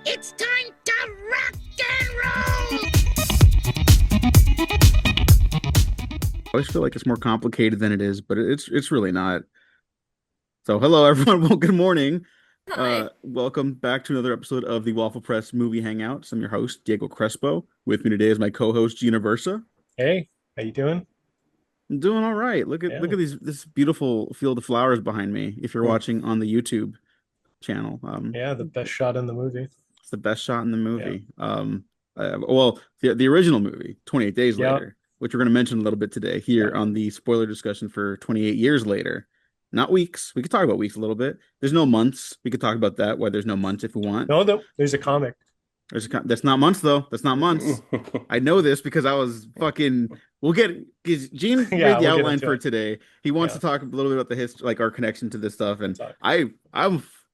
It's time to rock and roll! I always feel like it's more complicated than it is, but it's really not. So, hello everyone. Well, good morning. Hi. Welcome back to another episode of the Waffle Press Movie Hangouts. I'm your host, Diego Crespo. With me today is my co-host, Gina Versa. Hey, how you doing? I'm doing all right. Look Yeah. at this beautiful field of flowers behind me. If you're Hmm. watching on the YouTube channel, Yeah, the best shot in the movie. it's the best shot in the Yeah. movie. Well, the original movie, 28 Days Yeah. Later, which we're going to mention a little bit today here Yeah. on the spoiler discussion for 28 Years Later. Not weeks. We could talk about weeks a little bit. There's no months. We could talk about that, why there's no months if we want. No, there's a comic. That's not months though. That's not months. I know this because I was fucking. We'll get because Gene Yeah, made the we'll get outline into for it. today. He wants Yeah. to talk a little bit about the history, like our connection to this stuff, We'll and talk. I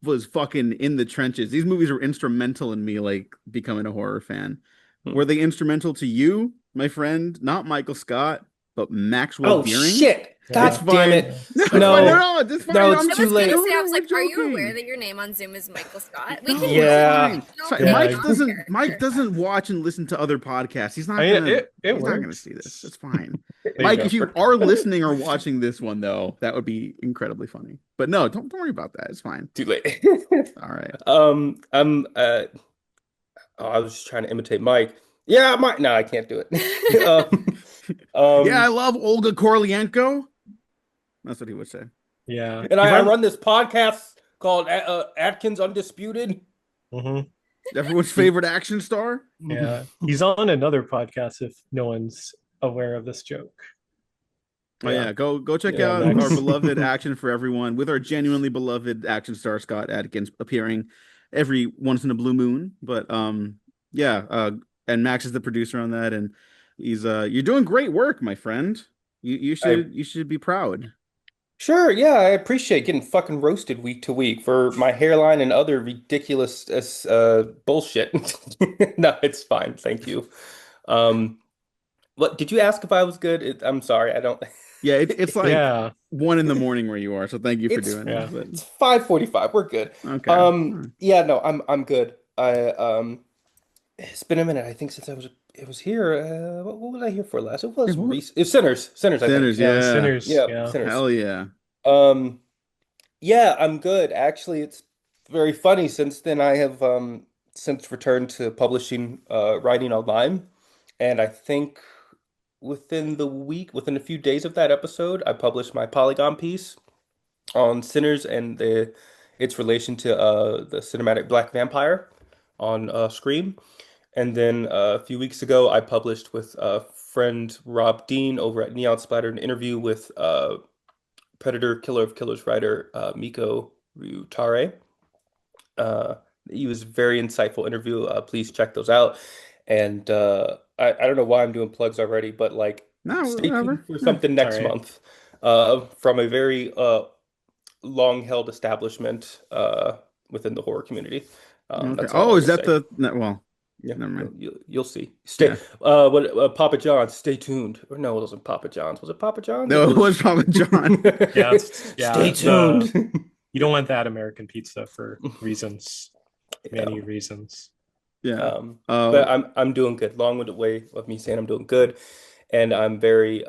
was fucking in the trenches. These movies were instrumental in me like becoming a horror fan. Were they instrumental to you, my friend? Not Michael Scott, but Maxwell Oh Deering. shit! Yeah. It's God damn fine. it! No, it's No. fine. No, it's fine. No, I'm it's I too was late. gonna say, I was We're like, are you aware joking. that your name on Zoom is Michael Scott? No, We can Yeah. it's fine. no, Yeah. Mike doesn't watch and listen to other podcasts. He's not I mean, gonna it he's not gonna works. see this. It's fine. There Mike, you if you are listening or watching this one though, that would be incredibly funny. But no, don't worry about that. It's fine. Too late. All right. I'm I was just trying to imitate Mike. Yeah, Mike. No, I can't do it. Yeah, I love Olga Korolienko. That's what he would say. Yeah. and I run this podcast called Atkins Undisputed. Mhm. Everyone's favorite action star. Yeah. He's on another podcast if no one's aware of this joke. Oh yeah, go check Yeah, out Max. our beloved Action for Everyone with our genuinely beloved action star Scott Adkins appearing every once in a blue moon. But yeah, and Max is the producer on that, and he's you're doing great work, my friend. You should be proud. Sure, yeah, I appreciate getting fucking roasted week to week for my hairline and other ridiculous bullshit. No, it's fine, thank you. What did you ask if I was good? I'm sorry, I don't. Yeah, it's like Yeah. 1 a.m. where you are, so thank you for It's- doing Yeah. that. But It's 5:45. We're good. okay. Yeah, no, I'm good. It's been a minute. I think since it was here. What was I here for last? It was Hey, what- It's Sinners. Sinners. I think. Sinners, Yeah. yeah. Sinners. Yeah, Yeah. Sinners. Hell yeah. Yeah, I'm good. Actually, it's very funny. Since then, I have since returned to publishing, writing online, and I think within a few days of that episode, I published my Polygon piece on Sinners and its relation to the cinematic Black Vampire on Scream. And then a few weeks ago, I published with friend Rob Dean over at Neon Splatter an interview with Predator Killer of Killers writer Miko Ryutare. He was a very insightful interview. Please check those out. And I don't know why I'm doing plugs already, but like No, stay whatever. tuned for something next All right. month from a very long-held establishment within the horror community. Okay. That's all Oh, I is will that say. well, Yeah, never mind. you'll see. Stay. Yeah. What Papa John's? Stay tuned. Or no, it wasn't Papa John's. Was it Papa John's? No, it was Papa John. Yeah. Stay tuned. You don't want that American pizza for reasons. Many reasons. Yeah. But I'm doing good. Long-winded way of me saying I'm doing good, and I'm very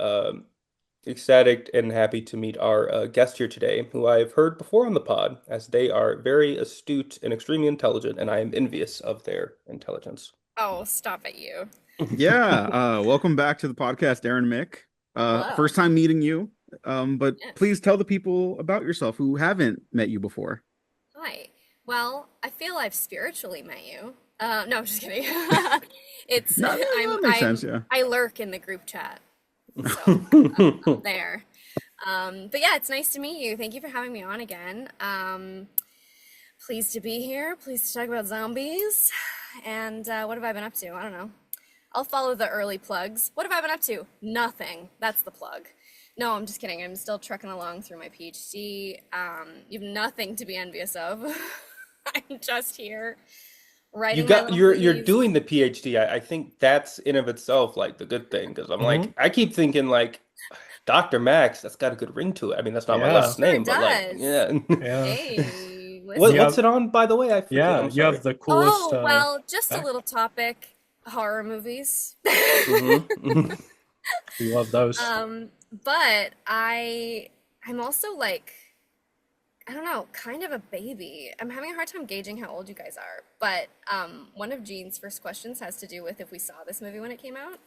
ecstatic and happy to meet our guest here today, who I've heard before on the pod, as they are very astute and extremely intelligent, and I am envious of their intelligence. Oh, stop it, you. Yeah. Welcome back to the podcast, Aaron Mick. Hello. First time meeting you. But Yeah. please tell the people about yourself who haven't met you before. Hi. Well, I feel I've spiritually met you. No, I'm just kidding. It's No, that makes sense, yeah. I lurk in the group chat. So I'm there. But yeah, it's nice to meet you. Thank you for having me on again. Pleased to be here. Pleased to talk about zombies. And what have I been up to? I don't know. I'll follow the early plugs. What have I been up to? Nothing. That's the plug. No, I'm just kidding. I'm still trucking along through my PhD. You have nothing to be envious of. I'm just here writing. You're doing the PhD. I think that's in of itself like the good thing, because I'm like, I keep thinking like Dr. Max, that's got a good ring to it. I mean, that's not my Yeah. last name, Sure but like, does. yeah. Yeah. Hey, streaming What list. You what's have- it on, by the way? I forget. Yeah, I'm you have sorry. the coolest. Oh, well, just a back- little topic, horror movies. Mhm. We love those. But I'm also like, I don't know, kind of a baby. I'm having a hard time gauging how old you guys are. But one of Jean's first questions has to do with if we saw this movie when it came out.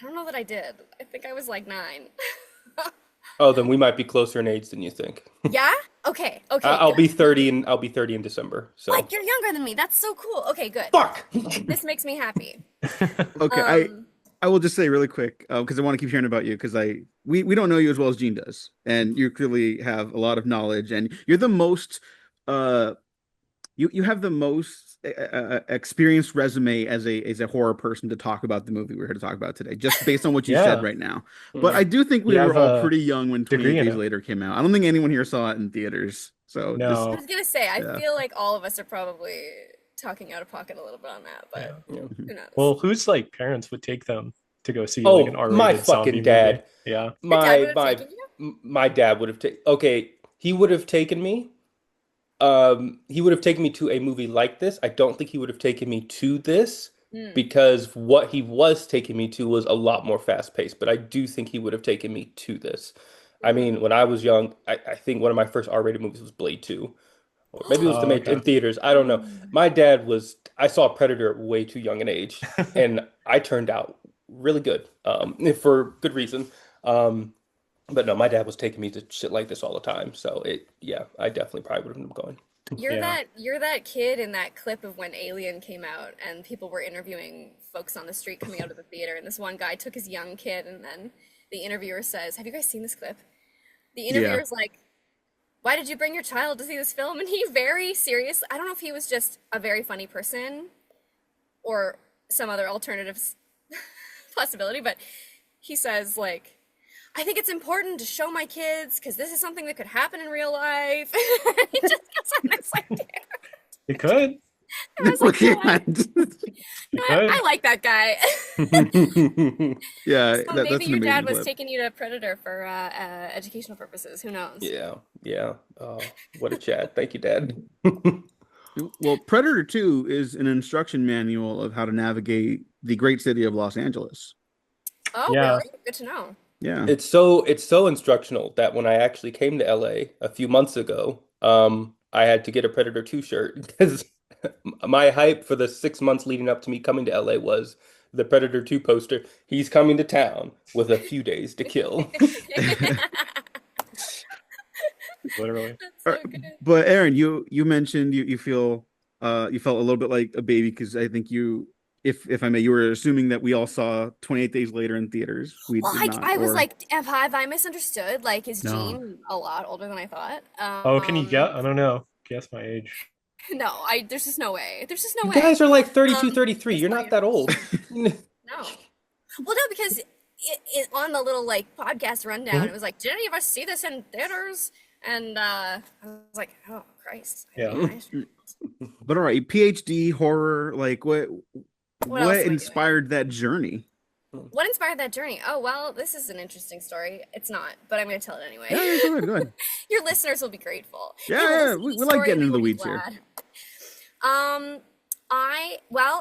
I don't know that I did. I think I was like 9. Oh, then we might be closer in age than you think. Yeah? Okay. Okay. I'll Good. be 30 and I'll be 30 in December. So What? You're younger than me. That's so cool. Okay, good. fuck. This makes me happy. Okay, I will just say really quick because I want to keep hearing about you because we don't know you as well as Gene does, and you clearly have a lot of knowledge, and you're the most you have the most experienced resume as a horror person to talk about the movie we're here to talk about today, just based on what you Yeah. said right now. But I do think we You were have all a pretty young when degree 28 in Days it. Later came out. I don't think anyone here saw it in theaters. So I No. was gonna say, I Yeah. feel like all of us are probably talking out of pocket a little bit on that, but Yeah. who knows? Well, whose like parents would take them to go see Oh, like an R-rated my zombie fucking dad. movie? Yeah. Your dad My would have my taken you? my dad would have taken. Okay, he would have taken me. He would have taken me to a movie like this. I don't think he would have taken me to this Hmm. because what he was taking me to was a lot more fast paced. But I do think he would have taken me to this. I mean, when I was young, I think one of my first R-rated movies was Blade 2. Or maybe it was Oh, okay. in theaters. I don't know. My dad was, I saw Predator at way too young an age, and I turned out really good, for good reason. But no, my dad was taking me to shit like this all the time. So yeah, I definitely probably would have been going. Yeah. You're that kid in that clip of when Alien came out and people were interviewing folks on the street coming out of the theater, and this one guy took his young kid, and then the interviewer says, "Have you guys seen this clip?" The interviewer's like, "Why did you bring your child to see this film?" And he very serious. I don't know if he was just a very funny person or some other alternative possibility, but he says like, "I think it's important to show my kids because this is something that could happen in real life." He just gets on this like, damn. It could. I was like, Okay. I like that guy. Yeah, So that's maybe an your dad amazing was clip. taking you to Predator for educational purposes. Who knows? Yeah. Oh, what a chat. Thank you, Dad. Well, Predator 2 is an instruction manual of how to navigate the great city of Los Angeles. Oh, Yeah. really? Good to know. Yeah. It's so instructional that when I actually came to LA a few months ago, I had to get a Predator 2 shirt because my hype for the 6 months leading up to me coming to LA was the Predator 2 poster. He's coming to town with a few days to kill. Literally. That's so good. But Aaron, you mentioned you feel you felt a little bit like a baby because I think you, if I may, you were assuming that we all saw 28 Days Later in theaters. We Well, did not. I was or- like, have I misunderstood? Like, is No. Gene a lot older than I thought? Oh, can you get? I don't know. Guess my age. No, there's just no way. There's just no You way. guys are like 32, Um, 33. You're not that old. No. Well, no, because it on the little like podcast rundown, Mhm. it was like, did any of us see this in theaters? And I was like, oh Christ. Yeah. But all right, PhD horror. Like what else am I doing? inspired that journey? What inspired that journey? Oh well, this is an interesting story. It's not, but I'm going to tell it anyway. Yeah, go ahead, go ahead. Your listeners will be grateful. Yeah, You will yeah, listen to we the like story getting and into the you will be weeds here. glad.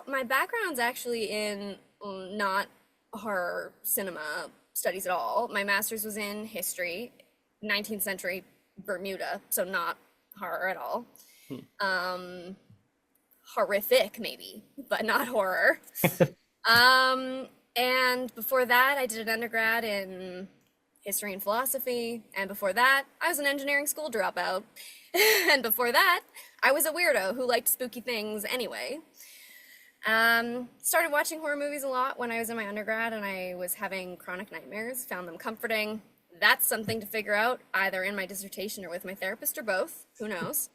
My background's actually in not horror cinema studies at all. My master's was in history, 19th century Bermuda, so not horror at all. Horrific maybe, but not horror. And before that, I did an undergrad in history and philosophy. And before that, I was an engineering school dropout. And before that, I was a weirdo who liked spooky things anyway. Started watching horror movies a lot when I was in my undergrad and I was having chronic nightmares, found them comforting. That's something to figure out either in my dissertation or with my therapist or both. Who knows?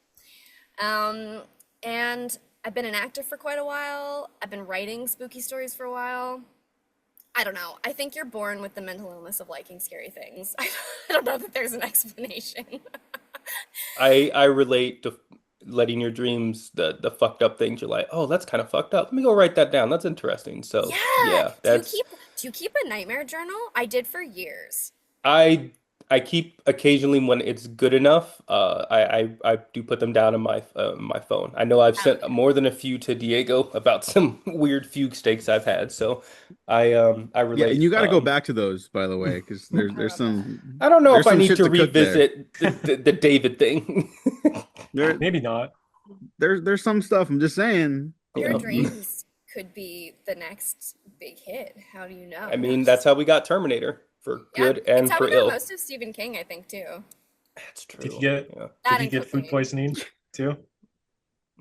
And I've been an actor for quite a while. I've been writing spooky stories for a while. I don't know. I think you're born with the mental illness of liking scary things. I don't know that there's an explanation. I relate to letting your dreams, the fucked up things. You're like, oh, that's kind of fucked up. Let me go write that down. That's interesting. So Yeah. yeah, that's Do you keep a nightmare journal? I did for years. I I keep occasionally when it's good enough. I do put them down on my phone. I know I've Hell sent more than a few to Diego about some weird fugue steaks I've had, so I Yeah, and relate. you got to go back to those, by the way, because I love that. I don't know if there's I some need shit to to cook there. revisit the David thing. There Maybe not. there's some stuff. I'm just saying. Your Yeah. dreams could be the next big hit. How do you know? I mean, that's how we got Terminator, for Yeah, good it's and how for we got ill. most of Stephen King, I think, too. That's Did true. he get Yeah. That did he and get food cooking. poisoning too?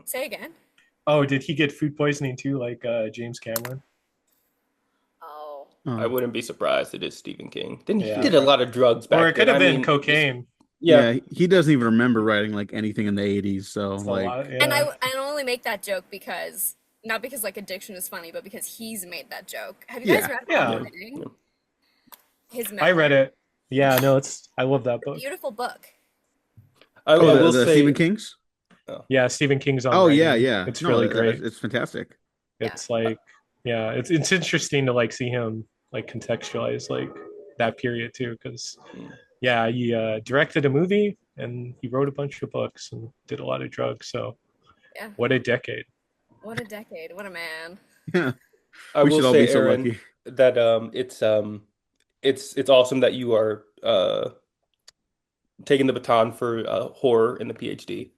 Say again. Oh, did he get food poisoning too, like James Cameron? Oh, I wouldn't be surprised it is Stephen King. Didn't he Yeah. did a lot of drugs Or back it could then? have I been mean, cocaine. yeah. Yeah, he doesn't even remember writing like anything in the 80s. So It's a like, lot. and Yeah. I only make that joke because not because like addiction is funny, but because he's made that joke. Have you guys Yeah. read Yeah. Hard Hitting? His I read memoir? it. Yeah, no, I love that book. Beautiful book. I oh, will the say, Stephen King's. Yeah, Stephen King's on Oh yeah, writing. yeah. It's No, really great. it's fantastic. Yeah. It's like, yeah, it's interesting to like see him like contextualize like that period too, because yeah, he directed a movie and he wrote a bunch of books and did a lot of drugs. So Yeah. what a decade. What a decade. What a man. Yeah, I we will should all say, be so Aaron, lucky. that it's awesome that you are taking the baton for horror in the PhD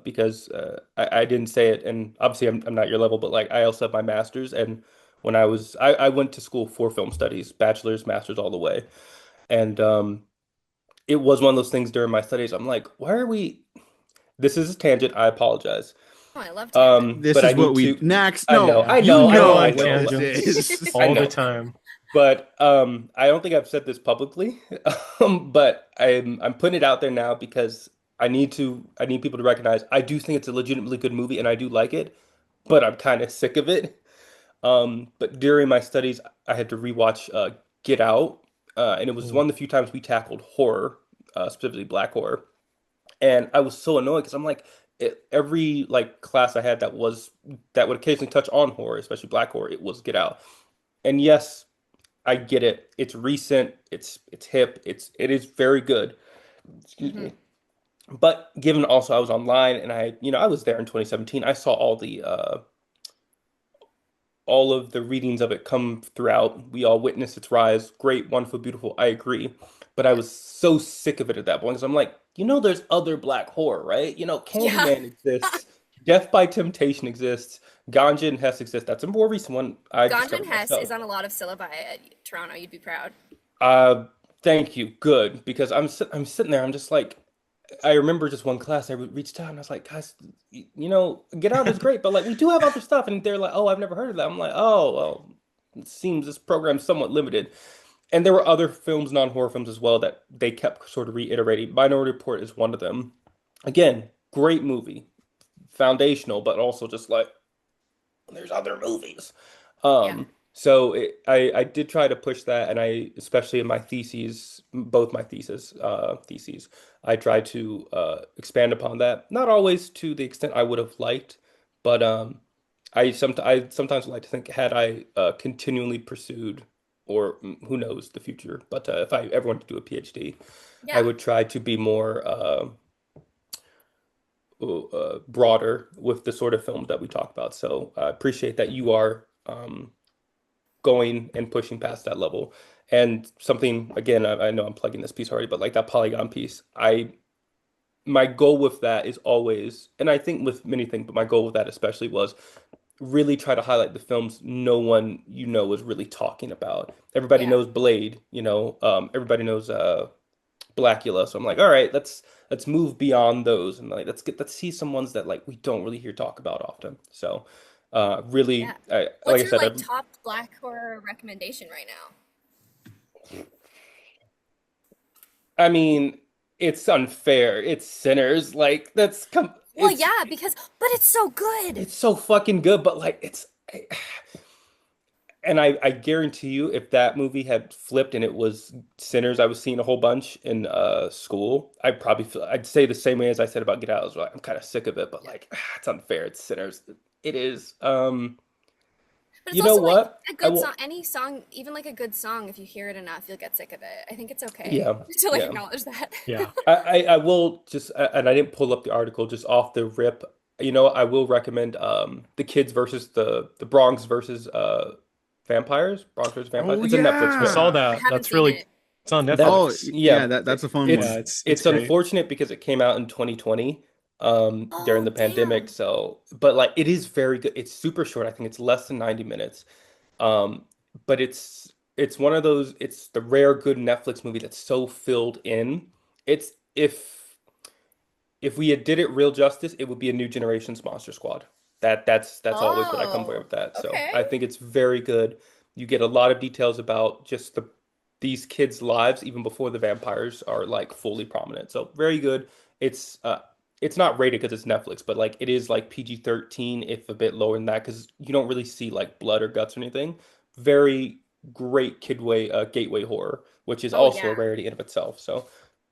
because I didn't say it, and obviously I'm not your level, but like I also have my master's, and when I went to school for film studies, bachelor's, master's, all the way, and it was one of those things during my studies. I'm like, why are we? This is a tangent. I apologize. Oh, I love tangents. This But I is what need we to. next. I No, know, Yeah. I you know, I I go know, know I on what know. this tangents is. I all the know. time. But I don't think I've said this publicly, but I'm putting it out there now because I need people to recognize I do think it's a legitimately good movie and I do like it, but I'm kind of sick of it. But during my studies, I had to rewatch Get Out, and it was Mm. one of the few times we tackled horror, specifically black horror, and I was so annoyed because I'm like every like class I had that would occasionally touch on horror, especially black horror, it was Get Out. And yes, I get it. It's recent. It's hip. It is very good. Excuse Hmm. me. But given also I was online and I was there in 2017. I saw all of the readings of it come throughout. We all witnessed its rise. Great, wonderful, beautiful. I agree. But I Yeah. was so sick of it at that point because I'm like, there's other black horror, right? Yeah. Candyman exists. Death by Temptation exists. Ganja and Hess exist. That's a more recent one I Ganja and discovered Hess myself. is on a lot of syllabi at Toronto. You'd be proud. Uh, Thank you. Good, because I'm sitting there. I'm just like, I remember just one class. I reached out and I was like, guys, Get Out is great, but like we do have other stuff, and they're like, oh, I've never heard of that. I'm like, oh, well, it seems this program's somewhat limited. And there were other films, non-horror films as well, that they kept sort of reiterating. Minority Report is one of them. Again, great movie, foundational, but also just like there's other movies. Yeah. So I did try to push that, and I especially in my both my theses, I tried to expand upon that. Not always to the extent I would have liked, but I sometimes like to think had I continually pursued, or who knows the future, but if I ever wanted to do a PhD, I Yeah. would try to be more broader with the sort of films that we talk about. So I appreciate that you are going and pushing past that level. And something, again, I know I'm plugging this piece already, but like that Polygon piece, my goal with that is always, and I think with many things, but my goal with that especially was really try to highlight the films no one is really talking about. Everybody Yeah. knows Blade, everybody knows Blackula. So I'm like, all right, let's move beyond those and like let's see some ones that like we don't really hear talk about often. So Yeah. really, like What's I your said, like top black horror recommendation right now? I mean, it's unfair. It's Sinners. Like Well, yeah, but it's so good. it's so fucking good, but like and I guarantee you, if that movie had flipped and it was Sinners, I was seeing a whole bunch in school, I'd say the same way as I said about Get Out as well. I'm kind of sick of it, but Yeah. like it's unfair. It's Sinners. It is. But it's You know also like what? a I good will. song, any song, even like a good song, if you hear it enough, you'll get sick of it. I think it's okay Yeah, to like yeah. acknowledge that. Yeah. I will just, and I didn't pull up the article just off the rip. You know, I will recommend the kids versus the Bronx versus vampires. Bronx versus vampires. Oh It's a Netflix I saw film. yeah. I that. haven't That's seen really, it. it's on That Oh Netflix. yeah, yeah, that's a fun Yeah, one. it's it's great. unfortunate because it came out in 2020 during Oh, the pandemic. damn. So, but like it is very good. It's super short. I think it's less than 90 minutes. Um, but it's one of those, it's the rare good Netflix movie that's so filled in. It's if we had did it real justice, it would be a new generation's Monster Squad. That's always what I come away Oh, with that. So okay. I think it's very good. You get a lot of details about just these kids' lives even before the vampires are like fully prominent. So very good. It's not rated because it's Netflix, but like it is like PG-13 if a bit lower than that because you don't really see like blood or guts or anything. Very great gateway horror, which is Oh, also a yeah. rarity in of itself. So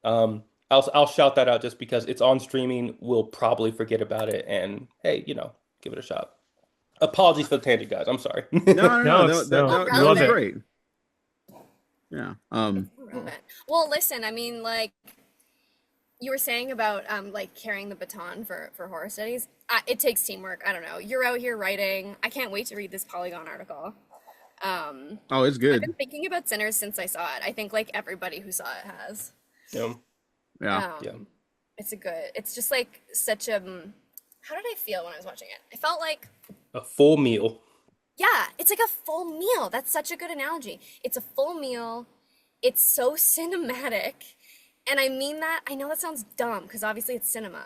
um I'll shout that out just because it's on streaming. We'll probably forget about it, and hey, give it a shot. Apologies for the tangent, guys. I'm sorry. No, no, no. No, That it's that So no, that, we that love was relevant. it. great. Yeah. It's so relevant. Well, listen, I mean, like you were saying about like carrying the baton for horror studies. It takes teamwork. I don't know. You're out here writing. I can't wait to read this Polygon article. Oh, it's I've good. been thinking about Sinners since I saw it. I think like everybody who saw it has. Yeah, Yeah. yeah. It's a good. It's just like such a. How did I feel when I was watching it? I felt like, A full meal. yeah, it's like a full meal. That's such a good analogy. It's a full meal. It's so cinematic. And I mean that, I know that sounds dumb because obviously it's cinema,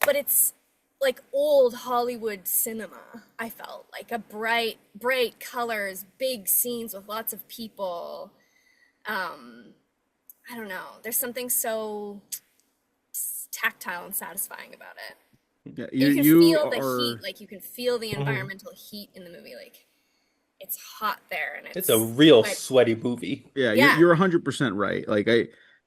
but it's like old Hollywood cinema. I felt like a bright colors, big scenes with lots of people. Um, I don't know. There's something so tactile and satisfying about it. Yeah. And you can You feel the heat, are. like you can feel the Mhm. environmental heat in the movie. Like it's hot there and It's a it's real like, sweaty movie. Yeah. You're yeah. you're 100% right. Like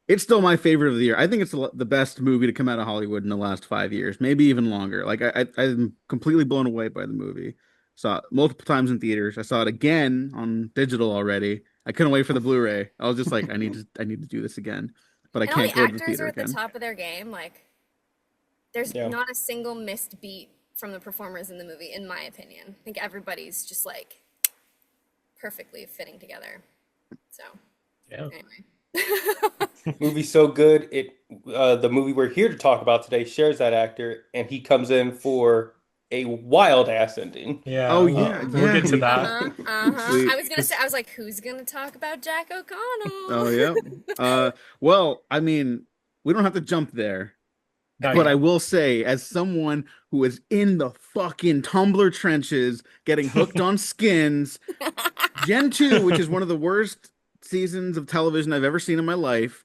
it's still my favorite of the year. I think it's the best movie to come out of Hollywood in the last 5 years, maybe even longer. Like I'm completely blown away by the movie. Saw it multiple times in theaters. I saw it again on digital already. I couldn't wait for the Blu-ray. I was just like, I need to do this again, but I And all can't the go to the actors theater are at the again. top of their game. Like there's Yeah. not a single missed beat from the performers in the movie, in my opinion. I think everybody's just like perfectly fitting together. So Yeah. anyway. Movie's so good. The movie we're here to talk about today shares that actor, and he comes in for a wild ass ending. Yeah, Oh yeah, we'll yeah. get to We that. Uh-huh. Uh-huh. we I was gonna say, I was like, who's gonna talk about Jack oh O'Connell? yeah. Well, I mean, we don't have to jump there. Not But Okay. I yet. will say, as someone who is in the fucking Tumblr trenches, getting hooked on skins, Gen 2, which is one of the worst seasons of television I've ever seen in my life,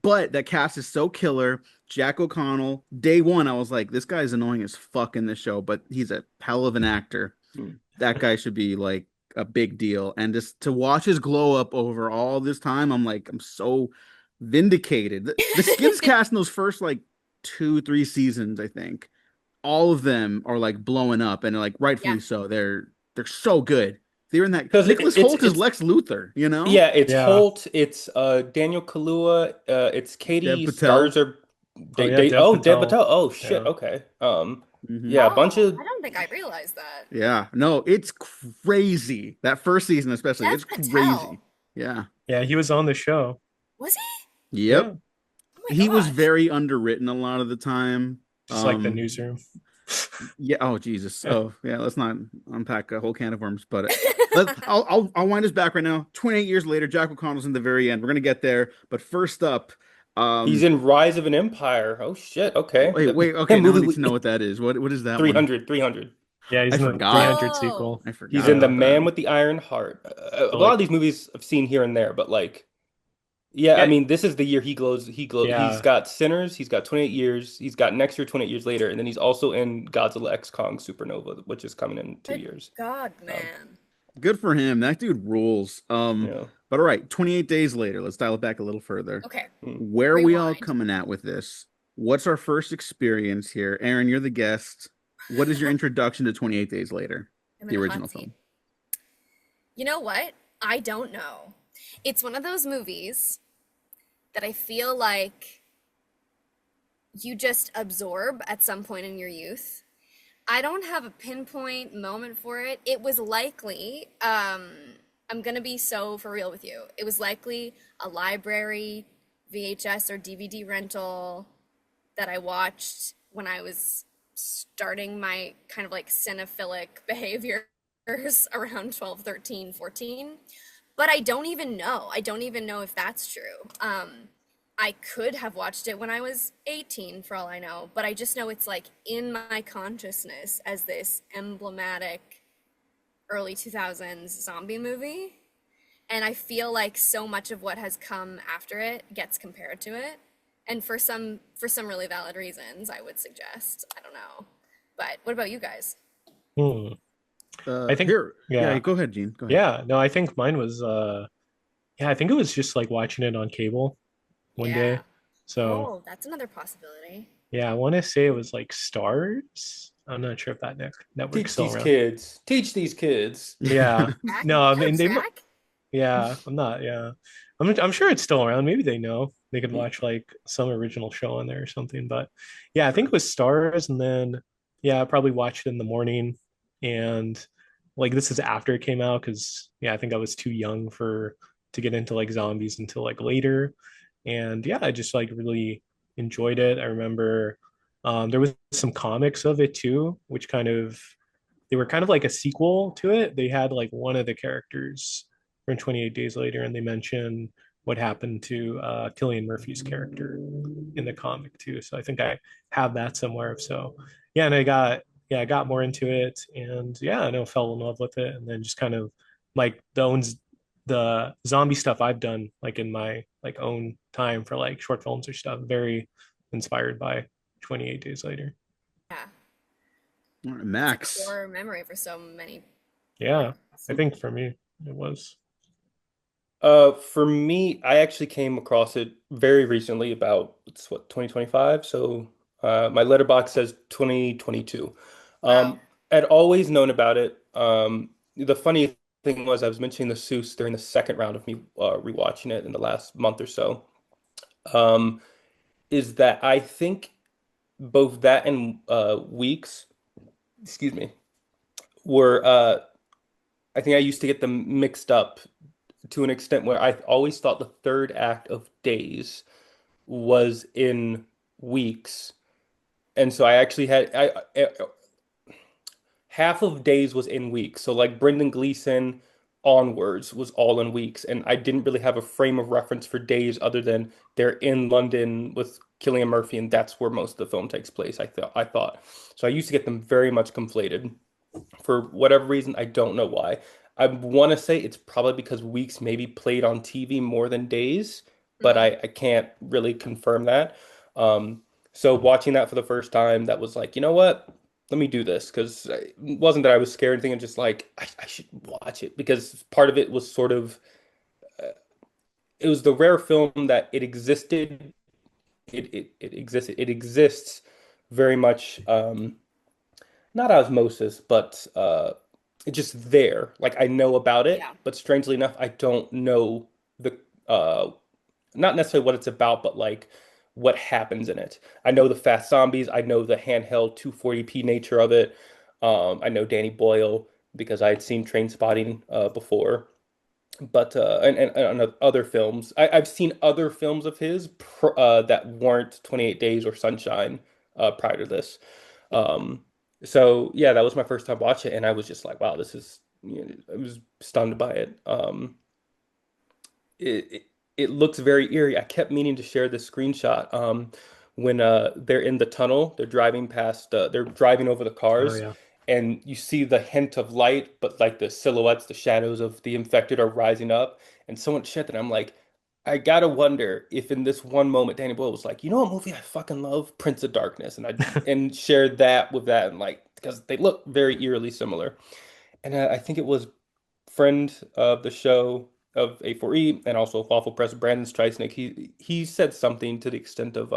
but that cast is so killer. Jack O'Connell, day one, I was like, this guy's annoying as fuck in this show, but he's a hell of an actor. Mm. That guy should be like a big deal. And just to watch his glow up over all this time, I'm like, I'm so vindicated. The skins cast in those first like 2, 3 seasons, I think, all of them are like blowing up and like Yeah. rightfully so. They're so good. They're in that. Because Nicholas Holt is Lex Luthor, you know? yeah, it's Yeah. Holt, it's Daniel Kaluuya, it's Dev Katie Patel. Starzer, Oh yeah, Dev Dev Patel. Patel. Oh shit, Yeah. okay. Hmm. Yeah, a bunch Oh, of I don't think I realized that. Yeah, no, it's crazy. That first season, especially, Dev it's Patel. crazy. Yeah. Yeah, he was on the show. Was he? Yep. Yeah. Oh my He was gosh. very underwritten a lot of the time. Just like the Um, newsroom. yeah. Oh Jesus. Oh yeah. Let's not unpack a whole can of worms. But I'll wind us back right now. 28 years later, Jack O'Connell's in the very end. We're gonna get there. But first up, he's um, in Rise of an Empire. Oh shit, okay. wait. That Okay, now I movie need to know what that is. What is that one? 300. Yeah, he's I in the forgot. 300 Oh. sequel. I He's forgot in The about that. Man with the Iron Heart. A So lot like, of these movies I've seen here and there, but like yeah, I yeah, mean, this is the year he glows. He glows. He's yeah, got Sinners. He's got 28 years. He's got next year, 28 years later, and then he's also in Godzilla X Kong Supernova, which is coming in 2 years. God, Um, man. Good for him. That dude rules. you know, But all right, 28 days later. Let's dial it back a little further. Okay. mm. Where are we all Rewind. coming at with this? What's our first experience here? Aaron, you're the guest. What is your introduction to 28 Days Later, I'm the in a original hot seat. film? You know what? I don't know. It's one of those movies that I feel like you just absorb at some point in your youth. I don't have a pinpoint moment for it. It was likely, I'm gonna be so for real with you. It was likely a library VHS or DVD rental that I watched when I was starting my kind of like cinephilic behaviors around 12, 13, 14. But I don't even know. I don't even know if that's true. I could have watched it when I was 18 for all I know, but I just know it's like in my consciousness as this emblematic early 2000s zombie movie. And I feel like so much of what has come after it gets compared to it. And for some really valid reasons, I would suggest. I don't know. But what about you guys? Hmm. I think, Here, yeah, yeah, go ahead, Gene. Go ahead. yeah. No, I think mine was, yeah, I think it was just like watching it on cable one Yeah. day. So Oh, that's another possibility. yeah, I want to say it was like Stars. I'm not sure if that network's Teach still these around. kids. Teach these kids. Yeah, Jack? no, I Yeah, mean Jack? yeah, I'm not. Yeah, I'm sure it's still around. Maybe they know. They could watch like some original show on there or something. But yeah, I think it was Stars, and then yeah, I probably watched it in the morning, and like this is after it came out because yeah, I think I was too young for to get into like zombies until like later, and yeah, I just like really enjoyed it. I remember there was some comics of it too, which kind of they were kind of like a sequel to it. They had like one of the characters from 28 Days Later, and they mentioned what happened to Killian Murphy's character in the comic too. So I think I have that somewhere. So yeah, and I got more into it, and yeah, I know fell in love with it, and then just kind of like the zombie stuff I've done like in my like own time for like short films or stuff. Very inspired by 28 Days Later. Yeah. All right, It's a Max. core memory for so many Yeah, folks. I think for me it was. For me, I actually came across it very recently, about it's what 2025. So, my letterbox says 2022. Wow. I'd always known about it. The funny thing was, I was mentioning the Seuss during the second round of me rewatching it in the last month or so. Um, is that I think both that and Weeks, excuse me, were I think I used to get them mixed up to an extent where I always thought the third act of Days was in Weeks, and so I actually had half of Days was in Weeks. So like Brendan Gleeson onwards was all in Weeks, and I didn't really have a frame of reference for Days other than they're in London with Cillian Murphy, and that's where most of the film takes place. I thought so. I used to get them very much conflated for whatever reason. I don't know why. I want to say it's probably because Weeks maybe played on TV more than Days, but Hmm. I can't really confirm that. So watching that for the first time, that was like, you know what? Let me do this because it wasn't that I was scared or anything. Just like I should watch it because part of it was sort of it was the rare film that it existed. It existed. It exists very much. Not osmosis, but it's just there. Like I know about it, Yeah. but strangely enough, I don't know the uh not necessarily what it's about, but like what happens in it. I know the fast zombies, I know the handheld 240p nature of it. I know Danny Boyle because I had seen Train Spotting before. But and other films. I've seen other films of his that weren't 28 Days or Sunshine prior to this. Um, so yeah, that was my first time watching it, and I was just like, wow, this is, I was stunned by it. It looks very eerie. I kept meaning to share this screenshot. When they're in the tunnel, they're driving past, they're driving over the Oh cars, yeah. and you see the hint of light, but like the silhouettes, the shadows of the infected are rising up, and someone shared that. I'm like, I gotta wonder if in this one moment Danny Boyle was like, you know what movie I fucking love? Prince of Darkness, and shared that with that, and like because they look very eerily similar. And I think it was friend of the show of A4E and also Waffle Press, Brandon Streisnick. He said something to the extent of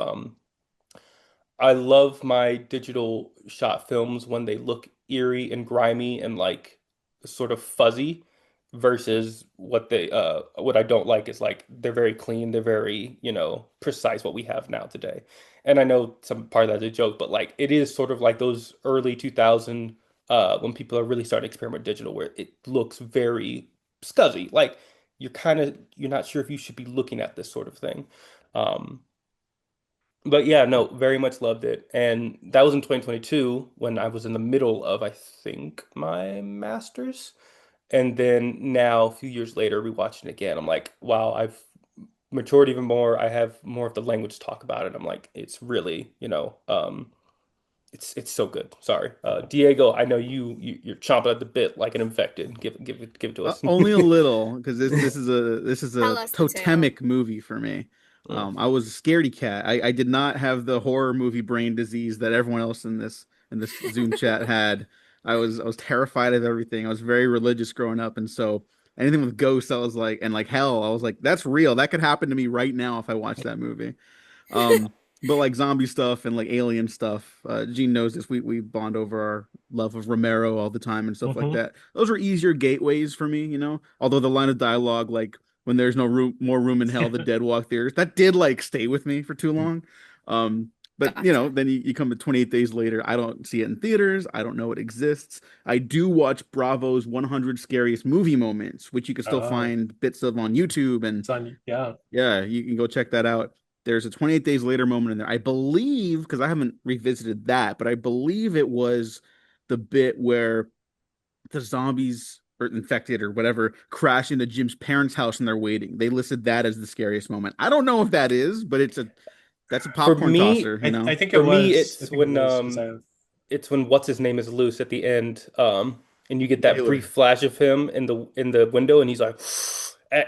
I love my digital shot films when they look eerie and grimy and like sort of fuzzy. versus what I don't like is like they're very clean, they're very, precise what we have now today. And I know some part of that's a joke, but like it is sort of like those early 2000 when people are really starting to experiment with digital where it looks very scuzzy. Like you're not sure if you should be looking at this sort of thing. Um but yeah, no, very much loved it. And that was in 2022 when I was in the middle of, I think, my master's. And then now, a few years later, rewatching it again, I'm like, wow, I've matured even more. I have more of the language to talk about it. I'm like, it's really, it's so good. Sorry, Diego. I know you're chomping at the bit like an infected. Give it to us. Only a little, because this is a Tell us the tale. totemic movie for me. Mm. I was a scaredy cat. I did not have the horror movie brain disease that everyone else in this Zoom chat had. I was terrified of everything. I was very religious growing up, and so anything with ghosts, I was like, and like hell, I was like, that's real. That could happen to me right now if I watch that movie. But like zombie stuff and like alien stuff, Gene knows this. We bond over our love of Romero all the time and stuff like Hmm. that. Those are easier gateways for me, you know. Although the line of dialogue, like when there's no room, more room in hell, the dead walk there, that did like stay with me for too long. But Gotcha. then you come to 28 days later. I don't see it in theaters. I don't know it exists. I do watch Bravo's 100 Scariest Movie Moments, which you can still Oh, find bits of on YouTube, and it's on. Yeah. yeah, you can go check that out. There's a 28 Days Later moment in there. I believe, because I haven't revisited that, but I believe it was the bit where the zombies or infected or whatever crash into Jim's parents' house and they're waiting. They listed that as the scariest moment. I don't know if that is, but that's a For popcorn me, tosser, you I know? think for it me, was. I think it was because I. it's when what's his name is loose at the end, and you get that brief Baylor. flash of him in the window, and he's like,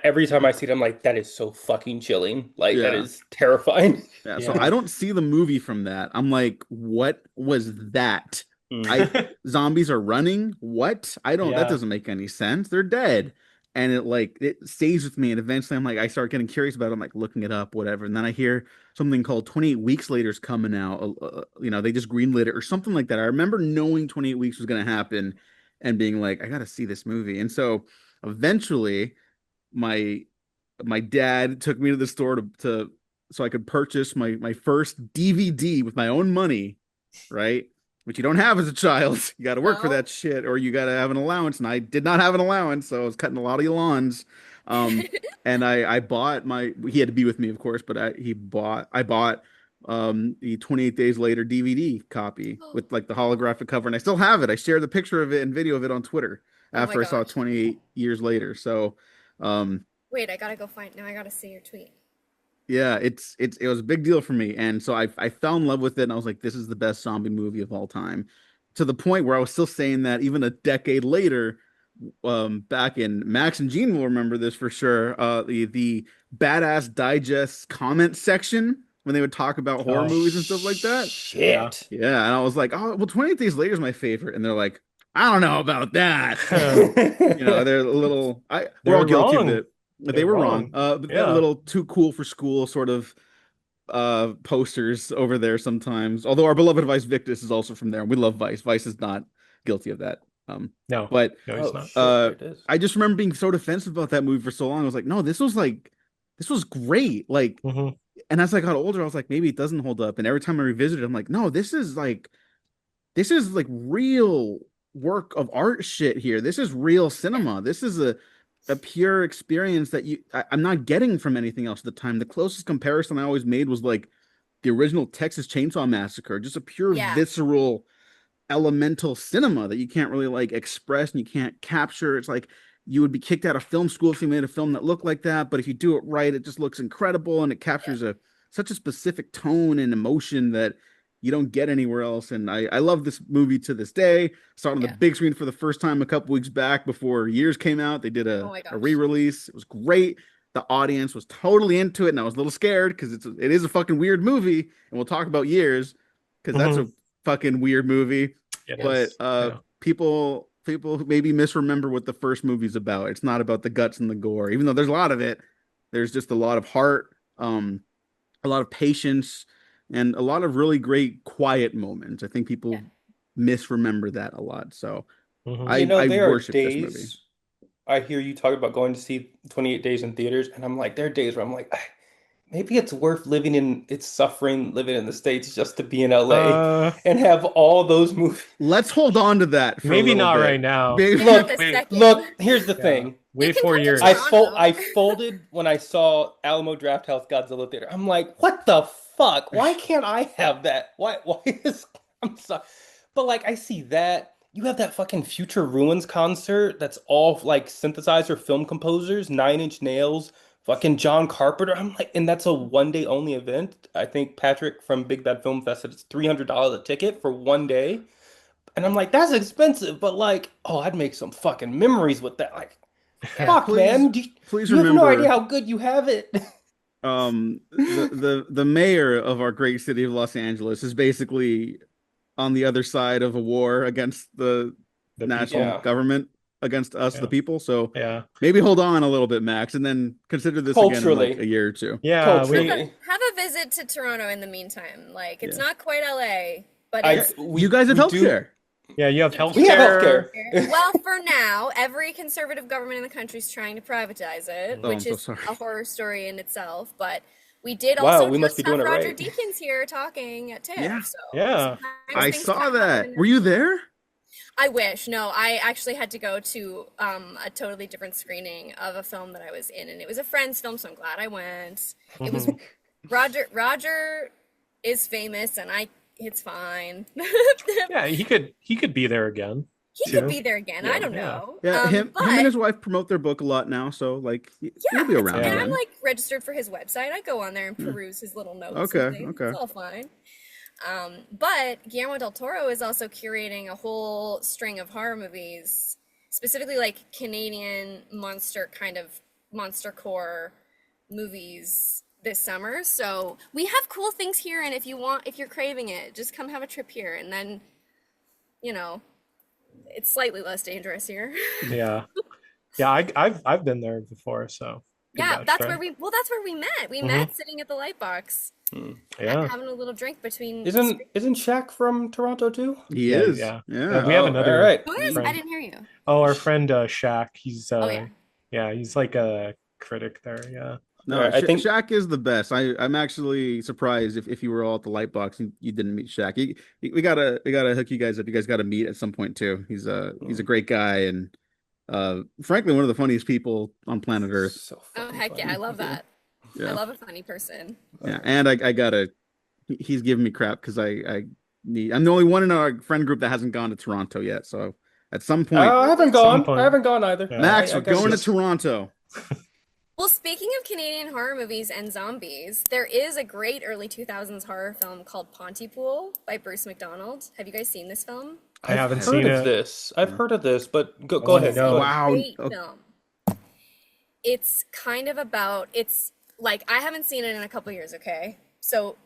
every time I see it, I'm like, that is so fucking chilling. Like that Yeah. is terrifying. Yeah, so I Yeah. don't see the movie from that. I'm like, what was that? Mm. I Zombies are running? What? I don't That Yeah. doesn't make any sense. They're dead. And it stays with me and eventually I'm like I start getting curious about it. I'm like looking it up, whatever. And then I hear something called 28 Weeks Later is coming out. They just greenlit it or something like that. I remember knowing 28 weeks was going to happen and being like, I got to see this movie. And so eventually my my dad took me to the store to so I could purchase my first DVD with my own money, right? Which you don't have as a child. You got to work for No. that shit, or you got to have an allowance. And I did not have an allowance, so I was cutting a lot of your lawns. Um, and I bought my. He had to be with me, of course, but I bought the 28 Days Later DVD copy with like the holographic cover, and I still have it. I shared the picture of it and video of it on Twitter Oh my after I saw it gosh. 28 years later. So um, Wait, I gotta go find. Now I gotta see your tweet. yeah, it was a big deal for me, and so I fell in love with it, and I was like, this is the best zombie movie of all time, to the point where I was still saying that even a decade later. Back in Max and Gene will remember this for sure. The Badass Digest comment section when they would talk about horror Oh. movies and stuff like that. Yeah. Shit. Yeah, and I was like, oh, well, 28 Days Later is my favorite, and they're like, I don't know about that. They're a little. We're all They're guilty of wrong. it. They They're were wrong. wrong. But they got a Yeah. little too cool for school sort of posters over there sometimes. Although our beloved Vice Victus is also from there. We love Vice. Vice is not guilty of that. No. But No, he's Oh not. shit, there it is. I just remember being so defensive about that movie for so long. I was like, no, this was great. Like, Hmm. and as I got older, I was like, maybe it doesn't hold up. And every time I revisit it, I'm like, no, this is like real work of art shit here. This is real Yeah. cinema. This is a pure experience that I'm not getting from anything else at the time. The closest comparison I always made was like the original Texas Chainsaw Massacre, just a pure Yeah. visceral elemental cinema that you can't really like express and you can't capture. It's like you would be kicked out of film school if you made a film that looked like that, but if you do it right, it just looks incredible and it Yeah. captures a such a specific tone and emotion that you don't get anywhere else. And I love this movie to this day. Saw it on the Yeah. big screen for the first time a couple weeks back before Years came out. They did Oh my a gosh. re-release. It was great. The audience was totally into it, and I was a little scared because it is a fucking weird movie, and we'll talk about Years because that's Hmm. a fucking weird movie. It Yeah. But is. Yeah. people maybe misremember what the first movie's about. It's not about the guts and the gore, even though there's a lot of it. There's just a lot of heart, a lot of patience, and a lot of really great quiet moments. I think Yeah. people misremember that a lot. So Hmm. You know, I there are worship this movie. days I hear you talk about going to see 28 Days in theaters, and I'm like, there are days where I'm like, maybe it's worth it's suffering living in the States just to be in LA Uh, and have all those movies. Let's hold on to that for a maybe little not bit. right now. Maybe- Maybe not Look, this decade. Look, here's the Yeah. thing. You Wait can 4 come to years. Toronto. I folded when I saw Alamo Drafthouse Godzilla Theater. I'm like, what the fuck? Why can't I have that? Why is I'm sorry. But like I see that. You have that fucking Future Ruins concert that's all like synthesizer film composers, Nine Inch Nails, fucking John Carpenter. I'm like, and that's a 1 day only event. I think Patrick from Big Bad Film Fest said it's $300 a ticket for 1 day. And I'm like, that's expensive, but like, oh, I'd make some fucking memories with that. Like, Yeah, fuck, man. please You have no remember, idea how good you have it. the mayor of our great city of Los Angeles is basically on the other side of a war against the The national people. government, against us, Yeah. the people. So Yeah. maybe hold on a little bit, Max, and then consider this again in Culturally. like a year or two. Yeah. Culturally. Have a visit to Toronto in the meantime. Like, it's Yeah. not quite LA, but I, it's You guys have we do- healthcare. Yeah. You have We healthcare. We have healthcare. well, for now, every conservative government in the country is trying to privatize it, Oh, which I'm so is sorry. a horror story in itself. But we did Wow, also we must just be doing have it Roger right. Deakins here talking at TIFF. Yeah. So Yeah. sometimes I things saw can that. happen. Were you there? I wish. No, I actually had to go to a totally different screening of a film that I was in, and it was a friend's film, so I'm glad I went. It was Roger is famous, and it's fine. Yeah. He could be there again. He too. could be there again. I don't know. Yeah, him but, and his wife promote their book a lot now, so like he'll be around and again. I'm like registered for his website. I go on there and peruse his little notes. Okay, and things. okay. It's all fine. But Guillermo del Toro is also curating a whole string of horror movies, specifically like Canadian monster core movies this summer. So we have cool things here, and if you're craving it, just come have a trip here, and then, it's slightly less dangerous here. Yeah. Yeah. I've been there before, so. good Yeah, vouch, that's right? where we met. We met sitting at the Lightbox, Yeah. having a little drink between. Isn't Shaq from Toronto too? He Yeah, is. yeah. Yeah. We have Oh, another. all right. Who is? friend. I didn't hear you. Oh, our friend Shaq. He's yeah. yeah, he's like a critic there. Yeah. No, Alright, I think- Shaq is the best. I'm actually surprised if you were all at the Lightbox and you didn't meet Shaq. We gotta hook you guys up. You guys gotta meet at some point too. He's a great guy and frankly one of the funniest people on planet Earth. So Oh fucking heck yeah, funny. I love that. Yeah. I love a funny person. Yeah, and I gotta. He's giving me crap because I'm the only one in our friend group that hasn't gone to Toronto yet. So at some point, I haven't Some gone. point. I haven't gone either. Yeah. Max, I we're guess going to it's- Toronto. Well, speaking of Canadian horror movies and zombies, there is a great early 2000s horror film called Pontypool by Bruce McDonald. Have you guys seen this film? I haven't I've seen heard of it. this. I've heard of this, but go wanna ahead. know. Go ahead. Wow. Great Okay. film. It's kind of about, it's like, I haven't seen it in a couple years, okay? So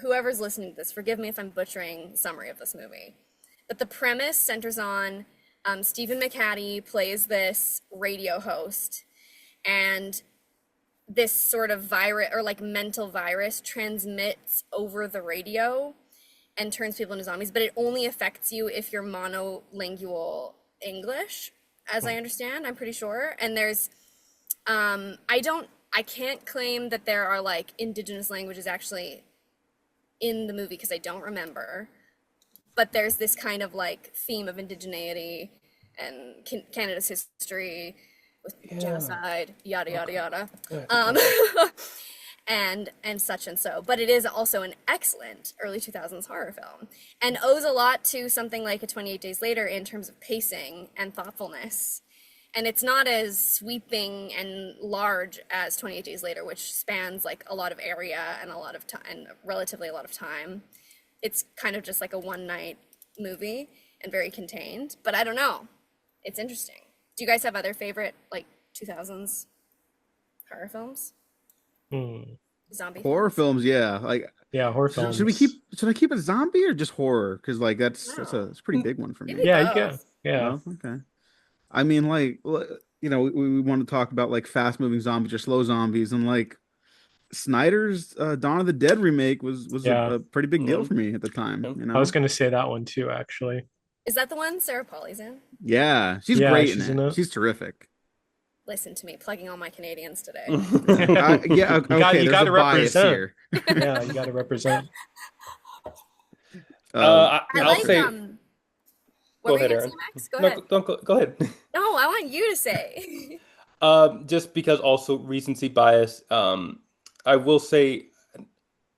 whoever's listening to this, forgive me if I'm butchering the summary of this movie. But the premise centers on Stephen McHattie plays this radio host, and this sort of virus or like mental virus transmits over the radio and turns people into zombies, but it only affects you if you're monolingual English, as I understand, I'm pretty sure. And there's I can't claim that there are like indigenous languages actually in the movie because I don't remember, but there's this kind of like theme of indigeneity and Canada's history with genocide, yada yada yada, and such and so. But it is also an excellent early 2000s horror film and owes a lot to something like a 28 Days Later in terms of pacing and thoughtfulness. And it's not as sweeping and large as 28 Days Later, which spans like a lot of area and a lot of time, and relatively a lot of time. It's kind of just like a one night movie and very contained. But I don't know. It's interesting. Do you guys have other favorite like 2000s horror films? Zombie Horror films, yeah. Like, Yeah, horror films. should I keep it zombie or just horror? Because like that's a pretty big one for me. Maybe Yeah, you both. can. Yeah. Oh, okay. I mean, like, we want to talk about like fast moving zombies or slow zombies, and like Snyder's Dawn of the Dead remake was Yeah. a pretty big deal for me at the time. You know, I was going to say that one too, actually. Is that the one Sarah Pauli's in? yeah, she's Yeah, great she's in in it. it. She's terrific. Listen to me plugging all my Canadians today. Yeah, okay. You There's got a to bias represent. here. Yeah, you got to represent. I I'll like say, what go were you ahead, gonna say, Aaron. Max? Go No, ahead. go ahead. No, I want you to say. Just because also recency bias. I will say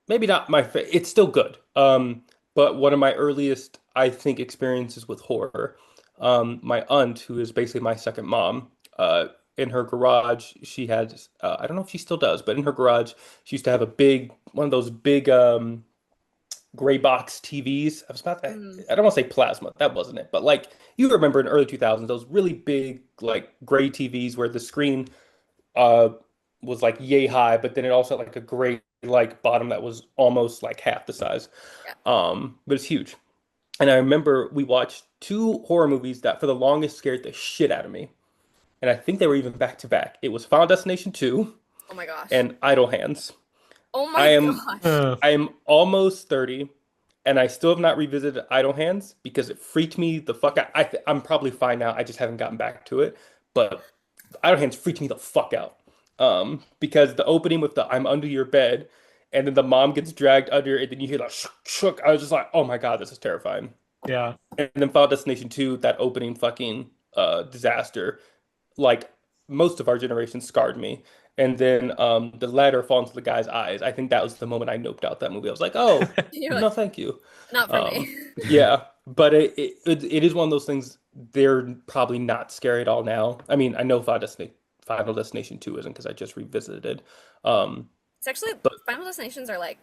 maybe not my fa it's still good. But one of my earliest, I think, experiences with horror. My aunt, who is basically my second mom, in her garage, she had, I don't know if she still does, but in her garage, she used to have a big, one of those big, gray box TVs. I was about to, Mm, I don't want to say plasma, that wasn't it, but like you remember in early 2000s, those really big, like gray TVs where the screen uh was like yay high, but then it also had like a gray like bottom that was almost like half the size. yeah. But it's huge. And I remember we watched two horror movies that for the longest scared the shit out of me. And I think they were even back to back. It was Final Destination 2 Oh my gosh. and Idle Hands. Oh I my am gosh. I am almost 30 and I still have not revisited Idle Hands because it freaked me the fuck out. I'm probably fine now. I just haven't gotten back to it. But Idle Hands freaked me the fuck out. Because the opening with the I'm under your bed and then the mom gets dragged under and then you hear like shook, shook. I was just like, oh my God, this is terrifying. Yeah. And then Final Destination 2, that opening fucking disaster, like most of our generation scarred me. And then the ladder fall into the guy's eyes. I think that was the moment I noped out that movie. I was like, oh, You're no, like, thank you. not for me. Yeah, but it is one of those things. They're probably not scary at all now. I mean, I know Final Destination 2 isn't because I just revisited. Um, It's actually but Final Destinations are like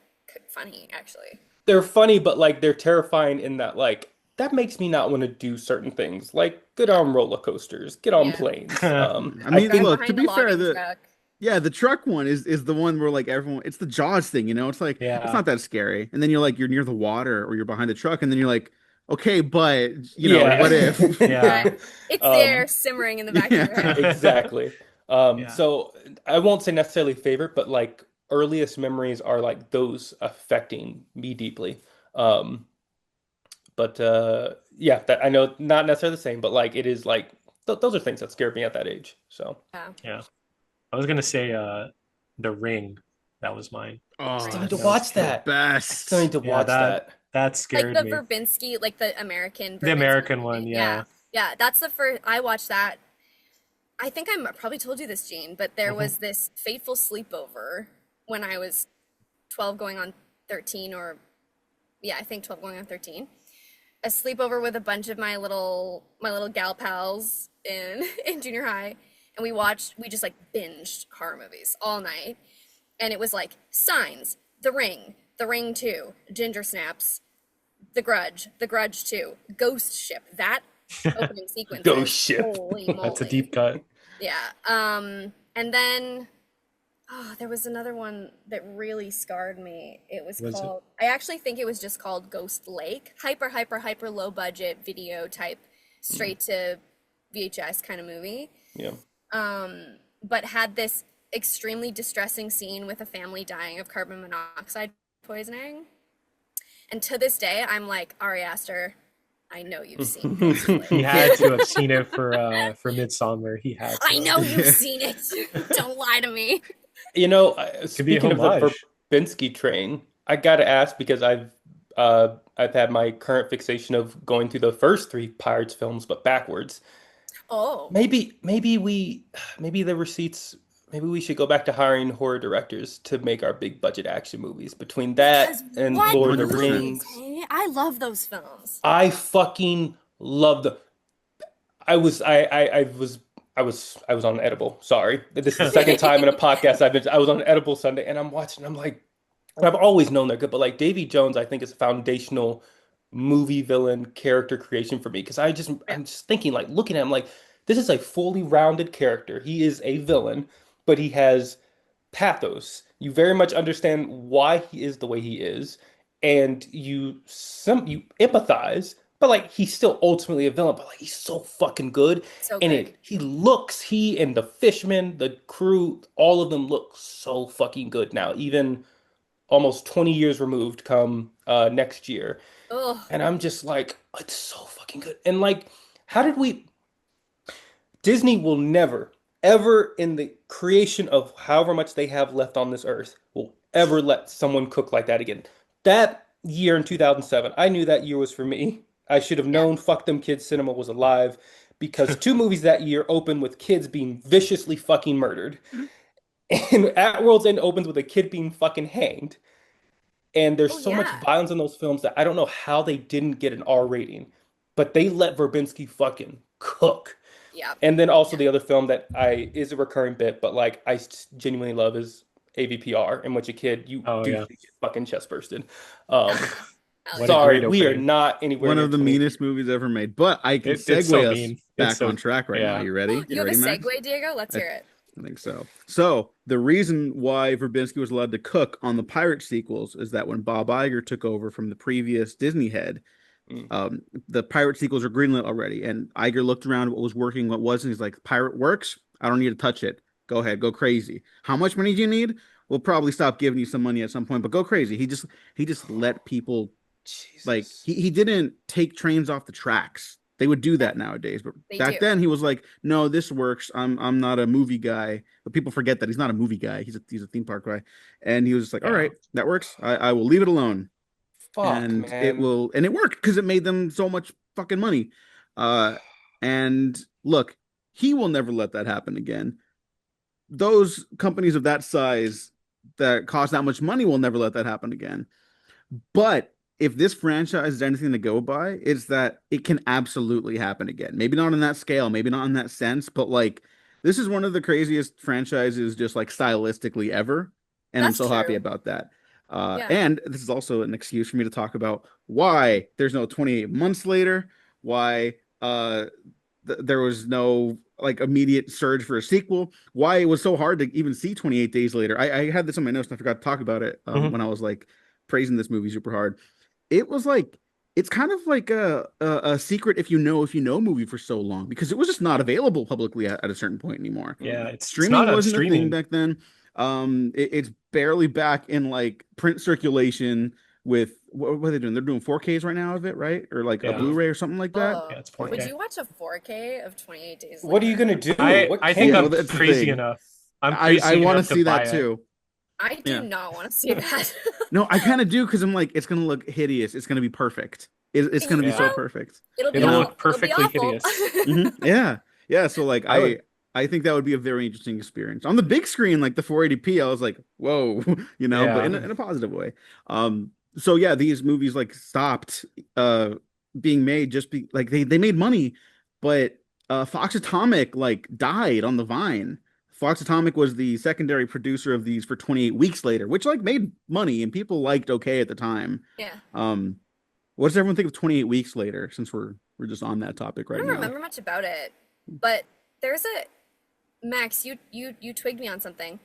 funny, actually. they're funny, but like they're terrifying in that like that makes me not want to do certain things, like get Yeah. on roller coasters, get on Yeah. planes. I I mean, Drive think look, to behind a be fair, logging truck. the truck one is the one where like everyone, it's the Jaws thing, you know? It's like it's Yeah. not that scary. And then you're near the water or you're behind the truck and then you're like, okay, but what yeah. if? Right. Yeah. It's there um, simmering in the back of your Yeah. head. exactly. Yeah. So I won't say necessarily favorite, but like earliest memories are like those affecting me deeply. Um, but yeah, that I know not necessarily the same, but like it is like th those are things that scared me at that age. So Yeah. Yeah. I was gonna say The Ring. That was mine. I Oh, still Right. need to that's watch the that. I still best. need to Yeah, watch that. that Like scared the me. Verbinski, like the American The Verbinski American one, movie. yeah. Yeah, that's the first I watched that. I think I probably told you this, Gene, but there Hmm. was this fateful sleepover when I was 12 going on 13, or yeah, I think 12 going on 13. A sleepover with a bunch of my little gal pals in in junior high, and we just like binged horror movies all night. And it was like Signs, The Ring 2, Ginger Snaps, The Grudge 2, Ghost Ship. That opening sequences. Ghost Ship. Holy That's a moly. deep cut. Yeah. And then there was another one that really scarred me. It was Was it? called, I actually think it was just called Ghost Lake. Hyper, hyper, hyper low budget video type, straight to VHS kind of movie. Yeah. But had this extremely distressing scene with a family dying of carbon monoxide poisoning. And to this day, I'm like, Ari Aster, I know you've seen Ghost Lake. He had to have seen it for Midsummer. He had to. I know you've Yeah. seen it. Don't lie to me. You know, Could be a speaking of the homage. Verbinski train, I gotta ask because I've had my current fixation of going through the first three Pirates films, but backwards. Oh, Maybe the receipts. Maybe we should go back to hiring horror directors to make our big budget action movies. Between that because and what Lord of the movies? Rings, Hey, I love those films. I fucking love the. I was on an edible. Sorry, this is the second time in a podcast I was on an edible Sunday, and I'm watching. I'm like, and I've always known they're good, but like Davy Jones, I think is a foundational movie villain character creation for me because Yeah. I'm just thinking like looking at him like this is a fully rounded character. He is a villain, but he has pathos. You very much understand why he is the way he is, and you empathize. But like he's still ultimately a villain, but like he's so fucking good. So And good. he and the fishermen, the crew, all of them look so fucking good now, even almost 20 years removed come next year. Oh, And I'm just like, it's so fucking good. And like, how did we Disney will never, ever in the creation of however much they have left on this earth will ever let someone cook like that again. That year in 2007, I knew that year was for me. I should have Yeah. known Fuck Them Kids Cinema was alive because two movies that year opened with kids being viciously fucking murdered. And At World's End opens with a kid being fucking hanged. And there's Oh so much yeah. violence in those films that I don't know how they didn't get an R rating, but they let Verbinski fucking cook. Yeah. And then also Yeah. the other film that I is a recurring bit, but like I genuinely love is AVPR, in which a kid you Oh do yeah. see his fucking chest bursted. Um, Hell What a yeah. sorry, great we are opening. not anywhere One near of the 28. meanest movies ever made. But I can It's so segue us mean. It's back so on track right now. yeah. You ready? You You have a ready, Max? segue, Diego? Let's I, hear it. I think so. So the reason why Verbinski was allowed to cook on the pirate sequels is that when Bob Iger took over from the previous Disney head, Mm. the pirate sequels are greenlit already, and Iger looked around what was working, what wasn't. He's like, "Pirate works. I don't need to touch it. Go ahead, go crazy. How much money do you need? We'll probably stop giving you some money at some point, but go crazy." He just let people like Jesus. he didn't take trains off the tracks. They would do Yeah, that nowadays, but they back do. then he was like, "No, this works. I'm not a movie guy." But people forget that he's not a movie guy. He's a theme park guy, and he was just like, "All Yeah. right, that works. I will leave it alone." Fuck, And it man. will and it worked because it made them so much fucking money. Uh and look, he will never let that happen again. Those companies of that size that cost that much money will never let that happen again. But if this franchise is anything to go by, it's that it can absolutely happen again. Maybe not on that scale, maybe not in that sense, but like this is one of the craziest franchises just like stylistically ever. And I'm That's so happy true. about that. Yeah. And this is also an excuse for me to talk about why there's no 28 months later, why there was no like immediate surge for a sequel, why it was so hard to even see 28 days later. I had this on my notes and I forgot to talk about it Mhm. when I was like praising this movie super hard. It was like it's kind of like a secret if you know movie for so long because it was just not available publicly at a certain point anymore. Yeah, Mm. it's Streaming not on wasn't a thing streaming. back then. It's barely back in like print circulation with what are they doing? They're doing 4Ks right now of it, right? Or like a Yeah. Mm. Blu-ray or something like that. Yeah, it's Would 4K. you watch a 4K of 28 Days What are you Later? gonna do? I What I can think Yeah, you well, I'm that's the crazy thing. enough. I'm I crazy want to enough to see that buy it. too. I do Yeah. not want to see that. No, I kind of do because I'm like, it's gonna look hideous. It's gonna be perfect. It's gonna be so Yeah. Well, perfect. it'll be It'll Yeah. look awful. It'll be perfectly awful. hideous. Yeah. Yeah. So like I would I think that would be a very interesting experience. On the big screen, like the 480p, I was like, whoa, but yeah. in a positive way. So yeah, these movies like stopped being made just like they made money, but Fox Atomic like died on the vine. Fox Atomic was the secondary producer of these for 28 weeks later, which like made money and people liked okay at the time. Yeah. Um, what does everyone think of 28 weeks later since we're just on that topic I right don't now? remember much about it, but there's a Max, you twigged me on something.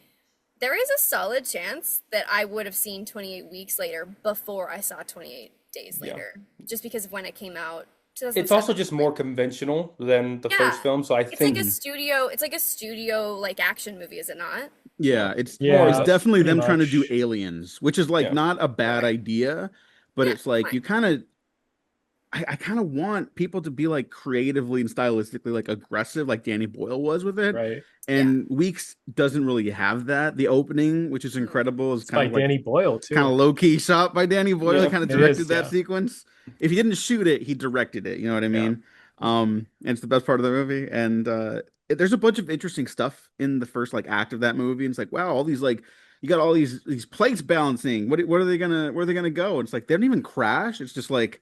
There is a solid chance that I would have seen 28 Weeks Later before I saw 28 Days Yeah. Later, just because of when it came out, It's also 2007. just more conventional than the first Yeah, film, so I it's like think a studio. It's like a studio like action movie, is it not? Yeah, yeah, it's more or it's Yeah, less. definitely pretty them trying to do much. aliens, which is like Yeah. not a bad Sure. idea, but Yeah, it's like fine. you kind of I kind of want people to be like creatively and stylistically like aggressive, like Danny Boyle was with it. Right. Yeah. And Weeks doesn't really have that. The opening, which is Mm. incredible, is It's by Danny Boyle kind too. of low key shot by Danny Boyle. He Yeah. kind of It directed is, that yeah. sequence. If he didn't shoot it, he directed it. You know what I Yeah. mean? And it's the best part of the movie. And there's a bunch of interesting stuff in the first like act of that movie. And it's like, wow, all these like you got all these plates balancing. What are they gonna where are they gonna go? And it's like they don't even crash. It's just like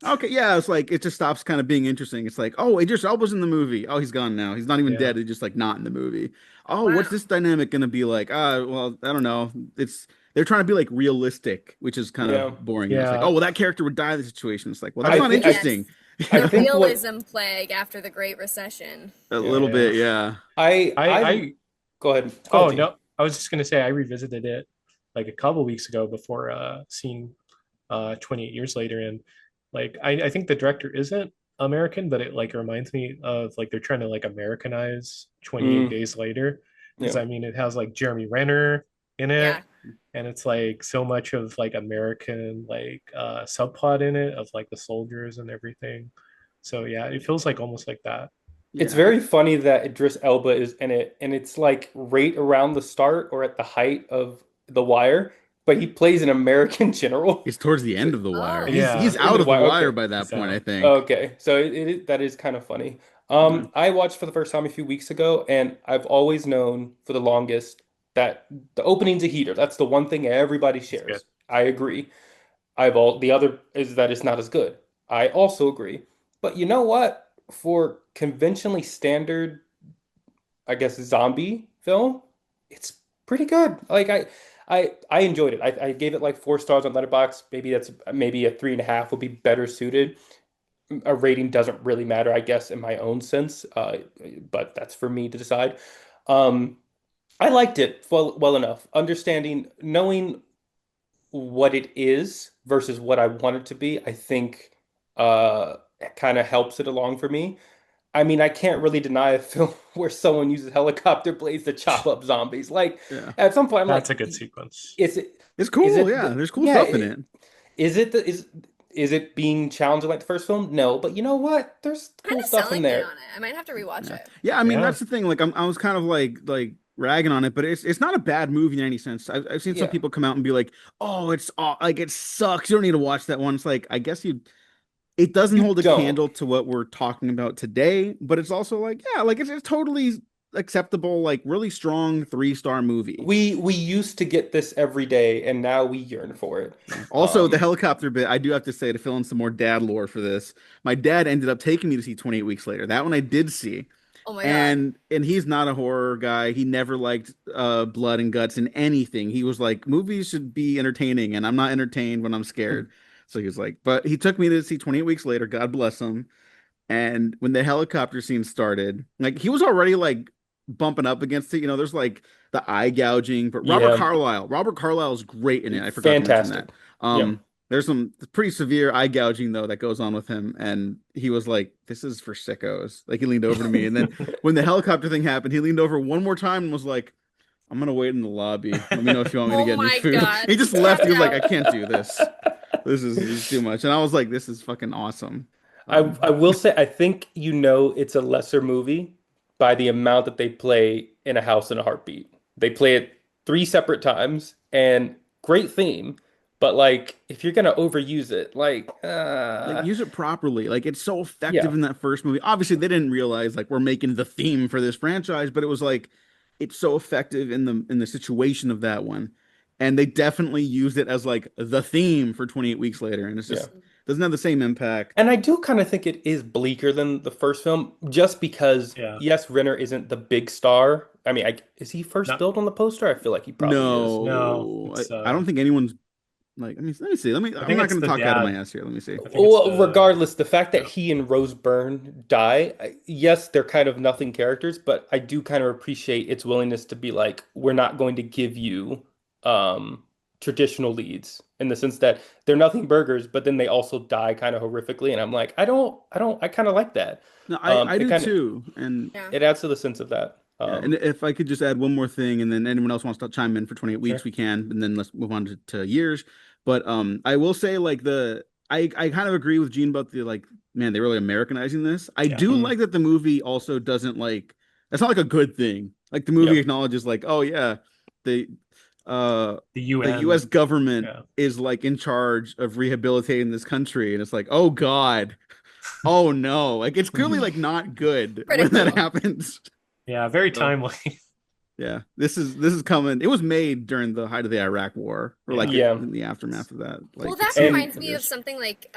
okay, yeah, it's like it just stops kind of being interesting. It's like, oh, Idris Elba's in the movie. Oh, he's gone now. He's not even Yeah. dead. He's just like not in the movie. Oh, what's Wow. this dynamic gonna be like? Well, I don't know. They're trying to be like realistic, which is kind Yeah. of boring. It's like, Yeah. oh, well, that character would die in the situation. It's like, well, that's I I not think interesting. I The think what realism plague after the Great Recession. A yeah. little Yeah. bit, yeah. I I go ahead. Go oh ahead, T. no, I was just gonna say I revisited it like a couple weeks ago before seeing 28 years later, and like I think the director isn't American, but it like reminds me of like they're trying to like Americanize 28 Mm, Days Later, because yeah. I mean it has like Jeremy Renner in it, Yeah. and it's like so much of like American like subplot in it of like the soldiers and everything. So yeah, it feels like almost like that. It's Yeah, very funny that Idris Elba is in it, and it's like right around the start or at the height of The Wire, but he plays an American general. it's towards the So end of The Wire. Oh. He's Yeah, in out The of The Wire, Wire okay. by that he's point, I out. think. Okay, so that is kind of funny. Yeah. I watched for the first time a few weeks ago, and I've always known for the longest that the opening's a heater. That's the one thing everybody It's good. shares. I agree. The other is that it's not as good. I also agree. But you know what? For conventionally standard, I guess, zombie film, it's pretty good. I enjoyed it. I gave it like 4 stars on Letterboxd. Maybe a 3.5 would be better suited. A rating doesn't really matter, I guess, in my own sense. But that's for me to decide. Um, I liked it well enough, knowing what it is versus what I want it to be. I think kind of helps it along for me. I mean, I can't really deny a film where someone uses helicopter blades to chop up zombies. Like Yeah. at some point, I'm like, That's a good sequence. is it It's is cool. it Yeah, the, there's cool yeah stuff in it. is it the is it being challenging like the first film? No, but you know what? There's Kind cool of stuff in selling me there. on it. I might have to rewatch Yeah. it. Yeah, I mean Yeah, that's the thing. Like I was kind of like ragging on it, but it's not a bad movie in any sense. I've seen some Yeah, people come out and be like, "Oh, it's like it sucks. You don't need to watch that one." It's like I guess it doesn't you hold a don't. candle to what we're talking about today, but it's also like, yeah, like it's totally acceptable, like really strong 3-star movie. We used to get this every day, and now we yearn for it. Yeah. Also, the Um, helicopter bit, I do have to say to fill in some more dad lore for this. My dad ended up taking me to see 28 Weeks Later. That one I did see. Oh my God. And he's not a horror guy. He never liked blood and guts in anything. He was like, movies should be entertaining, and I'm not entertained when I'm scared. So he was like, but he took me to see 28 Weeks Later, God bless him. And when the helicopter scene started, like he was already like bumping up against it. There's like the eye gouging, but yeah, Robert Carlyle is great in it. I forgot to mention fantastic. that. Yeah. There's some pretty severe eye gouging though that goes on with him, and he was like, "This is for sickos." Like he leaned over to me, and then when the helicopter thing happened, he leaned over one more time and was like, "I'm gonna wait in the lobby. Let me know if you want me to Oh get any my food." God. He just left. He was like, No. "I can't do this. This is too much." And I was like, "This is fucking awesome." I will say I think it's a lesser movie by the amount that they play in A House in a Heartbeat. They play it 3 separate times and great theme, but like if you're gonna overuse it, Like use it properly. Like it's so effective yeah, in that first movie. Obviously, they didn't realize like we're making the theme for this franchise, but it was like it's so effective in the situation of that one. And they definitely used it as like the theme for 28 Weeks Later, and it's yeah. just doesn't have the same impact. And I do kind of think it is bleaker than the first film, just because yeah. yes, Renner isn't the big star. I mean, is he first Not billed on the poster? I feel like he probably is. no. No, It's I don't think anyone's like. Let me see. I I'm think not it's going to the talk out of my dad. ass here. Let me see. I think it's Well, the regardless, the fact that yeah. he and Rose Byrne die, yes, they're kind of nothing characters, but I do kind of appreciate its willingness to be like, we're not going to give you um traditional leads in the sense that they're nothing burgers, but then they also die kind of horrifically, and I'm like, I kind of like that. No, I It do kind of too, and Yeah. it adds to the sense of that. yeah, and if I could just add one more thing, and then anyone else wants to chime in for 28 weeks, Sure. we can, and then let's move on to years. But I will say like I kind of agree with Gene about the like, man, they're really Americanizing this. I Yeah. do Mm, like that the movie also doesn't like that's not like a good thing. Like the yeah, movie acknowledges like, oh yeah, the The the US UN. government Yeah. is like in charge of rehabilitating this country, and it's like, oh God, oh no, like it's clearly like not good when that Predictable. happens. Yeah, very So, timely. yeah, this is coming. It was made during the height of the Iraq War, or like Yeah. yeah, in the aftermath of that. Well, Like that it's and reminds me of obvious. something like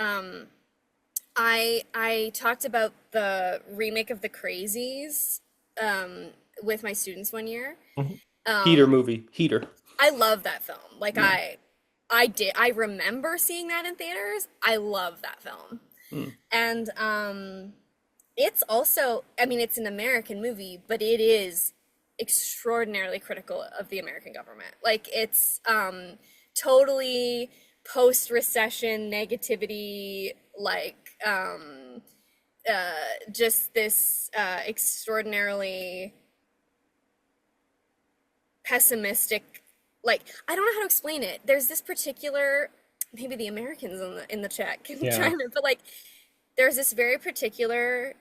I talked about the remake of The Crazies um with my students one year. Mhm. Heater Um movie, Heater. I love that film. Like Yeah. I remember seeing that in theaters. I love that film. Mm, And it's also, I mean, it's an American movie, but it is extraordinarily critical of the American government. Like it's totally post-recession negativity, like just this extraordinarily pessimistic, like I don't know how to explain it. There's this particular, maybe the Americans in the chat can Yeah. chime in, but like there's this very particular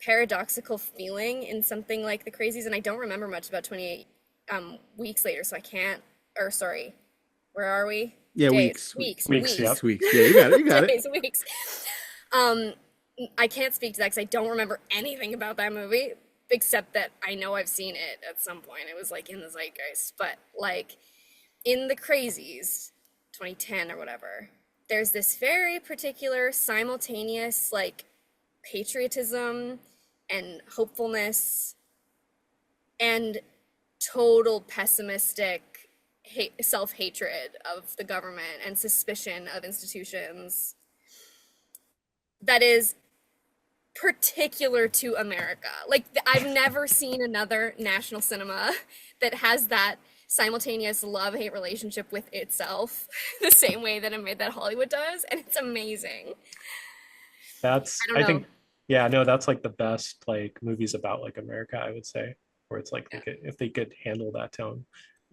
paradoxical feeling in something like The Crazies, and I don't remember much about 28 weeks later, so I can't. Or sorry, where are we? Yeah, Days, weeks. Weeks, yep. Weeks. Yeah, you got it. You got it. Days, weeks. Um, I can't speak to that because I don't remember anything about that movie except that I know I've seen it at some point. It was like in the zeitgeist, but like in The Crazies, 2010 or whatever, there's this very particular simultaneous like patriotism and hopefulness and total pessimistic self-hatred of the government and suspicion of institutions that is particular to America. Like, I've never seen another national cinema that has that simultaneous love-hate relationship with itself the same way that Hollywood does, and it's amazing. That's I don't know. think yeah, no, that's like the best like movies about like America, I would say, where it's like if they could handle that tone.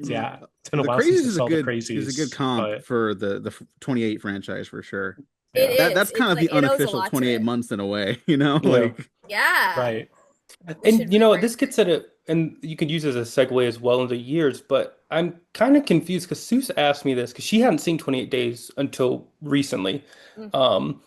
So, yeah, it's been a The while since Crazies I is a saw The good Crazies, comp but for the 28 franchise for sure. It yeah, is. That's kind It's of like, the it owes a unofficial lot to 28 it. months in a way, you know? Yeah. Like, Yeah. right. We should And you know, rewrite this gets at it, and you could use it as a segue as well into years, but I'm kind of confused because Seuss asked me this because she hadn't seen 28 Days until recently. Mm. Um,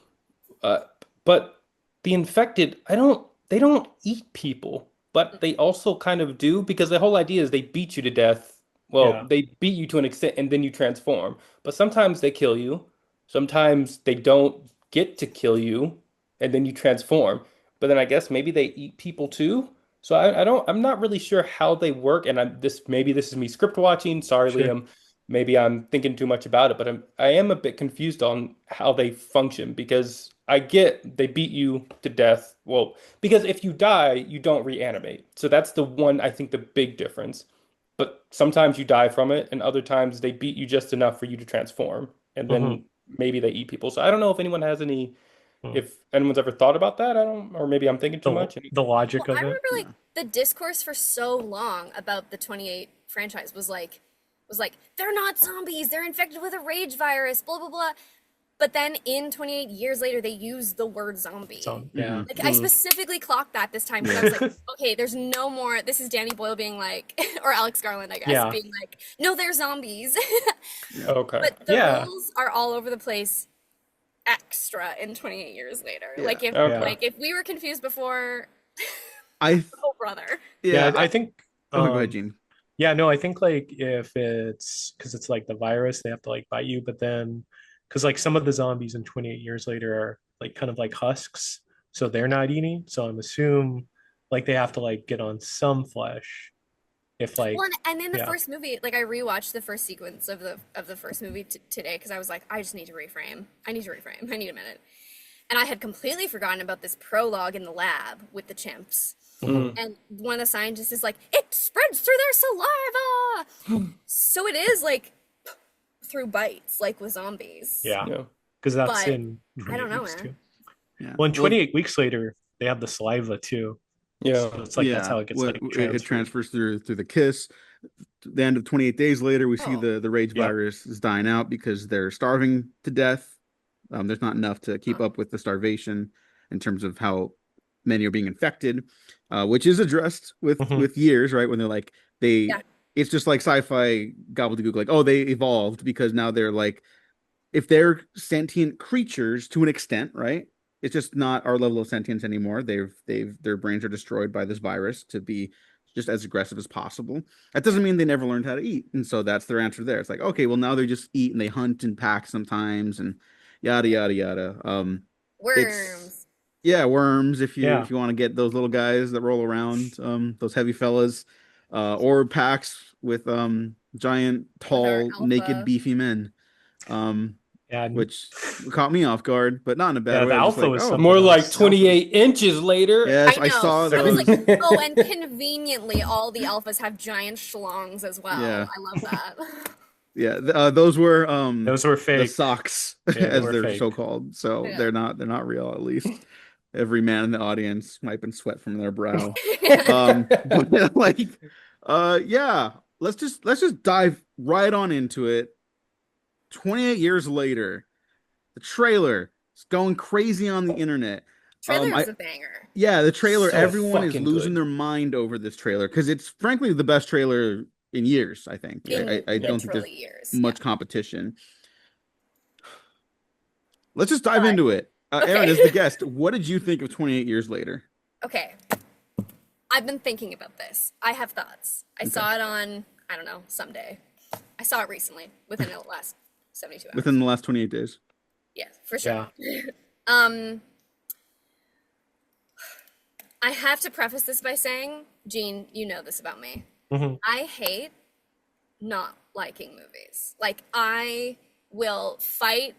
uh, but the infected, they don't eat people, but they also kind of do because the whole idea is they beat you to death. Well, Yeah, they beat you to an extent and then you transform. But sometimes they kill you. Sometimes they don't get to kill you and then you transform. But then I guess maybe they eat people too. So I'm not really sure how they work. And maybe this is me script watching. Sorry, sure. Liam. Maybe I'm thinking too much about it, but I am a bit confused on how they function because I get they beat you to death. Well, because if you die, you don't reanimate. So that's the one, I think, the big difference. But sometimes you die from it, and other times they beat you just enough for you to transform, and Hmm. then maybe they eat people. So I don't know if anyone has any, Hmm. if anyone's ever thought about that. I don't, or maybe I'm thinking too The much. the logic Well, I of it. remember like the discourse for so long about the 28 franchise was like they're not zombies, they're infected with a rage virus, blah blah blah. But then in 28 years later they use the word zombie. So yeah, Like I specifically clocked that this time because I was like, okay, there's no more. This is Danny Boyle being like, or Alex Garland, I guess, Yeah. being like, no, they're zombies. Okay. But the Yeah. rules are all over the place extra in 28 years later. Yeah. Like if Okay. like if we were confused before, I, oh brother. yeah, I think oh, go ahead, Gene. yeah, no, I think like if it's because it's like the virus, they have to like bite you, but then because like some of the zombies in 28 years later are like kind of like husks, so they're not eating. So I'm assume like they have to like get on some flesh. If like Well, and in the yeah, first movie, like I rewatched the first sequence of the first movie today because I was like, I just need to reframe. I need to reframe. I need a minute. And I had completely forgotten about this prologue in the lab with the chimps. Mm. And one of the scientists is like, it spreads through their saliva. So it is like through bites, like with zombies. yeah, Yeah. because that's But in I don't 28 know, weeks man. too. Yeah. Well, in 28 weeks later, they have the saliva too. Yeah. So it's like that's how it gets like it transferred. transfers through the kiss. The end of 28 days later, we see Oh. the rage Yep. virus is dying out because they're starving to death. There's not enough to keep up with the starvation in terms of how many are being infected, which is addressed Mhm. with years, right? When they're like Yeah. it's just like sci-fi gobbledygook, like, oh, they evolved because now they're like, if they're sentient creatures to an extent, right? It's just not our level of sentience anymore. Their brains are destroyed by this virus to be just as aggressive as possible. That doesn't mean they never learned how to eat. And so that's their answer there. It's like, okay, well now they just eat and they hunt and pack sometimes and yada yada yada. It's Worms. yeah, worms if Yeah. you want to get those little guys that roll around, those heavy fellas, or packs with giant, tall, alpha. naked, beefy men. Yeah, Which caught me off guard, but not in a bad Yeah, way. the I was just alpha like, was oh, something More like else. 28 inches later. yes, I I know. saw I was those. like, oh, and conveniently, all the alphas have giant schlongs as well. Yeah. I love that. Yeah, those were those were the fake. socks, Yeah, they as were they're fake. so called. So Yeah. they're not real. At least every man in the audience wiping sweat from their brow. But like, yeah. Let's just dive right on into it. 28 years later, the trailer is going crazy on the internet. Trailer I is a banger. yeah, the trailer. So Everyone is fucking losing good. their mind over this trailer because it's frankly the best trailer in years. I think. In I don't think there's literally years. much Yeah. competition. Let's just dive But into it. Aaron, okay. as the guest, what did you think of 28 Years Later? Okay. I've been thinking about this. I have thoughts. I Okay. saw it on, I don't know, someday. I saw it recently, within the last 72 hours. Within the last 28 days. Yeah, for sure. Yeah. I have to preface this by saying, Gene, you know this about me. Mhm. I hate not liking movies. Like, I will fight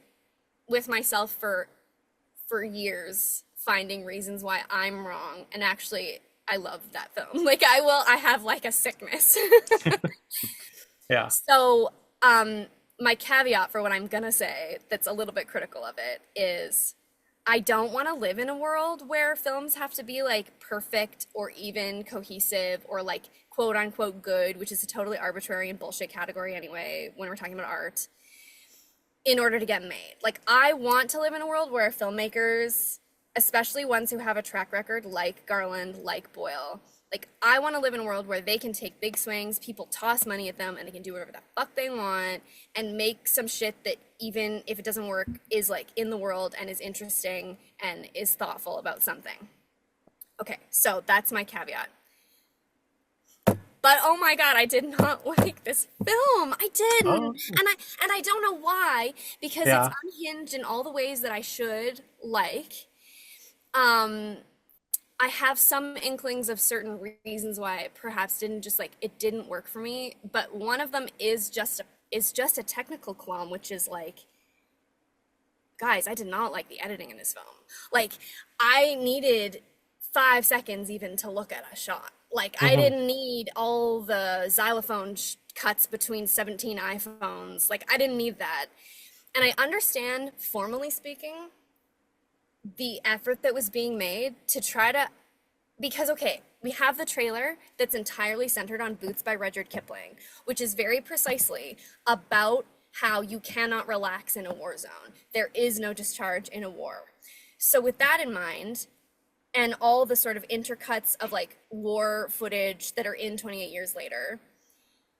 with myself for years finding reasons why I'm wrong, and actually I love that film. Like, I have like a sickness. Yeah. So my caveat for what I'm gonna say that's a little bit critical of it is I don't want to live in a world where films have to be like perfect or even cohesive or like quote unquote good, which is a totally arbitrary and bullshit category anyway when we're talking about art, in order to get made. Like, I want to live in a world where filmmakers, especially ones who have a track record like Garland, like Boyle, like, I want to live in a world where they can take big swings, people toss money at them, and they can do whatever the fuck they want and make some shit that, even if it doesn't work, is like in the world and is interesting and is thoughtful about something. Okay, so that's my caveat. But oh my god, I did not like this film. I didn't. Oh. And I don't know why, because Yeah. it's unhinged in all the ways that I should like. I have some inklings of certain reasons why it perhaps didn't just like it didn't work for me, but one of them is just a technical qualm, which is like, guys, I did not like the editing in this film. Like, I needed 5 seconds even to look at a shot. Like, I didn't need all the xylophone cuts between 17 iPhones. Like, I didn't need that. And I understand, formally speaking, the effort that was being made to try to, because, okay, we have the trailer that's entirely centered on Boots by Rudyard Kipling, which is very precisely about how you cannot relax in a war zone. There is no discharge in a war. So with that in mind, and all the sort of intercuts of like war footage that are in 28 Years Later,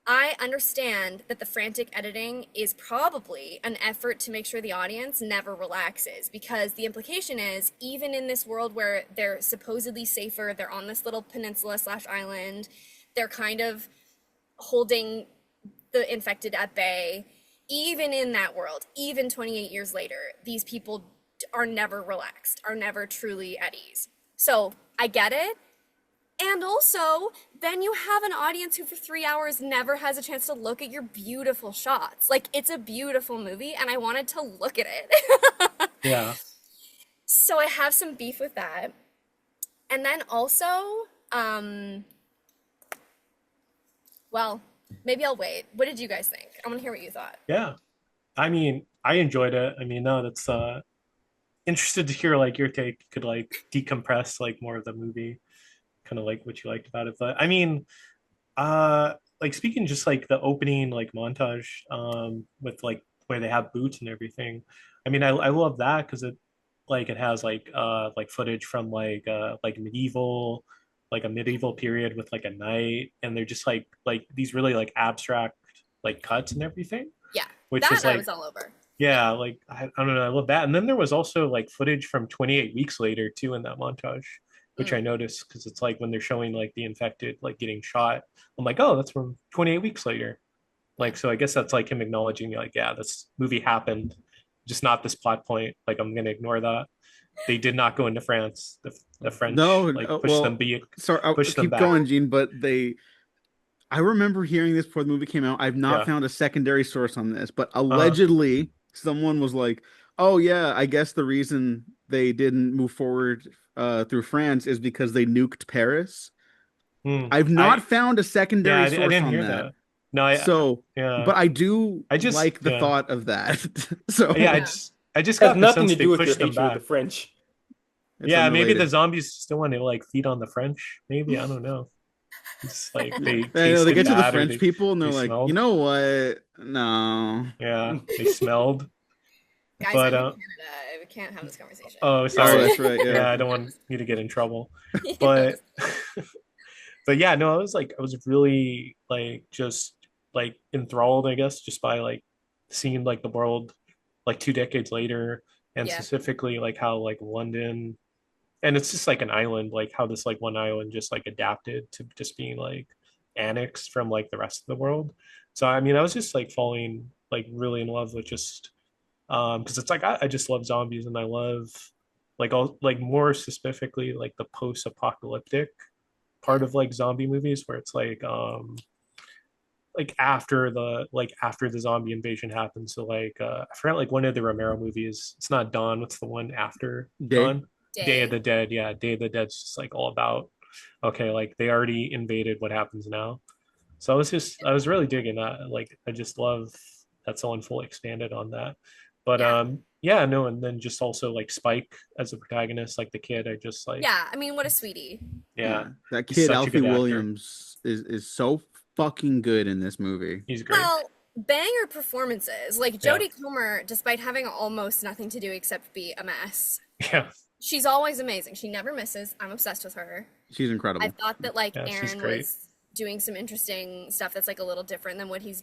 I understand that the frantic editing is probably an effort to make sure the audience never relaxes, because the implication is, even in this world where they're supposedly safer, they're on this little peninsula / island, they're kind of holding the infected at bay. Even in that world, even 28 years later, these people are never relaxed, are never truly at ease. So I get it. And also, then you have an audience who for 3 hours never has a chance to look at your beautiful shots. Like, it's a beautiful movie, and I wanted to look at it. Yeah. So I have some beef with that. And then also, well, maybe I'll wait. What did you guys think? I want to hear what you thought. Yeah. I mean, I enjoyed it. I mean, no, that's interested to hear like your take. Could like decompress like more of the movie, kind of like what you liked about it. But I mean, like speaking just like the opening like montage with like where they have boots and everything. I mean, I love that because it has like footage from like medieval, like a medieval period with like a knight, and they're just like these really like abstract like cuts and everything, Yeah, which that is I like, was all over. yeah, like I don't know, I love that. And then there was also like footage from 28 weeks later too in that montage, which I noticed because it's like when they're showing like the infected like getting shot, I'm like, oh, that's from 28 weeks later. Like, so I guess that's like him acknowledging like, yeah, this movie happened, just not this plot point. Like, I'm gonna ignore that. They did not go into France. The French No, like pushed well, them sorry, I'll pushed them keep back. going, Gene, but I remember hearing this before the movie came out. I've not Yeah. found a secondary source on this, but allegedly someone was like, "Oh yeah, I guess the reason they didn't move forward through France is because they nuked Paris." I've not found a Yeah, secondary I source didn't on hear that. that. No, yeah, But I do I just like the yeah. thought of that. So Yeah, Yeah. I just Has got the nothing sense to they do with your pushed them hatred of back. the French. it's Yeah, maybe the unrelated. zombies still want to like feed on the French. Maybe I don't know. It's like they I know they tasted get to the bad or French people and they're they like, you smelled. know what? No. Yeah, they smelled. Guys, But I'm in Canada. We can't have this conversation. oh, Oh, sorry. that's right. Yeah, Yeah. I don't want you to get in trouble. You know, But but yeah, no, I was really like just like enthralled, I guess, just by like seeing like the world like 2 decades later, and yeah, specifically like how like London, and it's just like an island, like how this like one island just like adapted to just being like annexed from like the rest of the world. So I mean, I was just like falling like really in love with just because it's like I just love zombies, and I love like all like more specifically like the post-apocalyptic part yeah. of like zombie movies where it's like after the zombie invasion happens. So like I forgot like one of the Romero movies. It's not Dawn. What's the one after Day. Dawn? Day of Day. the Dead. Yeah, Day of the Dead's just like all about okay, like they already invaded. What happens now? So I was really digging that. Like I just love that someone fully expanded on that. But Yeah. yeah, no, and then just also like Spike as a protagonist, like the kid, I just like Yeah, I mean, what a sweetie. yeah, Yeah. That he's kid, such a Alfie good actor. Williams, is so fucking good in this movie. He's great. Well, banger performances. Like Yeah. Jodie Comer, despite having almost nothing to do except be a mess, Yeah. she's always amazing. She never misses. I'm obsessed with her. She's I incredible. thought that like Yeah, she's Aaron great. was doing some interesting stuff that's like a little different than what he's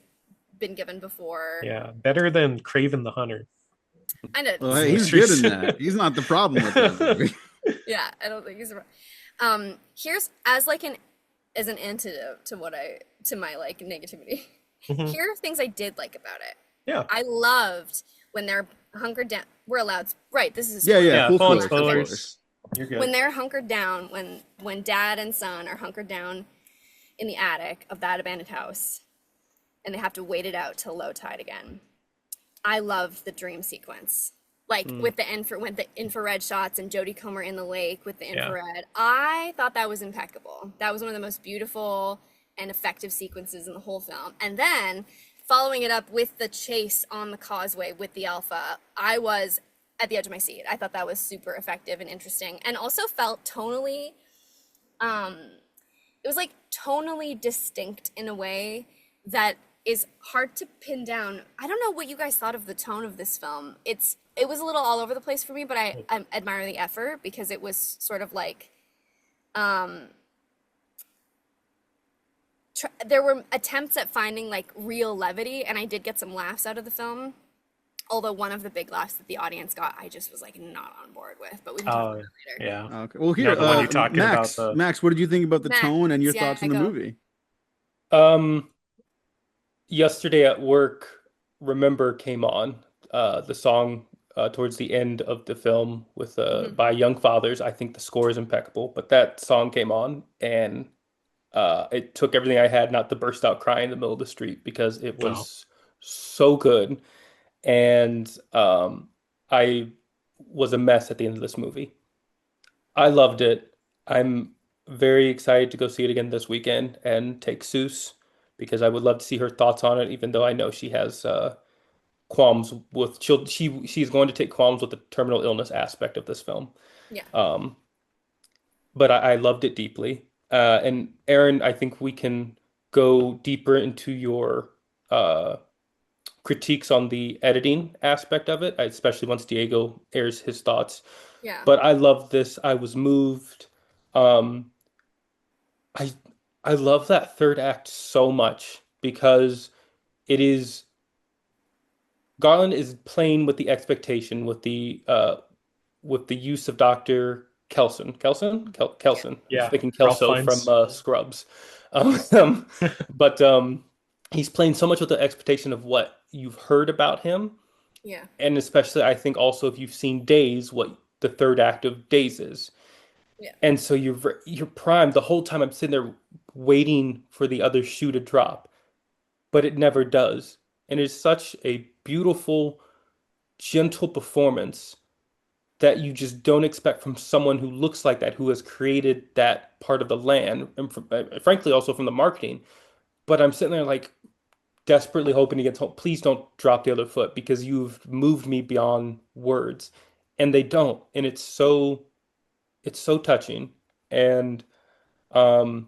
been given before. Yeah. Better than Craven the Hunter. I know. Well, hey, he's Most good in recent- that. He's not the problem with that movie. Yeah, I don't think he's. Here's as like an as an antidote to my like negativity. Mhm. Here are things I did like about it. Yeah. I loved when they're hunkered down. We're allowed, right? This is a Yeah, spoiler. yeah. Yeah, Full full spoilers. spoilers. You're good. When they're hunkered down, when dad and son are hunkered down in the attic of that abandoned house, and they have to wait it out till low tide again. I loved the dream sequence, like with the infrared shots and Jodie Comer in the lake with the Yeah. infrared. I thought that was impeccable. That was one of the most beautiful and effective sequences in the whole film. And then following it up with the chase on the causeway with the Alpha, I was at the edge of my seat. I thought that was super effective and interesting, and also felt tonally, it was like tonally distinct in a way that is hard to pin down. I don't know what you guys thought of the tone of this film. It was a little all over the place for me, but I admire the effort because it was sort of like there were attempts at finding like real levity, and I did get some laughs out of the film. Although one of the big laughs that the audience got, I just was like not on board with. But we can talk about that later. Yeah. Okay. Well, here, the one you're talking Max. about, the- Max, what did you think about the Max, tone and your yeah, thoughts on the go. movie? Yesterday at work, Remember came on, the song towards the end of the film with by Young Fathers. I think the score is impeccable, but that song came on and it took everything I had not to burst out crying in the middle of the street because it was so good. And I was a mess at the end of this movie. I loved it. I'm very excited to go see it again this weekend and take Seuss because I would love to see her thoughts on it, even though I know she has qualms with she's going to take qualms with the terminal illness aspect of this film. Yeah. But I loved it deeply. And Aaron, I think we can go deeper into your critiques on the editing aspect of it, especially once Diego airs his thoughts. Yeah. But I loved this. I was moved. I love that third act so much because it is Garland is playing with the expectation with the use of Dr. Kelson. Yeah. I'm thinking Ralph Kelso Fiennes. from Scrubs. But he's playing so much with the expectation of what you've heard about him, Yeah. and especially I think also if you've seen Days, what the third act of Days is. Yeah. And so you're primed the whole time. I'm sitting there waiting for the other shoe to drop, but it never does. And it's such a beautiful, gentle performance that you just don't expect from someone who looks like that, who has created that part of the land, and frankly also from the marketing. But I'm sitting there like desperately hoping to get told, please don't drop the other foot because you've moved me beyond words. And they don't. And it's so touching. And I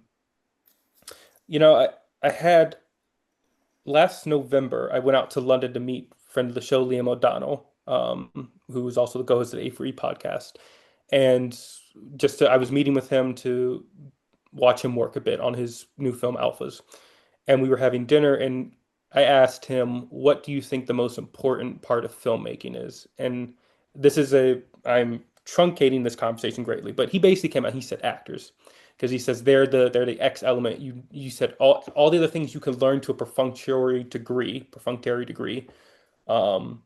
had last November I went out to London to meet friend of the show Liam O'Donnell, who is also the co-host of the A4E podcast. And I was meeting with him to watch him work a bit on his new film Alphas. And we were having dinner, and I asked him, "What do you think the most important part of filmmaking is?" And I'm truncating this conversation greatly, but he basically came out, he said actors. Because he says they're the X element. You said all the other things you could learn to a perfunctory degree, um,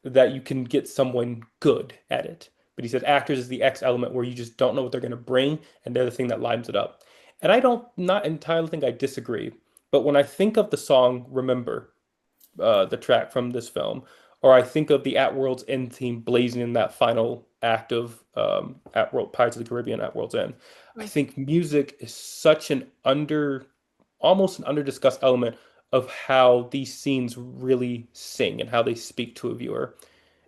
that you can get someone good at it. But he said actors is the X element where you just don't know what they're going to bring, and they're the thing that lines it up. And I don't not entirely think I disagree. But when I think of the song "Remember," the track from this film, or I think of the At World's End theme blazing in that final act of At World Pirates of the Caribbean At World's End, I think music is such almost an under-discussed element of how these scenes really sing and how they speak to a viewer.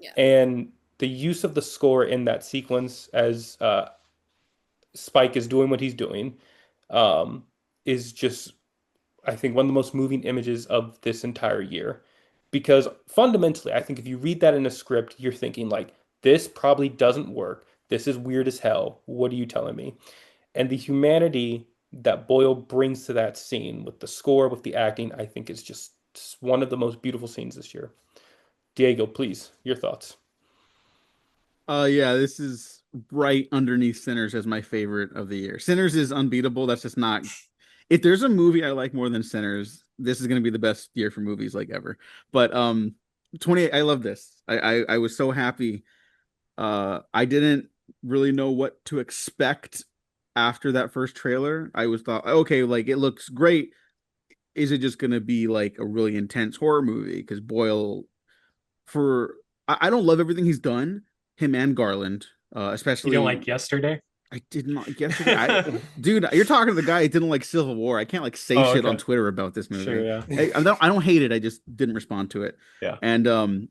Yeah. And the use of the score in that sequence as Spike is doing what he's doing um, is just, I think, one of the most moving images of this entire year. Because fundamentally, I think if you read that in a script, you're thinking like, this probably doesn't work. This is weird as hell. What are you telling me? And the humanity that Boyle brings to that scene with the score, with the acting, I think is just one of the most beautiful scenes this year. Diego, please, your thoughts. Yeah, this is right underneath Sinners as my favorite of the year. Sinners is unbeatable. That's just not. If there's a movie I like more than Sinners, this is gonna be the best year for movies like ever. But 28, I love this. I was so happy. I didn't really know what to expect after that first trailer. I was thought, okay, like it looks great. Is it just gonna be like a really intense horror movie? Because Boyle, for I don't love everything he's done, him and Garland, You don't especially. like Yesterday? I did not yesterday. Dude, you're talking to the guy who didn't like Civil War. I can't like say Oh, shit on okay. Twitter about this Sure, movie. yeah. I don't hate it. I just didn't respond to it. Yeah. And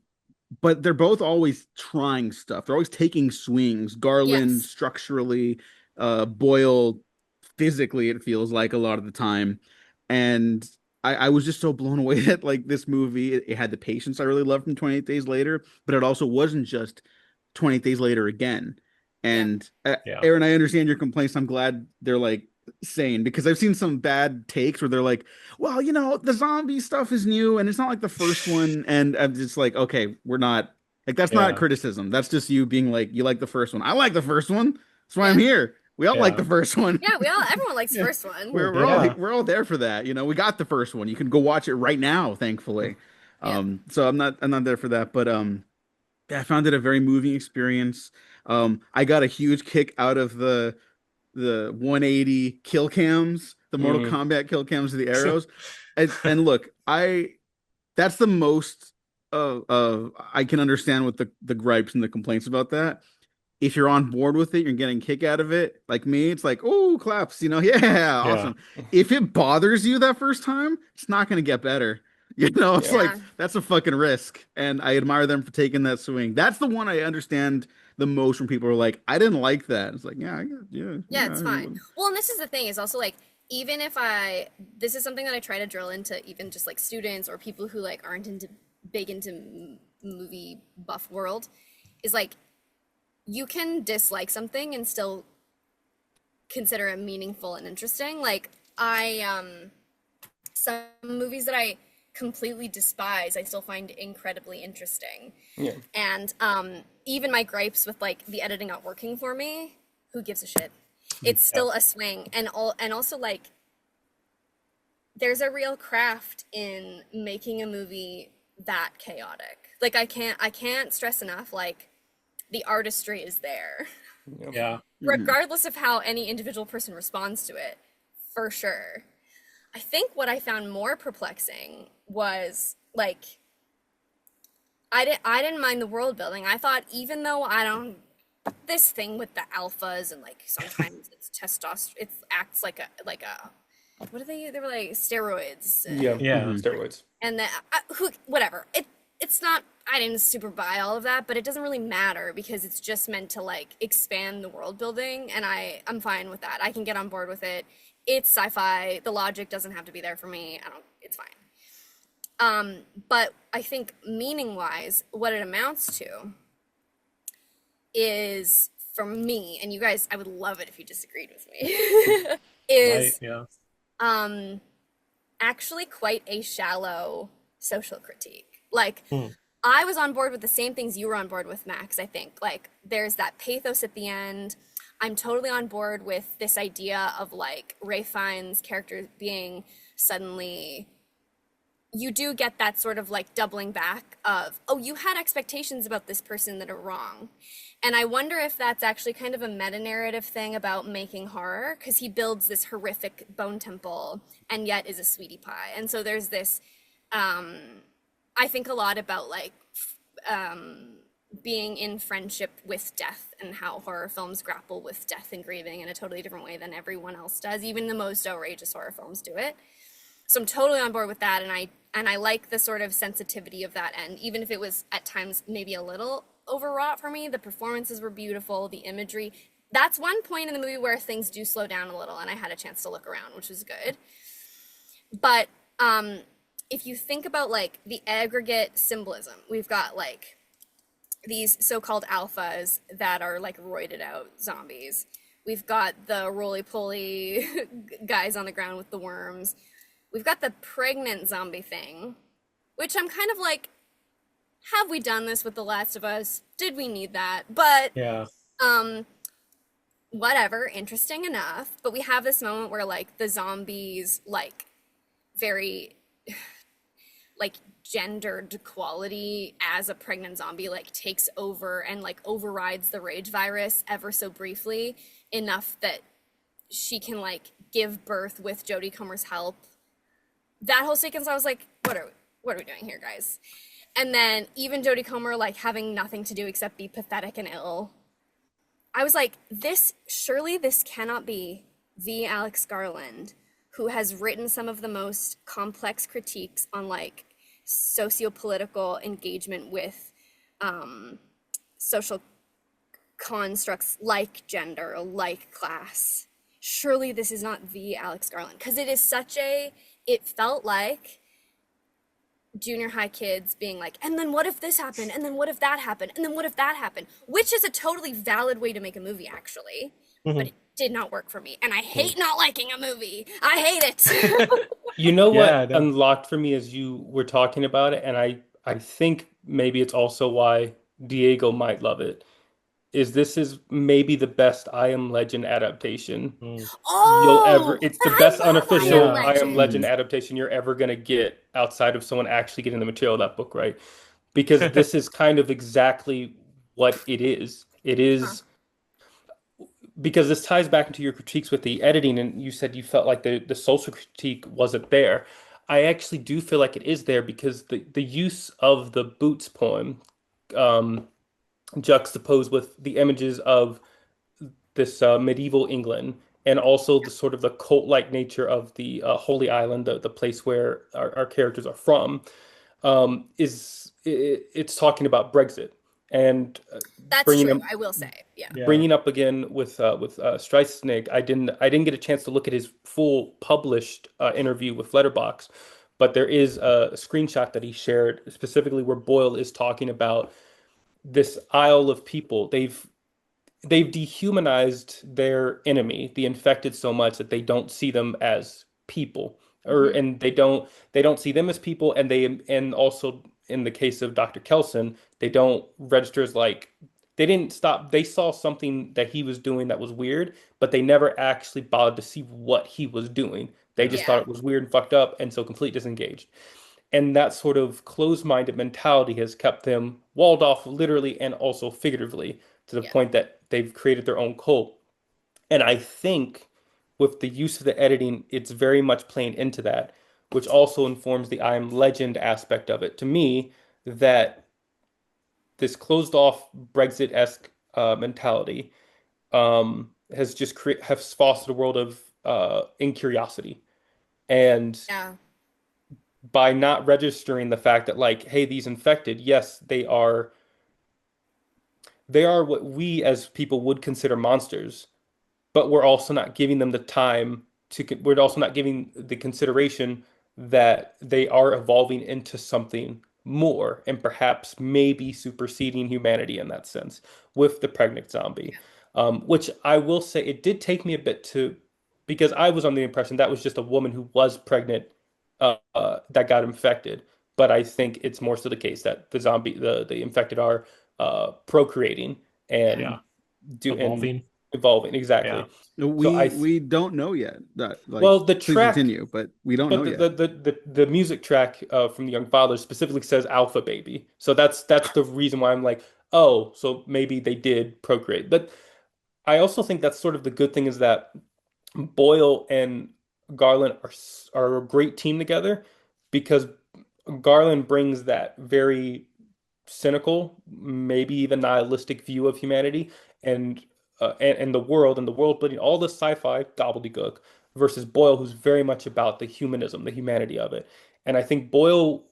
but they're both always trying stuff. They're always taking swings. Garland Yes. structurally, Boyle physically, it feels like a lot of the time. And I was just so blown away that like this movie, it had the patience I really loved from 28 Days Later, but it also wasn't just 28 Days Later again. Yeah. And Yeah. Aaron, I understand your complaints. I'm glad they're like sane because I've seen some bad takes where they're like, well, the zombie stuff is new and it's not like the first one. And I'm just like, okay, we're not like, that's not Yeah. criticism. That's just you being like, you like the first one. I like the first one. That's why I'm Yeah. here. We all like Yeah. the first one. Yeah, everyone likes the Yeah. first one. Yeah. We're all there for that. We got the first one. You can go watch it right now, thankfully. Yeah. So I'm not there for that, but yeah, I found it a very moving experience. I got a huge kick out of the 180 kill cams, the Mortal Mm. Kombat kill cams of the arrows. And look, that's the most of I can understand with the gripes and the complaints about that. If you're on board with it, you're getting a kick out of it. Like me, it's like, oh, claps, yeah, Yeah. awesome. If it bothers you that first time, it's not gonna get better. It's Yeah. like that's a fucking risk. And I admire them for taking that swing. That's the one I understand the most when people are like, I didn't like that. It's like, yeah, Yeah, it's fine. Well, and this is the thing is also like, even if this is something that I try to drill into even just like students or people who like aren't big into movie buff world, is like, you can dislike something and still consider it meaningful and interesting. Like some movies that I completely despise, I still find incredibly interesting. Yeah. And even my gripes with like the editing not working for me, who gives a shit? It's still a swing. And also like there's a real craft in making a movie that chaotic. Like I can't stress enough, like the artistry is there. Yeah. Regardless of how any individual person responds to it, for sure. I think what I found more perplexing was like I didn't mind the world building. I thought even though I don't this thing with the alphas and like sometimes it's testosterone, it acts like a what are they were like steroids. Yeah. Yeah. Steroids. And whatever. It's not, I didn't super buy all of that, but it doesn't really matter because it's just meant to like expand the world building, and I'm fine with that. I can get on board with it. It's sci-fi. The logic doesn't have to be there for me. It's fine. But I think meaning wise, what it amounts to is, for me, and you guys, I would love it if you disagreed with me, Right. is Yeah. um actually quite a shallow social critique. Like, Hmm. I was on board with the same things you were on board with, Max, I think. Like, there's that pathos at the end. I'm totally on board with this idea of like Ray Fiennes' character being suddenly, you do get that sort of like doubling back of, oh, you had expectations about this person that are wrong. And I wonder if that's actually kind of a meta narrative thing about making horror, because he builds this horrific bone temple and yet is a sweetie pie. And so there's this, um, I think a lot about like being in friendship with death and how horror films grapple with death and grieving in a totally different way than everyone else does. Even the most outrageous horror films do it. So I'm totally on board with that, and I like the sort of sensitivity of that end, even if it was at times maybe a little overwrought for me. The performances were beautiful, the imagery. That's one point in the movie where things do slow down a little, and I had a chance to look around, which was good. But if you think about like the aggregate symbolism, we've got like these so-called alphas that are like roided out zombies. We've got the roly-poly guys on the ground with the worms. We've got the pregnant zombie thing, which I'm kind of like, have we done this with The Last of Us? Did we need that? But Yeah. whatever, interesting enough. But we have this moment where like the zombies like very like gendered quality as a pregnant zombie like takes over and like overrides the rage virus ever so briefly, enough that she can like give birth with Jodie Comer's help. That whole sequence, I was like, what are we doing here, guys? And then even Jodie Comer like having nothing to do except be pathetic and ill. I was like, surely this cannot be the Alex Garland who has written some of the most complex critiques on like socio-political engagement with social constructs like gender, like class. Surely this is not the Alex Garland, because it is it felt like junior high kids being like, and then what if this happened, and then what if that happened, and then what if that happened, which is a totally valid way to make a movie actually, but it did not work for me, and I hate not liking a movie. I hate it. You know Yeah. what unlocked for me as you were talking about it, and I think maybe it's also why Diego might love it, is this is maybe the best I Am Legend adaptation you'll ever. Oh, It's but the best I love I Am unofficial Yeah. I Am Legend Legend. adaptation you're ever gonna get outside of someone actually getting the material of that book right. Because this is kind of exactly what it is. It Huh. is because this ties back into your critiques with the editing, and you said you felt like the social critique wasn't there. I actually do feel like it is there because the use of the Boots poem um, juxtaposed with the images of this medieval England and also the sort of the cult-like nature of the Holy Island, the place where our characters are from, it's talking about Brexit and That's bringing true, them I will say. Yeah. Yeah. bringing up again with Streisnig. I didn't get a chance to look at his full published interview with Letterboxd, but there is a screenshot that he shared specifically where Boyle is talking about this isle of people. They've dehumanized their enemy, the infected, so much that they don't see them as people, or Hmm. and they don't see them as people, and also in the case of Dr. Kelson, they don't register as like they didn't stop. They saw something that he was doing that was weird, but they never actually bothered to see what he was doing. They Yeah. just thought Yeah. it was weird and fucked up, and so completely disengaged. And that sort of closed-minded mentality has kept them walled off literally and also figuratively to the Yeah. point that they've created their own cult. And I think with the use of the editing, it's very much playing into that, which also informs the I Am Legend aspect of it. To me, that this closed off Brexit-esque mentality has just has fostered a world of incuriosity. And Yeah. by not registering the fact that like, hey, these infected, yes, they are what we as people would consider monsters, but we're also not giving them the time we're also not giving the consideration that they are evolving into something more and perhaps maybe superseding humanity in that sense with the pregnant zombie. Which I will say it did take me a bit to, because I was under the impression that was just a woman who was pregnant that got infected. But I think it's more so the case that the infected are procreating Yeah. and do and Evolving. evolving Yeah. exactly. So We don't know yet. That like well, the please track, continue, but we don't know but yet. the music track from the Young Fathers specifically says Alpha Baby. So that's the reason why I'm like, oh, so maybe they did procreate. But I also think that's sort of the good thing is that Boyle and Garland are a great team together because Garland brings that very cynical, maybe even nihilistic view of humanity and and the world and the world building, all the sci-fi gobbledygook versus Boyle, who's very much about the humanism, the humanity of it. And I think Boyle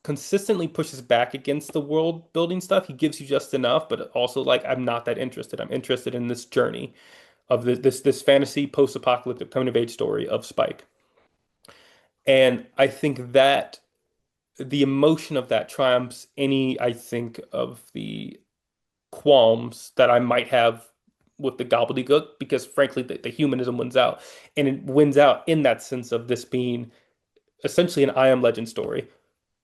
consistently pushes back against the world building stuff. He gives you just enough, but also like I'm not that interested. I'm interested in this journey of this fantasy post-apocalyptic coming of age story of Spike. And I think that the emotion of that triumphs any, I think, of the qualms that I might have with the gobbledygook, because frankly, the humanism wins out. And it wins out in that sense of this being essentially an I Am Legend story.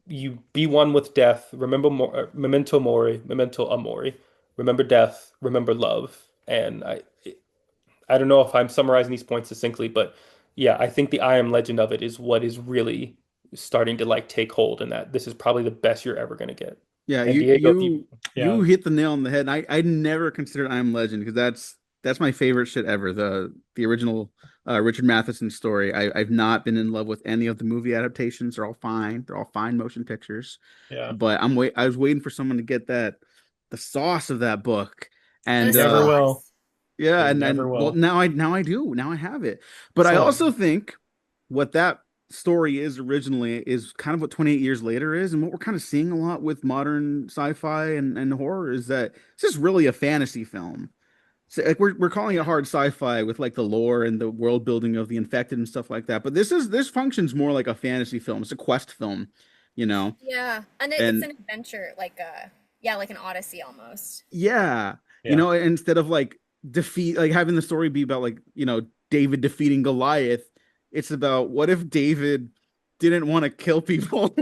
You be one with death, remember memento mori, memento amori, remember death, remember love. And I don't know if I'm summarizing these points succinctly, but yeah, I think the I Am Legend of it is what is really starting to like take hold, and that this is probably the best you're ever going to get. Yeah, And you Diego, if you Yeah. you hit the nail on the head. I never considered I Am Legend because that's my favorite shit ever. The original Richard Matheson story. I've not been in love with any of the movie adaptations. They're all fine. They're all fine motion pictures. Yeah. But I was waiting for someone to get the sauce of that book. The And Never will. yeah, They and never well will. now I do. Now I have it. But I So also think what that story is originally is kind of what 28 years later is, and what we're kind of seeing a lot with modern sci-fi and horror is that this is really a fantasy film. So, like we're calling it Yeah. hard sci-fi with like the lore and the world building of the infected and stuff like that. But this functions more like a fantasy film. It's a quest film, you know. Yeah, and it's And an adventure, like yeah, like an Odyssey almost. yeah, yeah. instead of like defeat, like having the story be about like, David defeating Goliath, it's about what if David didn't want to kill people,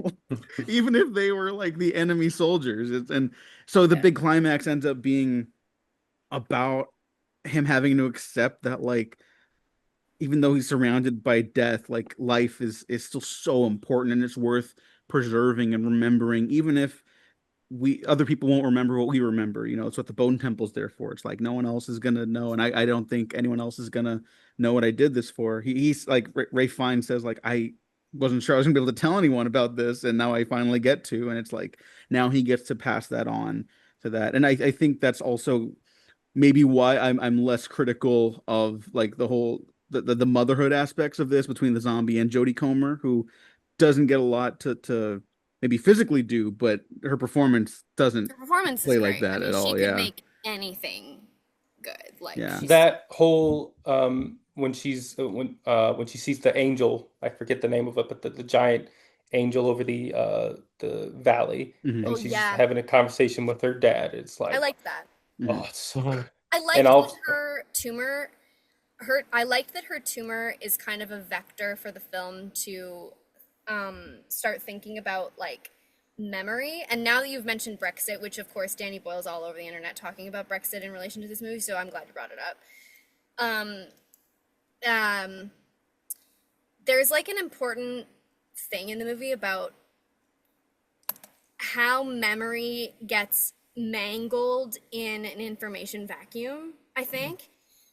even if they were like the enemy soldiers. And so the Yeah, big climax ends up being about him having to accept that, like, even though he's surrounded by death, like life is still so important and it's worth preserving and remembering, even if we other people won't remember what we remember. It's what the bone temple's there for. It's like no one else is gonna know, and I don't think anyone else is gonna know what I did this for. He's like Ray Fiennes says, like, I wasn't sure I was gonna be able to tell anyone about this, and now I finally get to. And it's like now he gets to pass that on to that. And I think that's also maybe why I'm less critical of like the whole the motherhood aspects of this between the zombie and Jodie Comer, who doesn't get a lot to maybe physically do, but her performance doesn't her performance is play like great. I that mean, at she all. could Yeah. make anything good. Like Yeah. she's that whole when she sees the angel, I forget the name of it, but the giant angel over the valley, Hmm. oh and she's yeah, having a conversation with her dad. It's I like, like that. Hmm. oh, it's so, Mhm. I and liked that I'll her tumor, her. I liked that her tumor is kind of a vector for the film to start thinking about like memory. And now that you've mentioned Brexit, which of course Danny Boyle's all over the internet talking about Brexit in relation to this movie, so I'm glad you brought it up. Um, um, there's like an important thing in the movie about how memory gets mangled in an information vacuum, I think.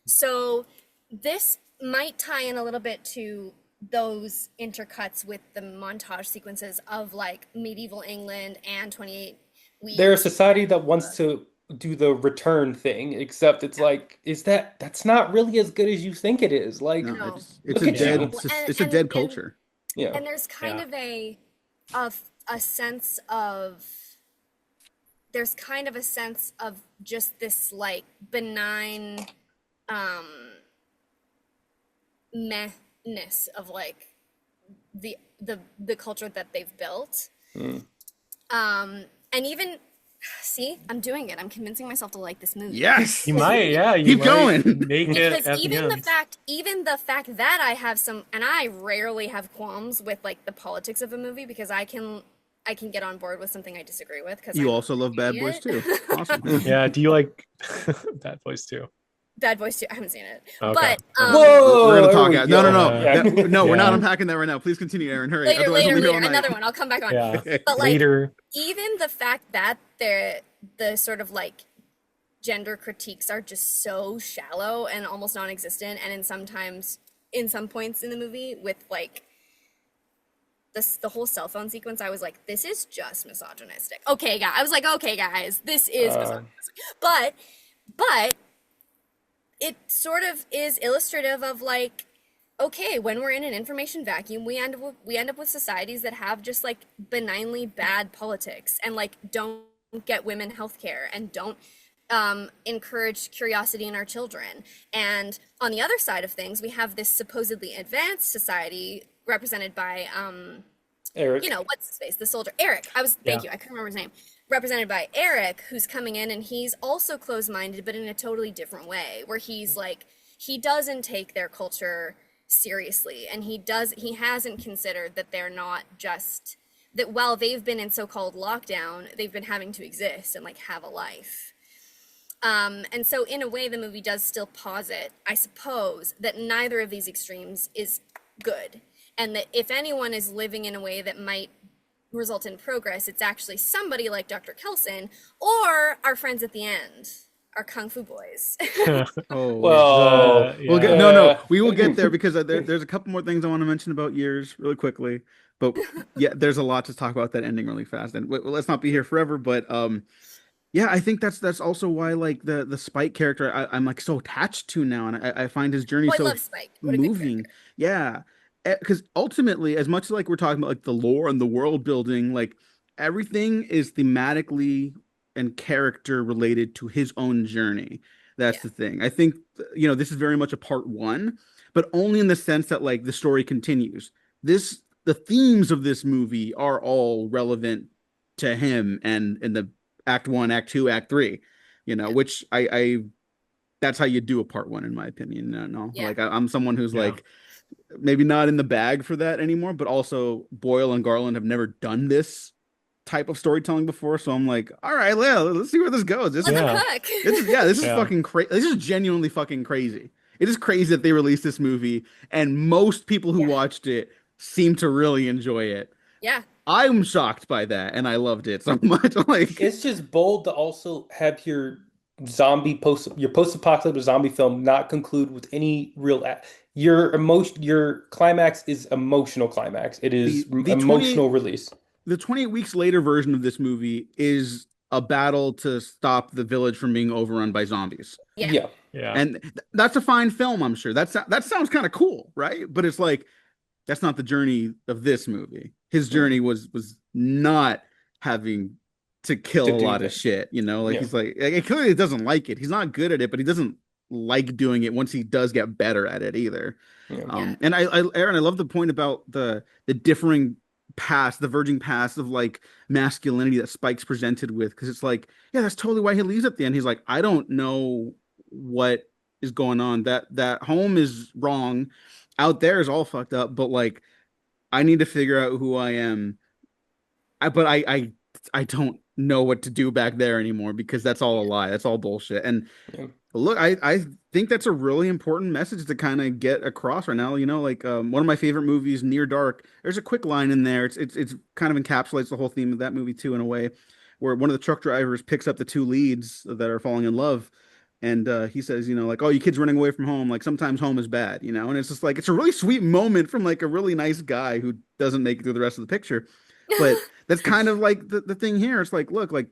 So this might tie in a little bit to those intercuts with the montage sequences of like medieval England and 28 they're a weeks. society that wants to do the return thing, except it's Yeah. like, that's not really as good as you think it is. Like, No, No. it's look a at Yeah. dead you. And it's a dead culture. Yeah. and there's kind Yeah. of a a sense of there's kind of a sense of just this like benign um mehness of like the culture that they've built. Mm. And even see, I'm doing it. I'm convincing myself to like this movie. Yes. You might, yeah. You Keep might going. Make it Because at the even the end. fact that I have some, and I rarely have qualms with like the politics of a movie because I can get on board with something I disagree with because You also love Bad Boys too. Awesome. Yeah. Do you like Bad Boys too? Bad Boys 2. I haven't seen it. Okay. But Whoa! We're gonna there talk. we No, no, no, go. Yeah. no. We're not Yeah. unpacking that right now. Please continue, Aaron. Hurry. later, Otherwise, we'll be here all night. another one. I'll come back on. Yeah. But like Later. even the fact that the sort of like gender critiques are just so shallow and almost non-existent, and in some points in the movie with like the whole cell phone sequence, I was like, this is just misogynistic. Okay, guys. I was like, okay, guys, this is misogynistic. But it sort of is illustrative of like, okay, when we're in an information vacuum, we end up with societies that have just like benignly bad politics and like don't get women health care and don't encourage curiosity in our children. And on the other side of things, we have this supposedly advanced society represented by Eric. you know, what's his face, the soldier, Eric. Thank you, I couldn't remember his name. Represented by Eric, who's coming in, and he's also closed-minded, but in a totally different way, where he's like, he doesn't take their culture seriously, and he hasn't considered that they're not just, that while they've been in so-called lockdown, they've been having to exist and like have a life. And so in a way, the movie does still posit, I suppose, that neither of these extremes is good. And that if anyone is living in a way that might result in progress, it's actually somebody like Dr. Kelson or our friends at the end, our Kung Fu boys. Oh, Well, we'll get, yeah. no, we will get there because there's a couple more things I want to mention about Years really quickly. But yeah, there's a lot to talk about that ending really fast, and let's not be here forever. But yeah, I think that's also why like the Spike character I'm like so attached to now, and I find his journey Oh, I so love Spike. What a good moving. character. Yeah, because ultimately, as much as like we're talking about like the lore and the world building, like everything is thematically and character related to his own journey. That's the thing. I think this is very much a part one, but only in the sense that like the story continues. The themes of this movie are all relevant to him and in the act 1, act 2, act 3, which I that's how you do a part 1 in my opinion. No. Yeah. Like I'm someone who's Yeah. like maybe not in the bag for that anymore, but also Boyle and Garland have never done this type of storytelling before, so I'm like, all right, let's see where this goes. This Let's Yeah. cook. this is Yeah. fucking crazy. This is genuinely fucking crazy. It is crazy that they released this movie and most people who Yeah. watched it seem to really enjoy it. Yeah. I'm shocked by that, and I loved it so much. Like, It's just bold to also have your post-apocalyptic zombie film not conclude with any real your climax is emotional climax. It is The emotional release. the 28 weeks later version of this movie is a battle to stop the village from being overrun by zombies. Yeah. Yeah. And that's a fine film, I'm sure. That sounds kind of cool, right? But it's like that's not the journey of this movie. His journey was not having to kill To a do lot that. of shit, like Yeah. he's like he clearly doesn't like it. He's not good at it, but he doesn't like doing it once he does get better at it either. Yeah. And Aaron, I love the point about the differing past, the verging past of like masculinity that Spike's presented with, because it's like, yeah, that's totally why he leaves at the end. He's like, I don't know what is going on. That home is wrong. Out there is all fucked up, but like I need to figure out who I am. I don't know what to do back there anymore because that's all a lie. That's all bullshit. And Yeah. look, I think that's a really important message to kind of get across right now. Like one of my favorite movies, Near Dark. There's a quick line in there. It's kind of encapsulates the whole theme of that movie too, in a way, where one of the truck drivers picks up the two leads that are falling in love, and he says, like, oh, you kids running away from home. Like sometimes home is bad, and it's just like it's a really sweet moment from like a really nice guy who doesn't make it through the rest of the picture, but that's kind of like the thing here. It's like, look, like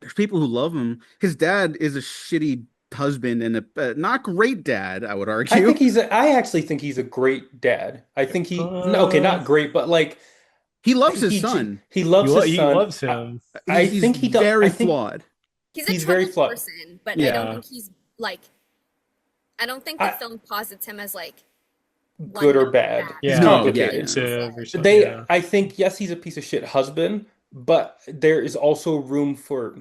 there's people who love him. His dad is a shitty husband and a not great dad, I would argue. I actually think he's a great dad. I think okay, not great, but like he loves his son. He loves his He son. loves him. I He's think he does. very I think flawed. He's a very troubled flawed. person, but Yeah. I don't think he's like, I don't think the film posits him as like good or note bad. bad. He's Yeah, No, yeah, complicated. defensive or something. They, Yeah. I think, yes, he's a piece of shit husband, but there is also room for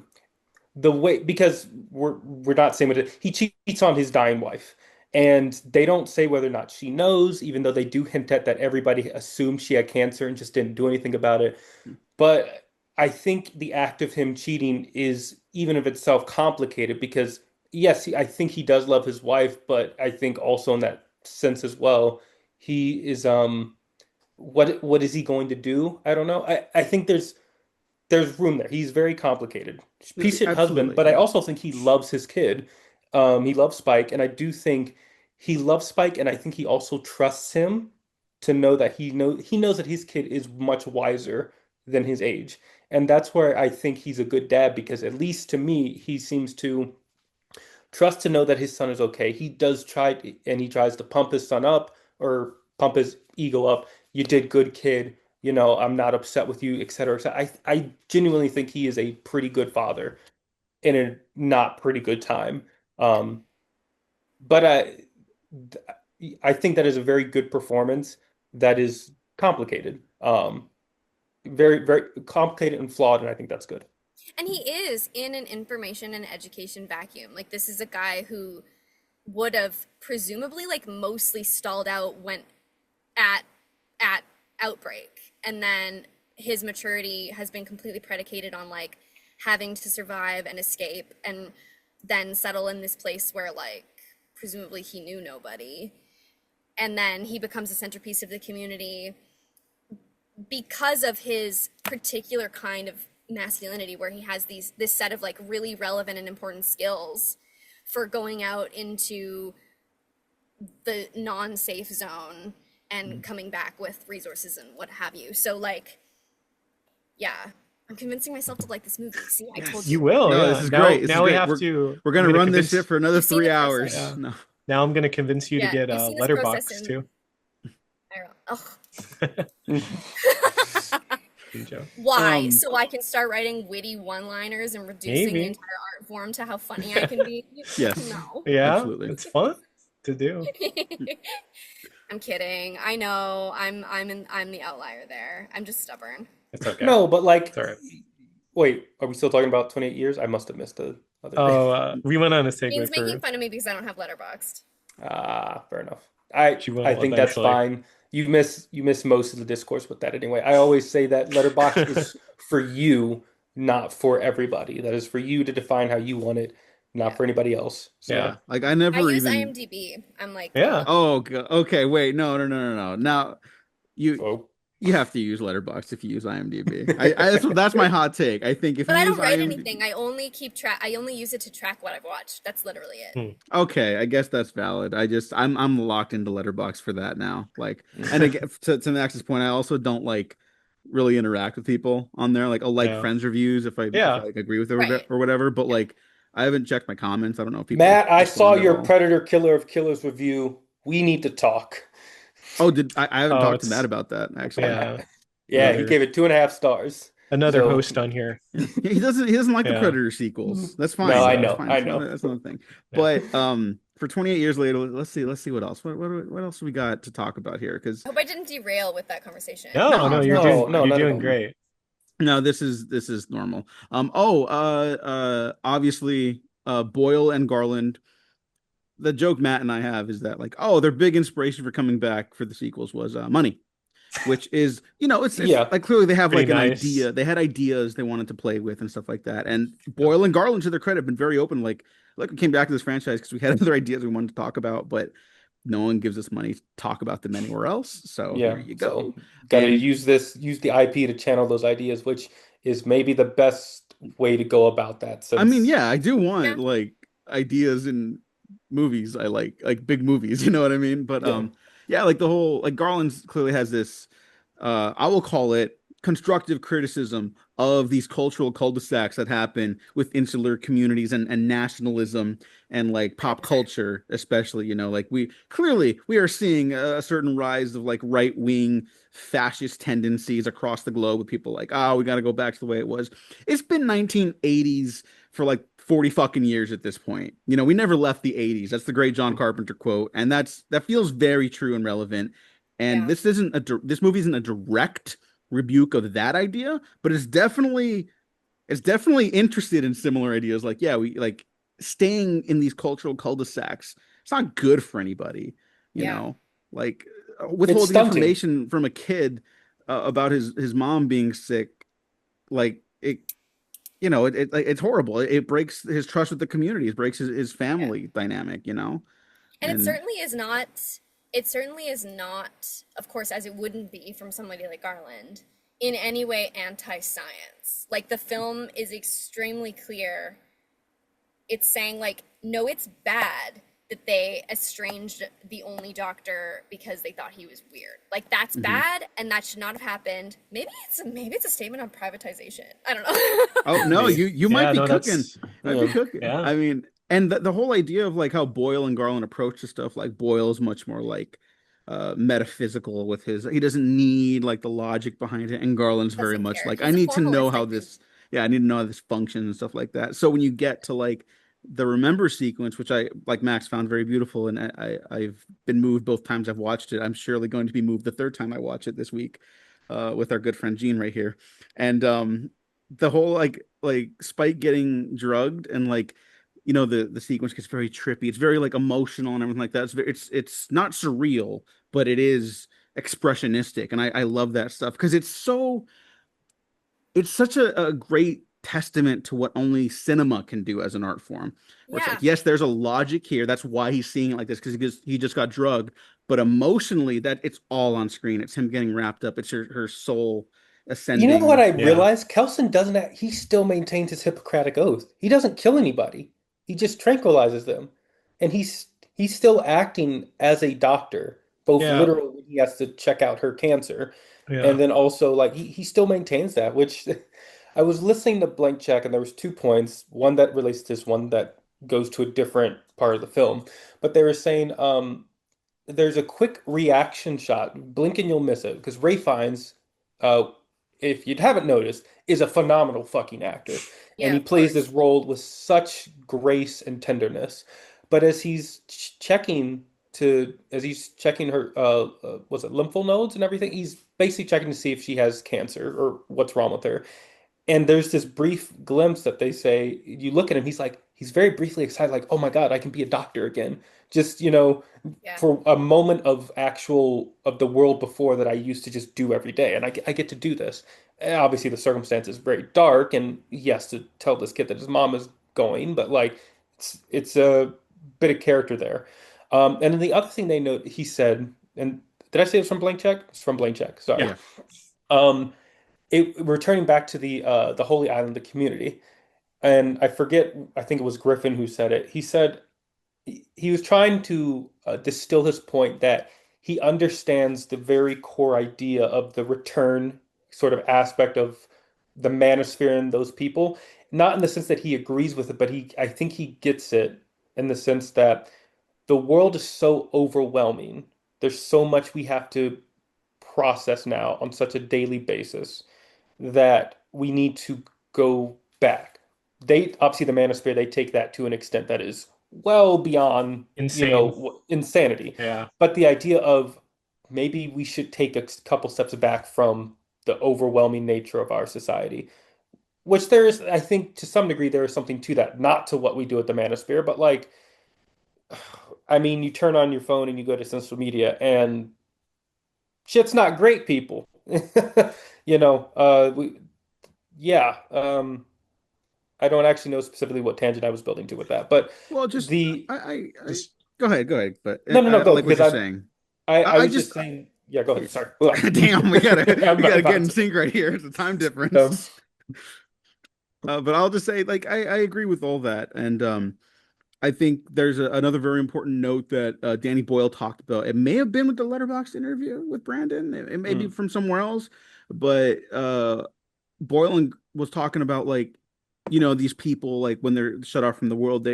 the way, because we're not saying what he cheats on his dying wife, and they don't say whether or not she knows, even though they do hint at that everybody assumed she had cancer and just didn't do anything about it. But I think the act of him cheating is even of itself complicated because yes, I think he does love his wife, but I think also in that sense as well, he is what is he going to do? I don't know. I think there's room there. He's very complicated. Piece of shit husband, Absolutely, but I yeah. also think he loves his kid. He loves Spike, and I do think he loves Spike, and I think he also trusts him to know that he knows that his kid is much wiser than his age. And that's where I think he's a good dad because at least to me, he seems to trust to know that his son is okay. He does try and he tries to pump his son up or pump his ego up. You did good, kid. You know, I'm not upset with you, et cetera, et cetera. I genuinely think he is a pretty good father in a not pretty good time. Um, but I think that is a very good performance that is complicated. Very, very complicated and flawed, and I think that's good. And he is in an information and education vacuum. Like this is a guy who would have presumably like mostly stalled out when at at outbreak, and then his maturity has been completely predicated on like having to survive and escape and then settle in this place where like presumably he knew nobody, and then he becomes a centerpiece of the community because of his particular kind of masculinity where he has this set of like really relevant and important skills for going out into the non-safe zone and coming back with resources and what have you. So like, yeah, I'm convincing myself to like this movie. See, I told You you. will. No, Yeah. this is Now, great. This now is we great. have We're I'm gonna run this convince, shit for another You've seen three the hours. process. Yeah. No. Now I'm gonna convince you to Yeah, get you've a seen this process letterbox in too. Good joke. Why? Um, So I can start writing witty one-liners and reducing the Maybe. entire art form to how funny I can be? yes, No. Yeah, absolutely. it's fun to do. I'm kidding. I know. I'm the outlier there. I'm just stubborn. It's okay. No, but like, It's all right. wait, are we still talking about 28 years? I must have missed the other day. Oh, we went on a Dean's segue making for. fun of me because I don't have letterboxed. Ah, fair enough. She I will think that's eventually. fine. You miss most of the discourse with that anyway. I always say that letterbox is for you, not for everybody. That is for you to define how you want it, not Yeah. for anybody else. So yeah, like I I never use even. IMDb. I'm like, Yeah. Oh, okay. Wait, no. Now you oh. you have to use Letterboxd if you use IMDb. That's my hot take. I think if but you I use don't write IMDb, anything. I only keep track. I only use it to track what I've watched. That's literally it. okay, I guess that's valid. I'm locked into Letterboxd for that now. Like, and again, to Max's point, I also don't like really interact with people on there. Like, I'll like Yeah. friends reviews if I Yeah. like agree with it Right. or whatever. But Yeah. like, I haven't checked my comments. I don't know if people Matt, I saw respond at your all. Predator Killer of Killers review. We need to talk. Oh, I haven't Oh, talked to Matt it's about that actually. yeah. Yeah, he Another gave it 2.5 stars. another So host on here. He doesn't like the Yeah. Predator sequels. That's no, fine. I That's know, fine. I know. That's another thing. Yeah. But for 28 years later, let's see what else. What else we got to talk about here? Because I hope I didn't derail with that conversation. No, No, no, no, it's fine. no, you're not at doing all. great. no, this is normal. Obviously, Boyle and Garland. The joke Matt and I have is that like, oh, their big inspiration for coming back for the sequels was money, which is, it's Yeah. like clearly they have Pretty like an nice. idea. They had ideas they wanted to play with and stuff like that. And Boyle and Garland, to their credit, have been very open. Like we came back to this franchise because we had other ideas we wanted to talk about, but no one gives us money to talk about them anywhere else. So here Yeah. you So go. gotta And use the IP to channel those ideas, which is maybe the best way to go about that I mean, since yeah, I do Yeah. want like ideas in movies. I like big movies, you know what I mean? But yeah. yeah, like the whole like Garland's clearly has this I will call it constructive criticism of these cultural cul-de-sacs that happen with insular communities and nationalism and like pop 100%. culture, especially, like we are seeing a certain rise of like right-wing fascist tendencies across the globe with people like, oh, we got to go back to the way it was. It's been 1980s for like 40 fucking years at this point. You know, we never left the 80s. That's the great John Carpenter quote, and that feels very true and relevant. And Yeah. this movie isn't a direct rebuke of that idea, but it's definitely interested in similar ideas. Like, yeah, we like staying in these cultural cul-de-sacs. It's not good for anybody, you Yeah. know. Like It's withholding stunting. information from a kid about his mom being sick, like it, it's horrible. It breaks his trust with the community. It breaks his Yeah. family dynamic, you know. And And it certainly is not, of course, as it wouldn't be from somebody like Garland, in any way anti-science. Like the film is extremely clear. It's saying like, no, it's bad that they estranged the only doctor because they thought he was weird. Like that's mhm. bad and that should not have happened. Maybe it's a statement on privatization. I don't know. Oh no, Maybe. you might Yeah, be no, cooking. that's Might be Yeah. cooking. yeah, I mean, and the whole idea of like how Boyle and Garland approach the stuff, like Boyle is much more like metaphysical with his, he doesn't need like the logic behind it, and Garland's very Doesn't much care. like, I He's a need to know formalist, I how think. this, yeah, I need to know how this functions and stuff like that. So when you get to like the remember sequence, which I like Max found very beautiful, and I've been moved both times I've watched it. I'm surely going to be moved the third time I watch it this week, with our good friend Gene right here. And the whole like Spike getting drugged, and like the sequence gets very trippy. It's very like emotional and everything like that. It's not surreal, but it is expressionistic, and I love that stuff because it's such a great testament to what only cinema can do as an art form. Where it's Yeah. like, yes, there's a logic here. That's why he's seeing it like this, because he just got drugged. But emotionally, that it's all on screen. It's him getting wrapped up. It's her soul You know what ascending. I yeah, realized? Kelson doesn't he still maintains his Hippocratic oath. He doesn't kill anybody. He just tranquilizes them. And he's still acting as a doctor, both yeah, literally when he has to check out her cancer, and yeah. then also like he still maintains that, which I was listening to Blank Check and there was 2 points, one that relates to this, one that goes to a different part of the film. But they were saying there's a quick reaction shot. Blink and you'll miss it because Ray Fiennes, uh, if you haven't noticed, is a phenomenal fucking actor, and Yeah, he of plays this course. role with such grace and tenderness. But as he's checking her, was it lymph nodes and everything, he's basically checking to see if she has cancer or what's wrong with her. And there's this brief glimpse that they say, you look at him, he's very briefly excited, like, oh my God, I can be a doctor again. Just, Yeah. for a moment of of the world before that I used to just do every day. And I get to do this. And obviously, the circumstance is very dark, and he has to tell this kid that his mom is going, but like, it's a bit of character there. And then the other thing they note, he said, and did I say it was from Blank Check? It's from Blank Check. Sorry. Yeah. Yeah. Um, returning back to the Holy Island, the community, and I forget, I think it was Griffin who said it. He said he was trying to distill his point that he understands the very core idea of the return sort of aspect of the manosphere and those people, not in the sense that he agrees with it, but I think he gets it in the sense that the world is so overwhelming. There's so much we have to process now on such a daily basis that we need to go back. They obviously the manosphere, they take that to an extent that is well beyond, Insane. insanity. Yeah, But the idea of maybe we should take a couple steps back from the overwhelming nature of our society, which there is, I think, to some degree, there is something to that. Not to what we do at the manosphere, but like, I mean, you turn on your phone and you go to social media and shit's not great, people. Yeah. I don't actually know specifically what tangent I was building to with that, but Well, just the I just go ahead, but no, no, no, I go like what because you're saying. I I was just just saying, yeah, go ahead. Sorry. Ugh. damn, we gotta I'm we gotta get about in to. sync right here. It's a time difference. Um, But I'll just say, like, I agree with all that, and I think there's another very important note that Danny Boyle talked about. It may have been with the Letterboxd interview with Brandon. It may be mm, from somewhere else, but Boyle was talking about like, these people like when they're shut off from the world,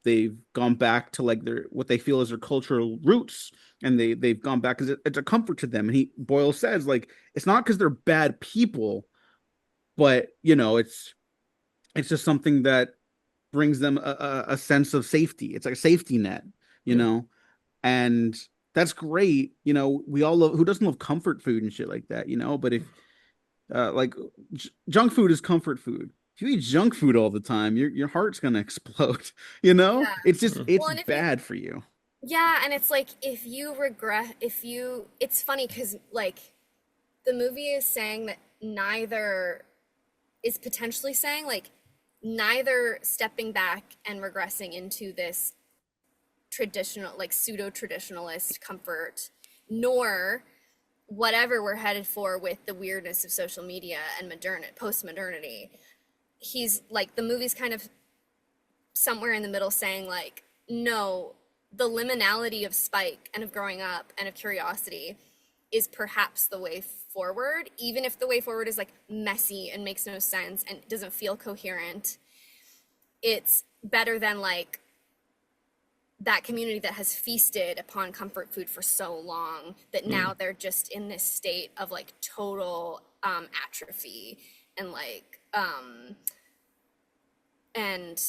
they've gone back to like their what they feel is their cultural roots, and they've gone back because it's a comfort to them. And Boyle says like it's not because they're bad people, but it's just something that brings them a sense of safety. It's like a safety net, you Yeah. know, and that's great. You know, we all love, who doesn't love comfort food and shit like that, you know. But if like junk food is comfort food. If you eat junk food all the time, your heart's gonna explode. You know, Yeah. it's just Mhm. it's Well, and if you bad for you. yeah, and it's like it's funny because like the movie is saying that neither is potentially saying like neither stepping back and regressing into this traditional like pseudo traditionalist comfort nor whatever we're headed for with the weirdness of social media and post modernity. He's like the movie's kind of somewhere in the middle saying like no, the liminality of Spike and of growing up and of curiosity is perhaps the way forward, even if the way forward is like messy and makes no sense and doesn't feel coherent. It's better than like that community that has feasted upon comfort food for so long that now they're just in this state of like total atrophy and like and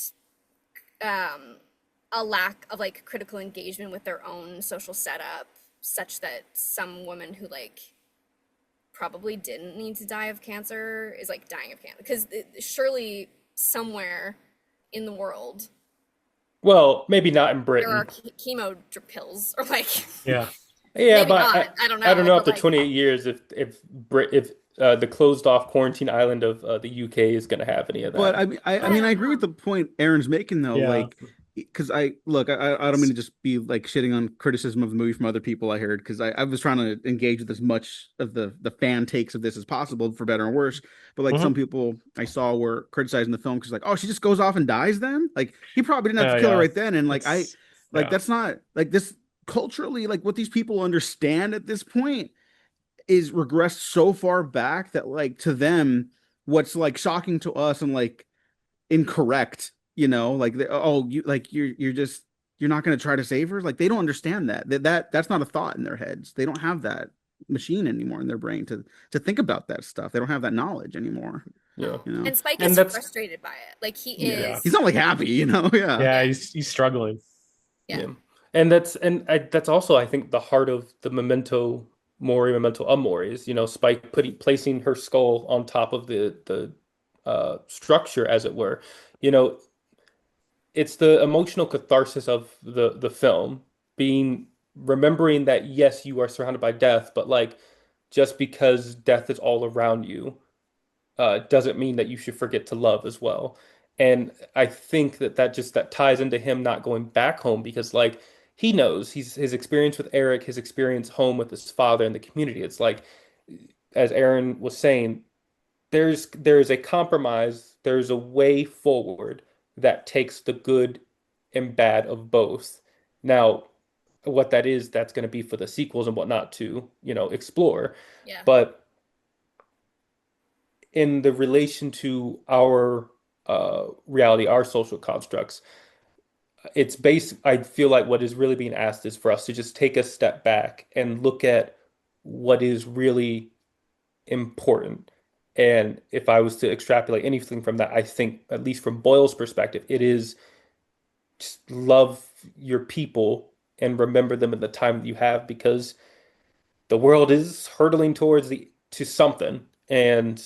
a lack of like critical engagement with their own social setup, such that some woman who like probably didn't need to die of cancer is like dying of cancer because surely somewhere in the world Well, maybe not in there are Britain. chemo pills or like Yeah. Yeah, maybe but not. I don't I don't know, know but after like 28 years if the closed off quarantine island of the UK is going to have any of But that. I I mean, I don't agree with know. the point Aaron's making though. Yeah. Like, because I look, I don't mean to just be like shitting on criticism of the movie from other people I heard, because I was trying to engage with as much of the fan takes of this as possible, for better and worse. But like some Hmm. people I saw were criticizing the film because like, oh, she just goes off and dies then? Like he probably didn't have to kill her Yeah. right then. And like It's like yeah. that's not like this culturally, like what these people understand at this point is regressed so far back that like to them, what's like shocking to us and like incorrect, you know, like oh you like you're just you're not going to try to save her, like they don't understand that's not a thought in their heads. They don't have that machine anymore in their brain to think about that stuff. They don't have that knowledge anymore, Yeah. you know. And Spike And is that's frustrated by it. Like he yeah. Yeah. He's is not like happy, you know. Yeah. Yeah. yeah, He's struggling. yeah. Yeah. That's also I think the heart of the memento mori, memento amoris, Spike placing her skull on top of the structure, as it were. You know, it's the emotional catharsis of the film, being remembering that yes, you are surrounded by death, but like just because death is all around you doesn't mean that you should forget to love as well. And I think that ties into him not going back home because like he knows his experience with Eric, his experience home with his father and the community. It's like as Aaron was saying, there's a compromise, there's a way forward that takes the good and bad of both. Now, what that is, that's going to be for the sequels and whatnot to, explore. Yeah. But in the relation to our reality, our social constructs, I feel like what is really being asked is for us to just take a step back and look at what is really important. And if I was to extrapolate anything from that, I think, at least from Boyle's perspective, it is just love your people and remember them in the time that you have because the world is hurtling to something. And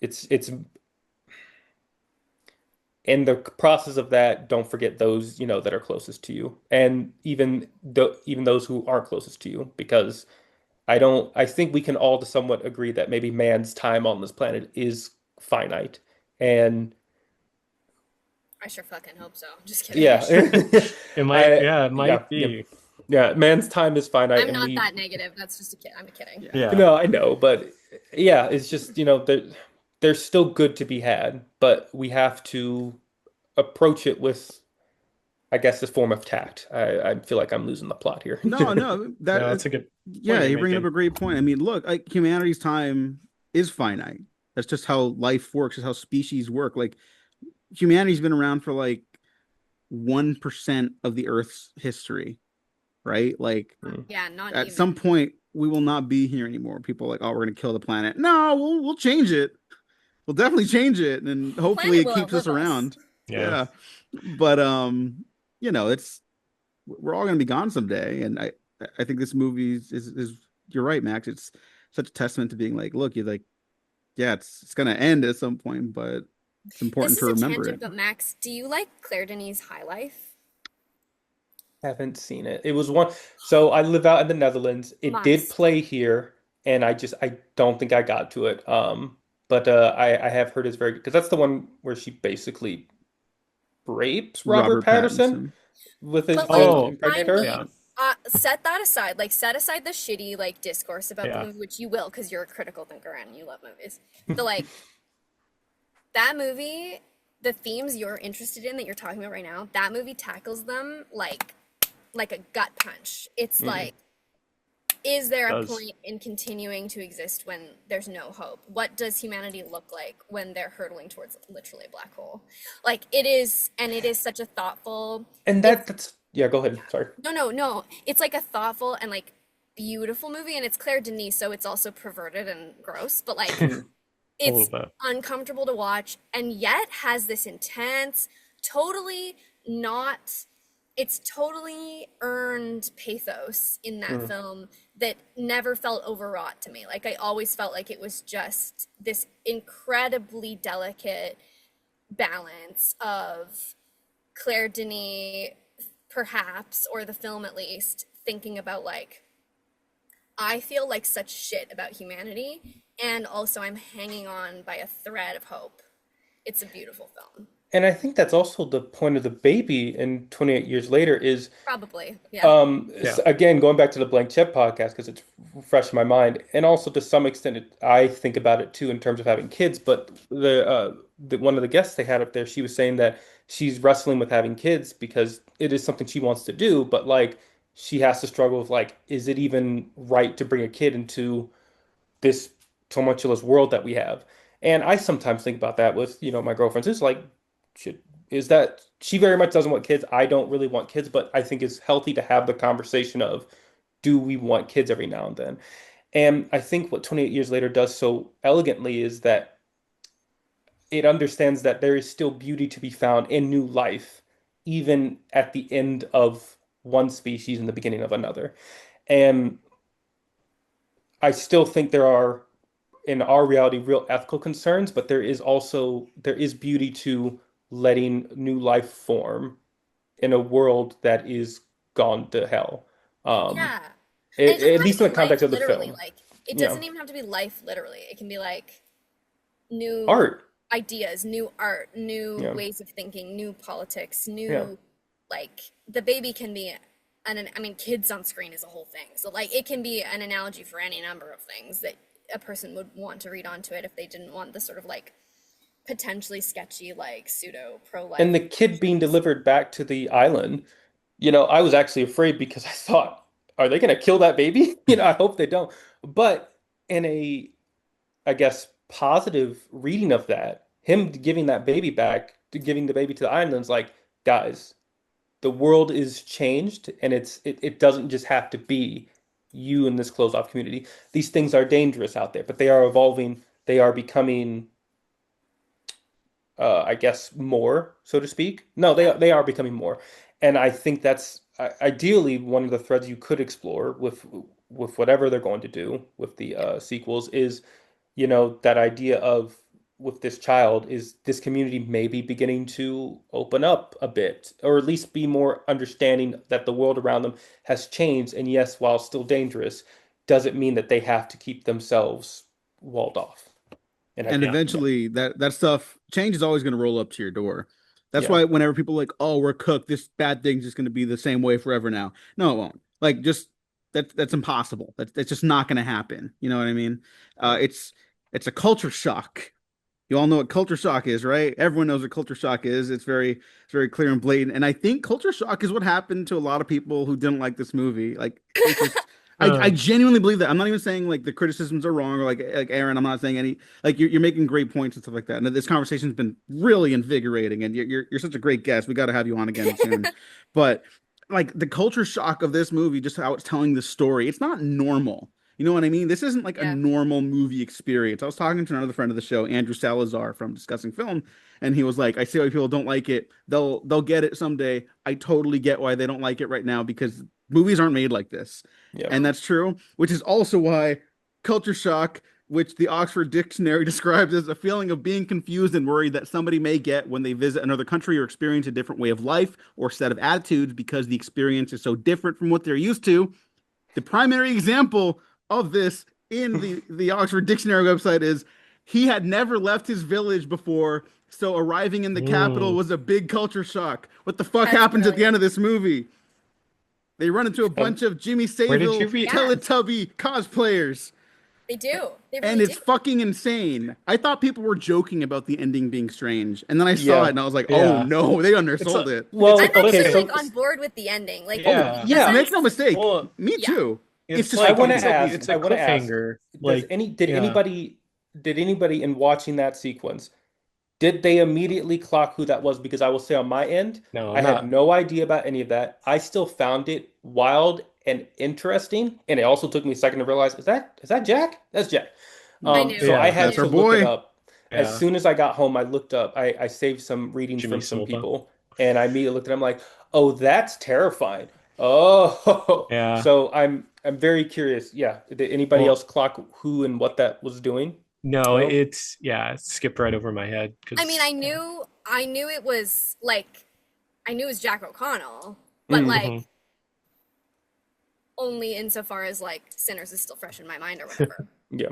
it's in the process of that, don't forget those, that are closest to you. And even those who aren't closest to you, because I think we can all to somewhat agree that maybe man's time on this planet is finite. And I sure fucking hope so. Just kidding. yeah, It might. I Yeah. It yeah, might yeah. be. Yeah, man's time is finite I'm and not we that negative. That's just a kid. I'm kidding. Yeah. Yeah. no, I know, but yeah, it's just, there's still good to be had, but we have to approach it with I guess this form of tact. I feel like I'm losing the plot here. No, No, that's a good point yeah, you're you're bringing up making. a great point. I mean, look, like humanity's time is finite. That's just how life works, is how species work. Like humanity's been around for like 1% of the Earth's history, right? Like Mm. Yeah, not at some even. point we will not be here anymore. People are like, oh, we're gonna kill the planet. No, we'll change it. we'll definitely change it, and The hopefully planet it will keeps us outlive us. around. Yeah. Yeah, but it's we're all gonna be gone someday, and I think this movie is you're right, Max. It's such a testament to being like, look, you're like, yeah, it's gonna end at some point, but it's This important is to a remember tangent, it. but Max, do you like Claire Denis' High Life? Haven't seen it. It was one. So I live out in the Netherlands. It did Must. play here, and I don't think I got to it. But I have heard it's very good because that's the one where she basically rapes Robert Robert Patterson Pattinson. with his But like, to Oh, impregnate I her. yeah. mean, set that aside. Like, set aside the shitty like discourse about the Yeah. movie, which you will because you're a critical thinker and you love movies. But like that movie, the themes you're interested in that you're talking about right now, that movie tackles them like a gut punch. It's Mm. like, is there a Does. point in continuing to exist when there's no hope? What does humanity look like when they're hurtling towards literally a black hole? Like it is, and it is such a thoughtful. And It's that's yeah. Go ahead. Sorry. no. It's like a thoughtful and like beautiful movie, and it's Claire Denis, so it's also perverted and gross, but like A little it's bit. uncomfortable to watch, and yet has this intense, totally not. It's totally earned pathos in that Mm. film that never felt overwrought to me. Like I always felt like it was just this incredibly delicate balance of Claire Denis, perhaps, or the film at least, thinking about like, I feel like such shit about humanity, and also I'm hanging on by a thread of hope. It's a beautiful film. And I think that's also the point of the baby in 28 years later is Probably, yeah. Yeah. again going back to the Blank Check podcast because it's fresh in my mind, and also to some extent I think about it too in terms of having kids. But the one of the guests they had up there, she was saying that she's wrestling with having kids because it is something she wants to do, but like she has to struggle with like, is it even right to bring a kid into this tumultuous world that we have? And I sometimes think about that with, my girlfriends. It's like, should, is that she very much doesn't want kids. I don't really want kids, but I think it's healthy to have the conversation of, do we want kids every now and then? And I think what 28 years later does so elegantly is that it understands that there is still beauty to be found in new life, even at the end of one species and the beginning of another. And I still think there are in our reality real ethical concerns, but there is beauty to letting new life form in a world that is gone to hell. Um, Yeah. And it doesn't at have least to in be the life context of the literally. film. Like, it Yeah. doesn't even have to be life literally. It can be like new Art. ideas, new art, new Yeah. ways of thinking, new politics, Yeah. new, like, the baby can be I mean, kids on screen is a whole thing. So, like, it can be an analogy for any number of things that a person would want to read onto it if they didn't want the sort of, like, potentially sketchy, like, pseudo pro-life And the kid being implications. delivered back to the island, I was actually afraid because I thought, are they going to kill that baby? I hope they don't. But in a, I guess, positive reading of that, him giving that baby back, giving the baby to the islands, like, guys, the world is changed, and it doesn't just have to be you in this closed off community. These things are dangerous out there, but they are evolving. They are becoming, I guess, more, so to speak. No, Yeah. they are becoming more, and I think that's ideally one of the threads you could explore with whatever they're going to do with the Yeah. sequels is, that idea of with this child is this community maybe beginning to open up a bit, or at least be more understanding that the world around them has changed, and yes, while still dangerous, doesn't mean that they have to keep themselves walled off. And And I, Yeah. yeah, eventually that stuff change is always going to roll up to your door. That's yeah. why whenever people are like, oh, we're cooked, this bad thing's just going to be the same way forever now. No, it won't. Like, just that's impossible. That's just not going to happen. You know what I mean? Yeah. It's a culture shock. You all know what culture shock is, right? Everyone knows what culture shock is. It's very clear and blatant. And I think culture shock is what happened to a lot of people who didn't like this movie. Like, it just I Um, genuinely believe that. I'm not even saying like the criticisms are wrong, or like Aaron, I'm not saying any, like, you're making great points and stuff like that. And this conversation's been really invigorating, and you're such a great guest. We got to have you on again soon. But like the culture shock of this movie, just how it's telling the story, it's not normal. You know what I mean? This isn't like a Yeah. normal movie experience. I was talking to another friend of the show, Andrew Salazar from Discussing Film, and he was like, "I see why people don't like it. They'll get it someday. I totally get why they don't like it right now because movies aren't made like this." Yeah. And that's true, which is also why culture shock, which the Oxford Dictionary describes as a feeling of being confused and worried that somebody may get when they visit another country or experience a different way of life or set of attitudes because the experience is so different from what they're used to. The primary example of this in the Oxford Dictionary website is he had never left his village before, so arriving in the capital was a big culture shock. What the fuck That's happens at the end brilliant. of this movie? They run into a bunch of Jimmy Where did you Savile read? Yeah. Teletubby cosplayers, They do. They and really it's do. fucking insane. I thought people were joking about the ending being strange, and then I saw Yeah. it and I was like, oh Yeah. no, they It's undersold a, it. Well, I'm it's okay, actually so like on board with the ending. Like, Yeah. in the yeah. Make no sense, mistake, well, me yeah. too. it's just I like want fucking to ask. it's a I want to ask. cliffhanger. Does Like, any did yeah. anybody in watching that sequence, did they immediately clock who that was? Because I will say on my end, No, I had not. no idea about any of that. I still found it wild and interesting, and it also took me a second to realize, is that Jack? That's Jack. I knew. So I Yeah. I had That's knew. our to look it boy. up. As Yeah. soon as I got home, I looked up. I saved some readings Jimmy from some Silva. people, and I immediately looked at them like, oh, that's terrifying. Oh, Yeah. so I'm very curious. Yeah, did anybody Well, else clock who and what that was doing? no, No. it's yeah, it skipped right over my head I mean, because I knew it was like, I knew it was Jack O'Connell, but Mm. like hmm only insofar as like Sinners is still fresh in my mind or whatever. Yeah.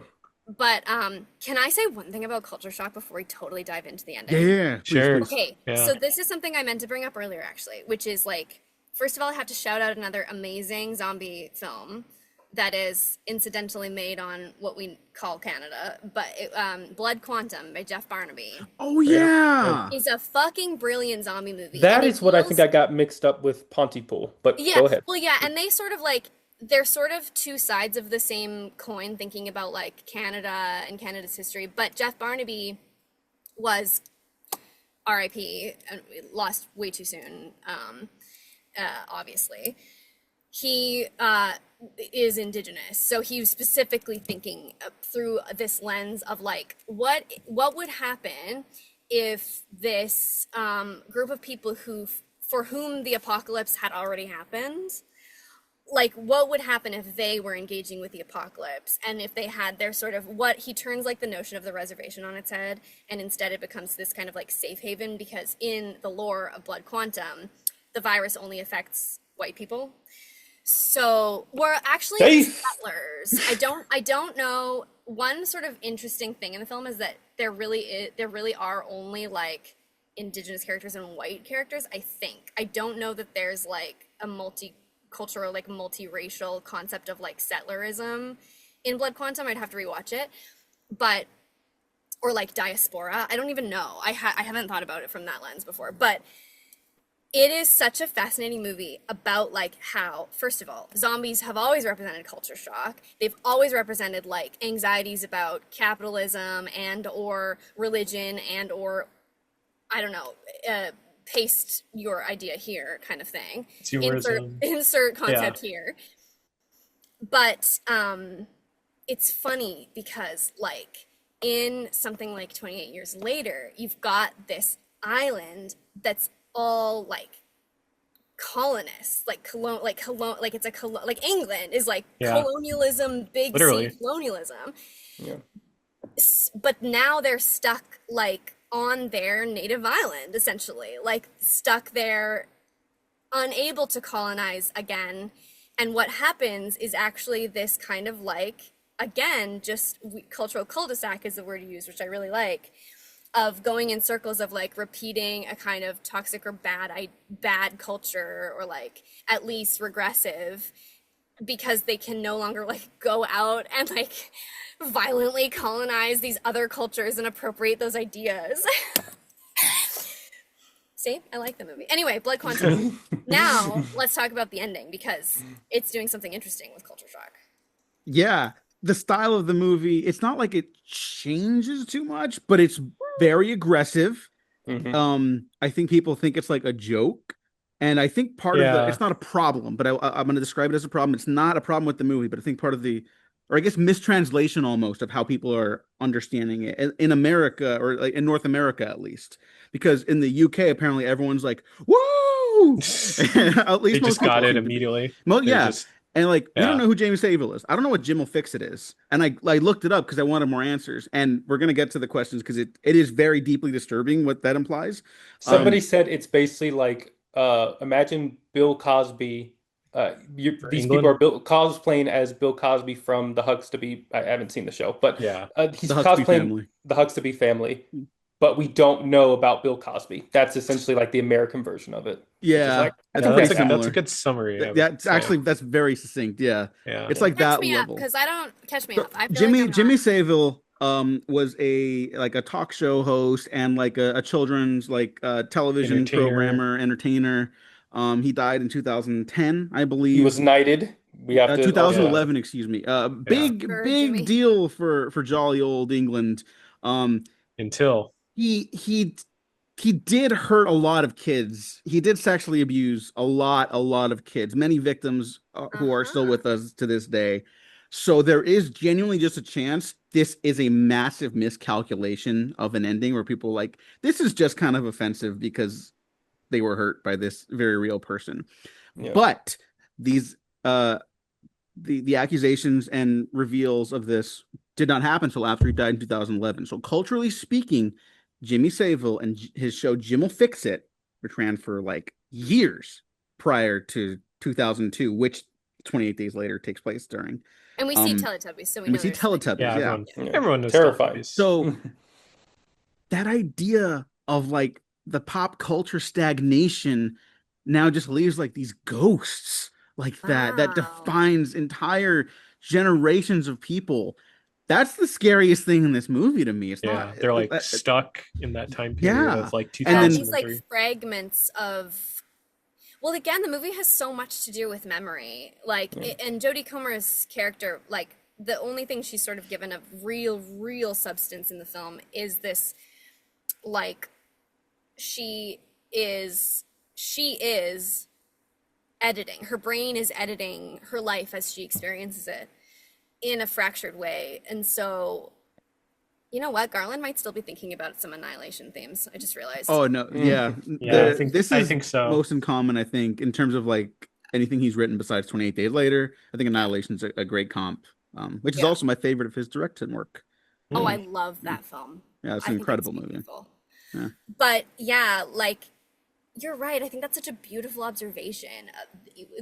But can I say one thing about culture shock before we totally dive into the Yeah, ending? yeah, please, Sure. please. Okay, Yeah. so this is something I meant to bring up earlier actually, which is like, first of all, I have to shout out another amazing zombie film that is incidentally made on what we call Canada, but Blood Quantum by Jeff Barnaby. Oh Yeah. yeah. It's a fucking brilliant zombie movie. That and it is what I deals- think I got mixed up with Pontypool, but Yeah, go ahead. well, yeah, and they sort of like, they're sort of two sides of the same coin, thinking about like Canada and Canada's history. But Jeff Barnaby was RIP and lost way too soon, obviously. He is Indigenous, so he was specifically thinking through this lens of like, what would happen if this group of people for whom the apocalypse had already happened, like what would happen if they were engaging with the apocalypse and if they had their sort of, what he turns like the notion of the reservation on its head, and instead it becomes this kind of like safe haven, because in the lore of Blood Quantum the virus only affects white people, so we're actually Safe. settlers. I don't know. One sort of interesting thing in the film is that there really are only like Indigenous characters and white characters. I don't know that there's like a multicultural, like multiracial concept of like settlerism in Blood Quantum. I'd have to rewatch it, but or like diaspora. I don't even know. I haven't thought about it from that lens before, but it is such a fascinating movie about like how, first of all, zombies have always represented culture shock. They've always represented like anxieties about capitalism and or religion and or, I don't know, paste your idea here kind of thing. Insert concept here. But it's funny because like in something like 28 years later, you've got this island that's all like colonists, like it's a like England is like colonialism, big Literally. C colonialism. Yeah. But now they're stuck like on their native island, essentially, like stuck there, unable to colonize again. And what happens is actually this kind of like, again, just cultural cul-de-sac is the word you use, which I really like, of going in circles of like repeating a kind of toxic or bad culture, or like at least regressive, because they can no longer like go out and like violently colonize these other cultures and appropriate those ideas. See, I like the movie. Anyway, Blood Quantum. Now let's talk about the ending, because it's doing something interesting with culture shock. Yeah, the style of the movie, it's not like it changes too much, but it's very aggressive. Mhm. I think people think it's like a joke, and I think part of the, Yeah. it's not a problem, but I'm going to describe it as a problem. It's not a problem with the movie, but I think part of the or I guess mistranslation almost of how people are understanding it in America, or like in North America at least. Because in the UK, apparently everyone's like, "Whoa!" At They least most just people got it seem to be. immediately. They're Yeah, just and like we don't yeah. know who Jamie Savile is. I don't know what Jim will fix it is, and I looked it up because I wanted more answers. And we're gonna get to the questions because it is very deeply disturbing what that implies. Somebody said it's basically like imagine Bill Cosby. For These people England. are cosplaying as Bill Cosby from the Huxtable. I haven't seen the show, but Yeah. he's The Huxtable cosplaying family. the Huxtable family. But we don't know about Bill Cosby. That's essentially like the American version of it, which is Yeah, like that's Yeah, pretty that's a similar. good summary, I would That's say. actually that's very succinct. Yeah, Yeah. it's like Catch that me up, level. because I don't catch me So up. I feel like Jimmy I'm Jimmy not. Savile was a talk show host and like a children's like television Entertainer. programmer, entertainer. He died in 2010, I he was believe. knighted. We have to also. Yeah. 2011, excuse me. Yeah. Big Jimmy. deal for jolly old England. Um, Until he he he did hurt a lot of kids. He did sexually abuse a lot of kids. Many victims who are still Uh-huh. with us to this day. So there is genuinely just a chance this is a massive miscalculation of an ending where people like this is just kind of offensive because they were hurt by this very real person. Yeah. But these the accusations and reveals of this did not happen until after he died in 2011. So culturally speaking, Jimmy Savile and his show Jim Will Fix It ran for like years prior to 2002, which 28 days later takes place during. And we see Um, Teletubbies, so we and we know see there's like Teletubbies, yeah, yeah. Yeah. everyone knows Terrifying. Teletubbies. So that idea of like the pop culture stagnation now just leaves like these ghosts like that wow. defines entire generations of people. That's the scariest thing in this movie to me. It's Yeah, not they're like stuck in that time period Yeah. of like And Yeah, then- these like 2003. fragments of. Well, again, the movie has so much to do with memory. Like, and Jodie Comer's character, like, the only thing she's sort of given of real substance in the film is this, like, she is editing. Her brain is editing her life as she experiences it in a fractured way. And so, you know what? Garland might still be thinking about some Annihilation themes. I just realized. Oh no, yeah. Yeah, I think so. most in common, I think, in terms of like anything he's written besides 28 Days Later. I think Annihilation's a great comp, which is Yeah. also my favorite of his directed work. Oh, I love that film. Yeah, it's I an think incredible movie. beautiful. Yeah. But yeah, like you're right. I think that's such a beautiful observation.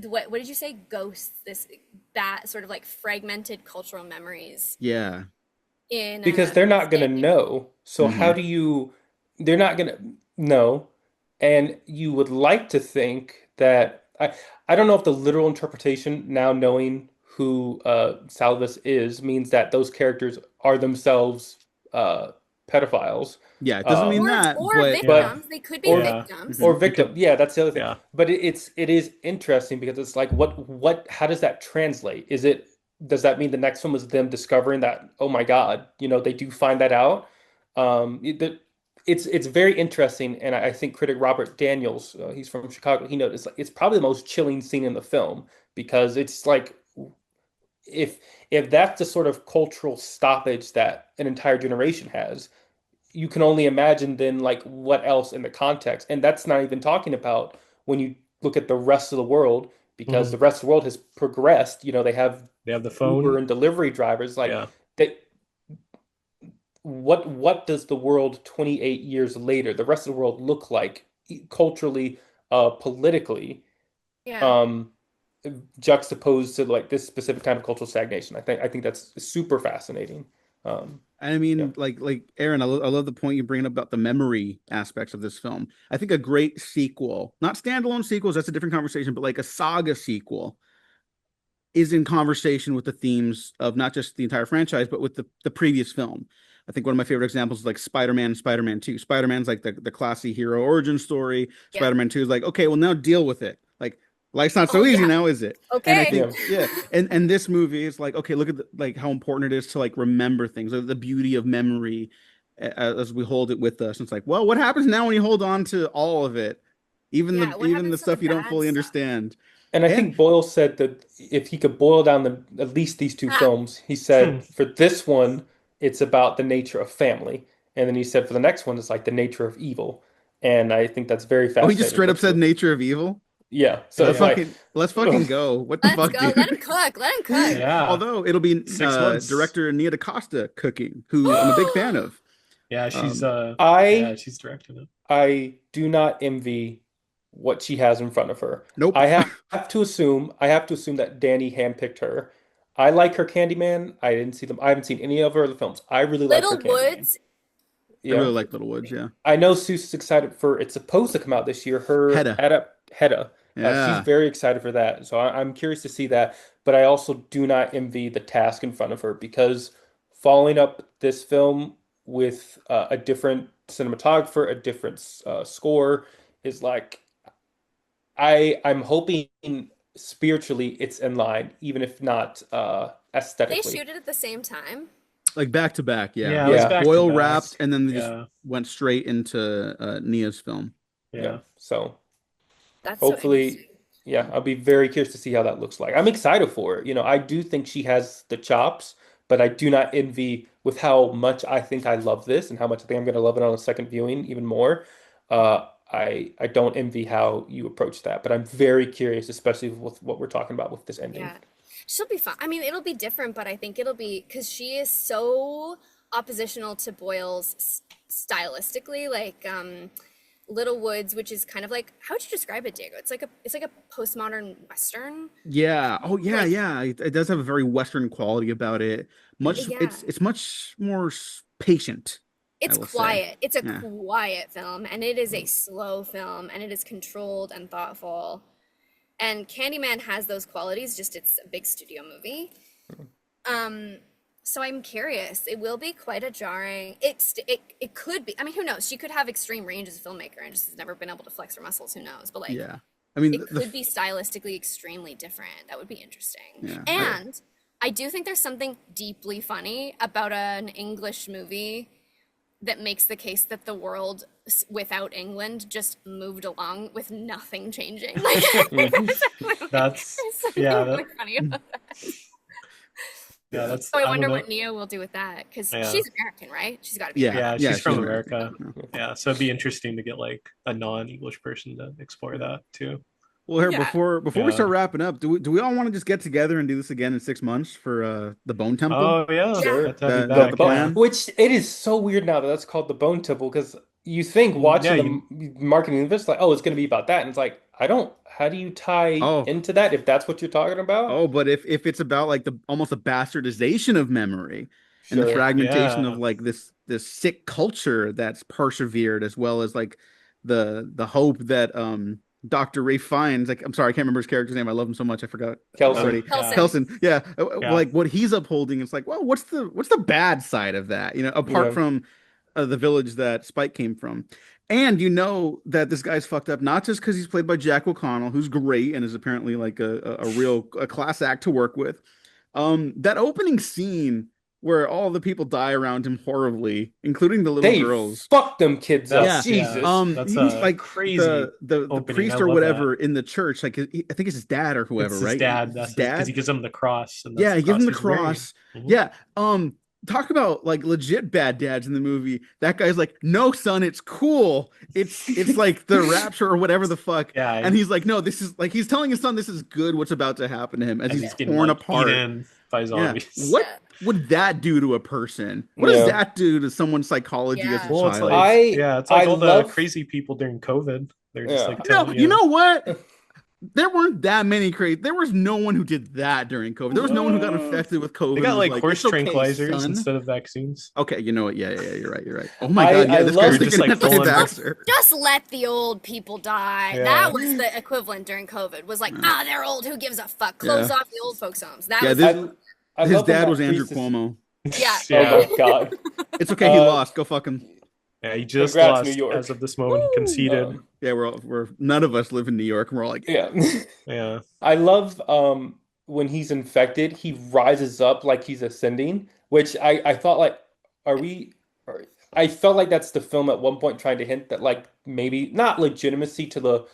What did you say? Ghosts. That sort of like fragmented cultural memories Yeah. in Because they're not going to standing- know. So how do you, they're not going to know. And you would like to think that, I don't know if the literal interpretation, now knowing who Salvis is, means that those characters are themselves pedophiles. Yeah, it doesn't mean that, or but victims. They could be Yeah. victims. Or victim. Yeah, that's the other thing. Yeah. But it is interesting because it's like how does that translate? Does that mean the next one was them discovering that, oh my God, they do find that out? It's very interesting, and I think critic Robert Daniels, he's from Chicago, he noticed it's probably the most chilling scene in the film because it's like if that's the sort of cultural stoppage that an entire generation has, you can only imagine then like what else in the context. And that's not even talking about when you look at the rest of the world, because the rest of the world has progressed. They have the phone. Uber and delivery drivers. Like Yeah. what does the world 28 years later, the rest of the world look like culturally, politically, Yeah. juxtaposed to like this specific kind of cultural stagnation? I think that's super fascinating. I mean, Yeah. like Aaron, I love the point you bring up about the memory aspects of this film. I think a great sequel, not standalone sequels, that's a different conversation, but like a saga sequel is in conversation with the themes of not just the entire franchise, but with the previous film. I think one of my favorite examples is like Spider-Man and Spider-Man 2. Spider-Man's like the classy hero origin story. Yeah. Spider-Man 2 is like, okay, well now deal with it. Like life's not so Oh, easy yeah. now, is it? Okay. And I think, yeah. And this movie is like, okay, look at like how important it is to like remember things, or the beauty of memory as we hold it with us. And it's like, well, what happens now when you hold on to all of it? Even Yeah, what even happens the to stuff the you don't bad fully stuff? understand. And I And think Boyle said that if he could boil down at least these two Ah, films, he said for this one, it's about the nature of family. And then he said for the next one, it's like the nature of evil. And I think that's very oh, he just fascinating. straight up said nature of evil. Yeah. So Let's it's Yeah. like, fucking go. What the let's fuck, go. Let him dude? cook. Let him cook. Yeah. Although it'll be 6 months. director Nia DaCosta cooking, who I'm a big fan of. Yeah, she's I she's directing it. I do not envy what she has in front of her. Nope. I have to assume that Danny handpicked her. I like her Candyman. I haven't seen any of her other films. I really like her Little Candyman. Woods. I really Yeah. like Little Woods. Yeah. I know Seuss is excited for it's supposed to come out this year. Her Hedda. Hedda. She's Yeah. very excited for that. So I'm curious to see that. But I also do not envy the task in front of her because following up this film with a different cinematographer, a different score is like I'm hoping spiritually it's in line, even if not They aesthetically. shoot it at the same time. Like back to back. Yeah. Yeah, it was Like back to Boyle back. wrapped, and then they just Yeah. went straight into Nia's film. Yeah. So That's so hopefully, interesting. yeah, I'll be very curious to see how that looks like. I'm excited for it. I do think she has the chops, but I do not envy with how much I think I love this and how much I think I'm going to love it on a second viewing even more. I don't envy how you approach that, but I'm very curious, especially with what we're talking about with this ending. Yeah. She'll be fun. I mean, it'll be different, but I think it'll be because she is so oppositional to Boyle's stylistically, like Little Woods, which is kind of like how would you describe it, Diego? It's like a postmodern Western. Yeah. Oh yeah, Like yeah. It does have a very Western quality about it. Much. yeah. It's much more patient, I It's will say. quiet. It's a Yeah. quiet film, and it is a slow film, and it is controlled and thoughtful. And Candyman has those qualities, just it's a big studio movie. Um, so I'm curious. It will be quite a jarring. It could be. I mean, who knows? She could have extreme range as a filmmaker and just has never been able to flex her muscles. Who knows? But like, Yeah. I mean, it could be stylistically extremely different. That would be interesting. Yeah. And I do think there's something deeply funny about an English movie that makes the case that the world without England just moved along with nothing changing. Like, That's there's something yeah, really funny about that. yeah, that's So I don't wonder know. what Nia will do with that because Yeah. she's American, right? She's got to be. Yeah. Yeah, Yeah, she's from she's America. American. Yeah, so it'd be interesting to get like a non-English person to explore that too. Well, here Yeah. before we Yeah. start wrapping up, do we all want to just get together and do this again in 6 months for the Bone Temple? Oh yeah, Sure. that'd be That back, the But plan? which it is so weird now that that's called the Bone Temple because you think watching Yeah, the marketing of this like, oh, it's going to be about that, and it's like, I don't. How do you tie Oh. into that if that's what you're talking about? Oh, but if it's about like the almost a bastardization of memory and the Sure. fragmentation Yeah. of like this sick culture that's persevered, as well as like the hope that Dr. Ray finds, like I'm sorry, I can't remember his character's name. I love him so much, I forgot Kelson. already. Kelson. Kelson, yeah. Yeah. Like what he's upholding, it's like, well, what's the bad side of that? Apart Yeah. from the village that Spike came from. And that this guy's fucked up, not just because he's played by Jack O'Connell, who's great and is apparently like a real class act to work with. That opening scene where all the people die around him horribly, including the little They girls. fucked them kids up. Yeah. Jesus. That's He's a like crazy the opening. priest I or love whatever in the church. Like I think it's his dad or whoever, It's his right? dad. His That's dad. because he gives him the cross. And that's Yeah, he gives him the he's wearing. cross. Mhm. Yeah. Talk about like legit bad dads in the movie. That guy's like, no, son, it's cool. It's like the rapture or whatever the fuck. Yeah, And he's like, no, this is like he's telling his son this is good. What's about to happen to him as and he's getting torn like apart. eaten by Yeah. zombies. What Yeah. would that do to a person? What Yeah. does that do to someone's psychology Yeah. as a Well, it's child? like it's like I all the love- crazy people during COVID. They're just Yeah. like No, telling you know what? There weren't that many crazy. There was no one who did that during COVID. There was no one who got infected with COVID. They got and was like horse "It's okay, tranquilizers son." instead of vaccines. Okay, you know what? Yeah, you're right. You're right. Oh my God, yeah, I this love- guy's Just, thinking like, anti-vaxxer. Just let the old people die. Yeah. That was the equivalent during COVID. Was like, they're old. Who gives a fuck? Close Yeah. off the old folks' homes. That Yeah, was this- I His love when dad that was Andrew priest is- Cuomo. Yeah. Yeah. Oh my God. It's okay, he Uh, lost. Go fuck him. Yeah, he just Congrats, lost New York. as of this moment. He conceded. Yeah, we're none of us live in New York, and we're all like, Yeah. Yeah. I love when he's infected, he rises up like he's ascending, which I thought like, I felt like that's the film at one point trying to hint that like maybe not legitimacy to the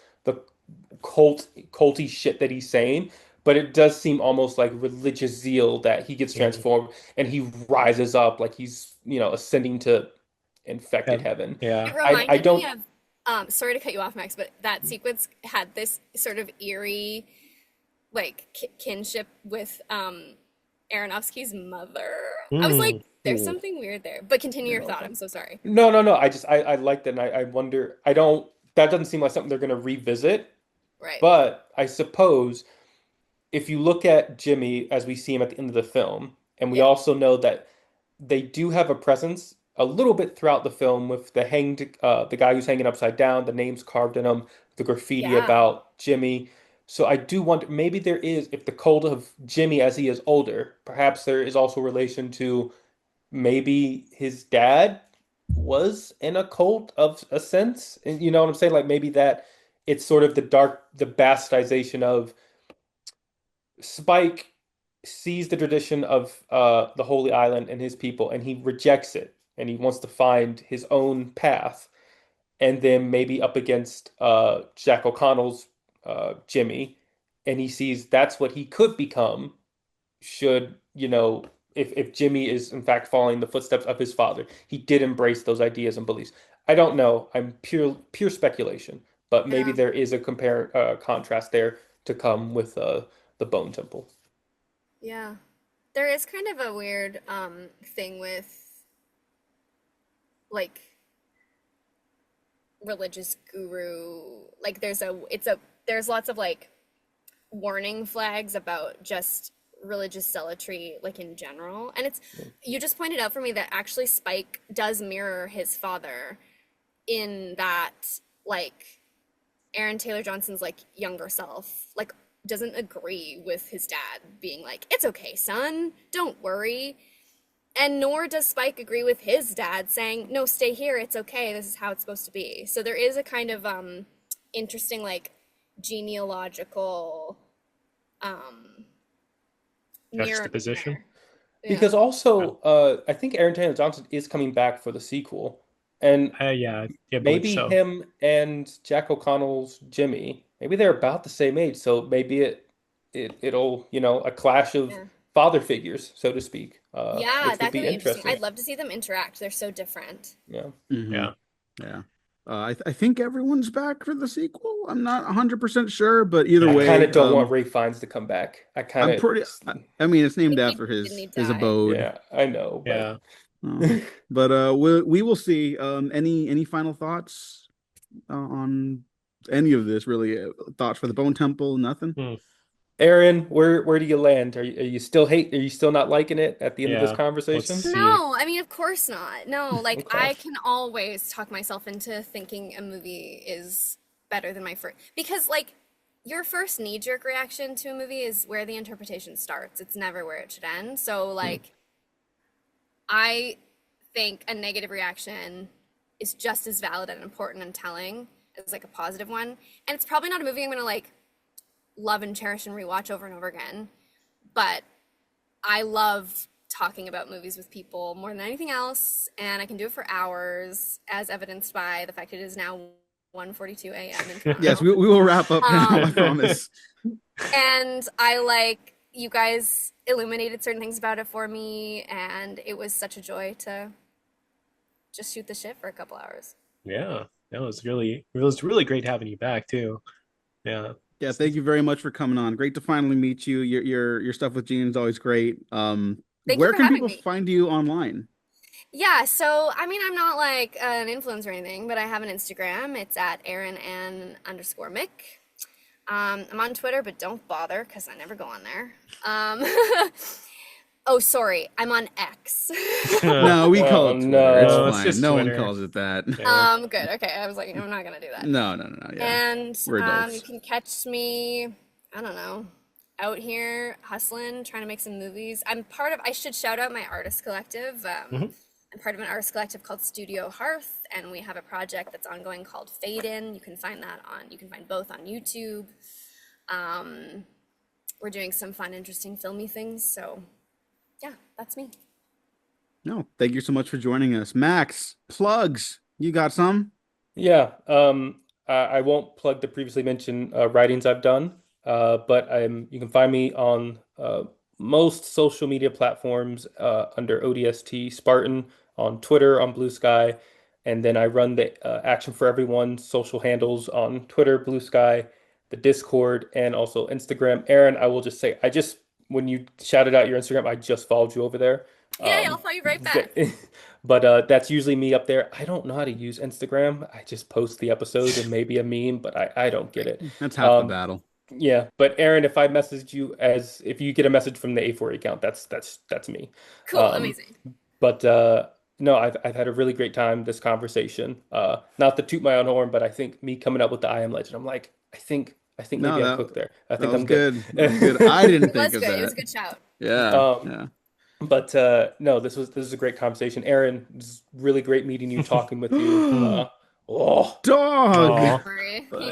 culty shit that he's saying, but it does seem almost like religious zeal that he gets Mhm. transformed and he rises up like he's, ascending to infected heaven. It Yeah. I reminded me don't of, sorry to cut you off, Max, but that sequence had this sort of eerie, like, kinship with Aronofsky's mother. I was like, Mm. there's Cool. something weird there. But continue your Yeah. thought. I'm so sorry. No, no, no. I like that, and I wonder. I don't. That doesn't seem like something they're going to revisit. Right. But I suppose if you look at Jimmy as we see him at the end of the film, and we Yeah. also know that they do have a presence a little bit throughout the film with the guy who's hanging upside down, the names carved in him, the graffiti Yeah. about Jimmy. So I do wonder, maybe there is, if the cult of Jimmy as he is older, perhaps there is also relation to maybe his dad was in a cult of a sense. And you know what I'm saying? Like maybe that it's sort of the bastardization of Spike sees the tradition of the Holy Island and his people, and he rejects it, and he wants to find his own path, and then maybe up against Jack O'Connell's Jimmy, and he sees that's what he could become should, if Jimmy is in fact following the footsteps of his father. He did embrace those ideas and beliefs. I don't know. I'm pure speculation, but maybe Yeah. there is a contrast there to come with the Bone Temple. Yeah. There is kind of a weird thing with like religious guru. Like there's lots of like warning flags about just religious zealotry like in general. And it's you just pointed out for me that actually Spike does mirror his father in that like Aaron Taylor Johnson's like younger self like doesn't agree with his dad being like, it's okay, son, don't worry. And nor does Spike agree with his dad saying, no, stay here, it's okay, this is how it's supposed to be. So there is a kind of interesting like genealogical um mirroring Juxtaposition. there. Yeah. Because also, I think Aaron Taylor Johnson is coming back for the sequel, and Yeah, I believe maybe so. him and Jack O'Connell's Jimmy, maybe they're about the same age, so maybe it'll, a clash of Yeah. father figures, so to speak, Yeah, which would that could be be interesting. interesting. I'd love to see them interact. They're so different. Yeah. Hmm. Yeah. Yeah. I think everyone's back for the sequel. I'm not 100% sure, but either I Yeah. kind way, of don't want Ray Fiennes to come back. I kind I'm of, pretty. I mean, it's named Didn't after didn't he his die? abode. yeah, I know, but Yeah. Um, but we will see. Any final thoughts on any of this? Really, thoughts for the Bone Temple? Nothing. Hmm. Aaron, where do you land? Are you still not liking it at the end of this Yeah. Let's conversation? see. No, I mean, of course not. No, like Okay. I can always talk myself into thinking a movie is better than my first because like your first knee-jerk reaction to a movie is where the interpretation starts. It's never where it should end. So Hmm. like I think a negative reaction is just as valid and important and telling as like a positive one. And it's probably not a movie I'm gonna like love and cherish and rewatch over and over again. But I love talking about movies with people more than anything else, and I can do it for hours, as evidenced by the fact it is now 1:42 a.m. in Yes, Toronto. we will wrap up now. I Um, promise. and I like you guys illuminated certain things about it for me, and it was such a joy to just shoot the shit for a couple hours. Yeah. It was really great having you back too. Yeah. Yeah, thank you very much for coming on. Great to finally meet you. Your stuff with Gene is always great. Thank you Where for can having people me. find you online? Yeah, so I mean, I'm not like an influencer or anything, but I have an Instagram. It's at @Aaron_Mick. I'm on Twitter, but don't bother because I never go on there. Oh, sorry, I'm on X. No, we call Oh it Twitter. It's no. It's fine. just No one Twitter. calls it that. Yeah. Good. Okay, I was like, I'm not gonna do that. No. Yeah, And we're you adults. can catch me, I don't know, out here hustling, trying to make some movies. I should shout out my artist collective. Mhm. I'm part of an artist collective called Studio Hearth, and we have a project that's ongoing called Fade In. You can find both on YouTube. We're doing some fun, interesting, filmy things. So, yeah, that's me. No, thank you so much for joining us, Max. Plugs. You got some? Yeah. I won't plug the previously mentioned writings I've done, but you can find me on most social media platforms under ODST Spartan, on Twitter, on Blue Sky, and then I run the Action for Everyone social handles on Twitter, Blue Sky, the Discord, and also Instagram. Aaron, I will just say, when you shouted out your Instagram, I just followed you over there. Yay, I'll follow you right back. But that's usually me up there. I don't know how to use Instagram. I just post the episode and maybe a meme, but I don't get it. That's half the battle. Yeah, but Aaron, if I messaged you if you get a message from the A40 account, that's me. Cool, amazing. But no, I've had a really great time this conversation. Not to toot my own horn, but I think me coming up with the I Am Legend, I'm like, I think maybe I'm cooked there. I think I'm good. That was good. I didn't think of good. that. It was a good shout. Yeah. But no, this is a great conversation. Aaron, it's really great meeting you, talking with you. Dog.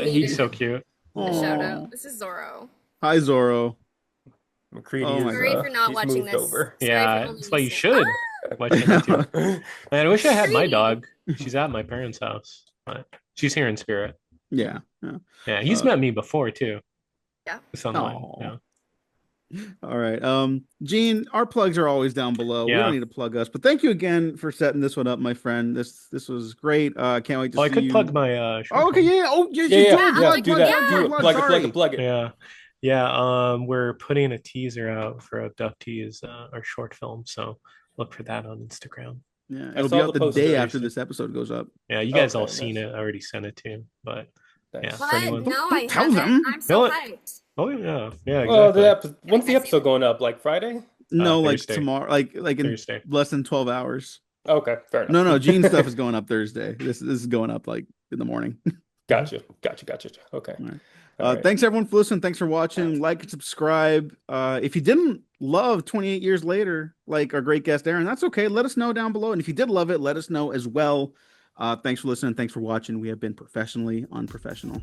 He's so cute. A shout out. This is Zorro. Hi, Zorro. McCready Sorry for not watching this. over. Yeah, that's why you should watch it too. Man, I wish I had my dog. She's at my parents' house, but she's here in spirit. Yeah. Yeah, he's met me before too. Yeah. It's online. Yeah. All right. Gene, our plugs are always down below. Yeah. We don't need to plug us, but thank you again for setting this one up, my friend. This was great. Can't wait to see I could you. plug my Oh, okay, film. yeah. Oh, Yeah. Do that. Plug it. Yeah. We're putting a teaser out for Abductees, our short film. So look for that on Instagram. Yeah, it'll be out the day after this episode goes up. Yeah, you guys all seen it. I already sent it to you, but yeah. What? For anyone... No, Don't tell them. I'm so hyped. Oh yeah, yeah. Exactly. When's the episode going up? Like Friday? No, like Thursday. tomorrow, like in Thursday. less than 12 hours. Okay, fair enough. No, Gene's stuff is going up Thursday. This is going up like in the morning. Gotcha. Okay. All right. Thanks everyone for listening. Thanks for watching. Like and subscribe. If you didn't love 28 years later, like our great guest Aaron, that's okay. Let us know down below. And if you did love it, let us know as well. Thanks for listening. Thanks for watching. We have been professionally unprofessional.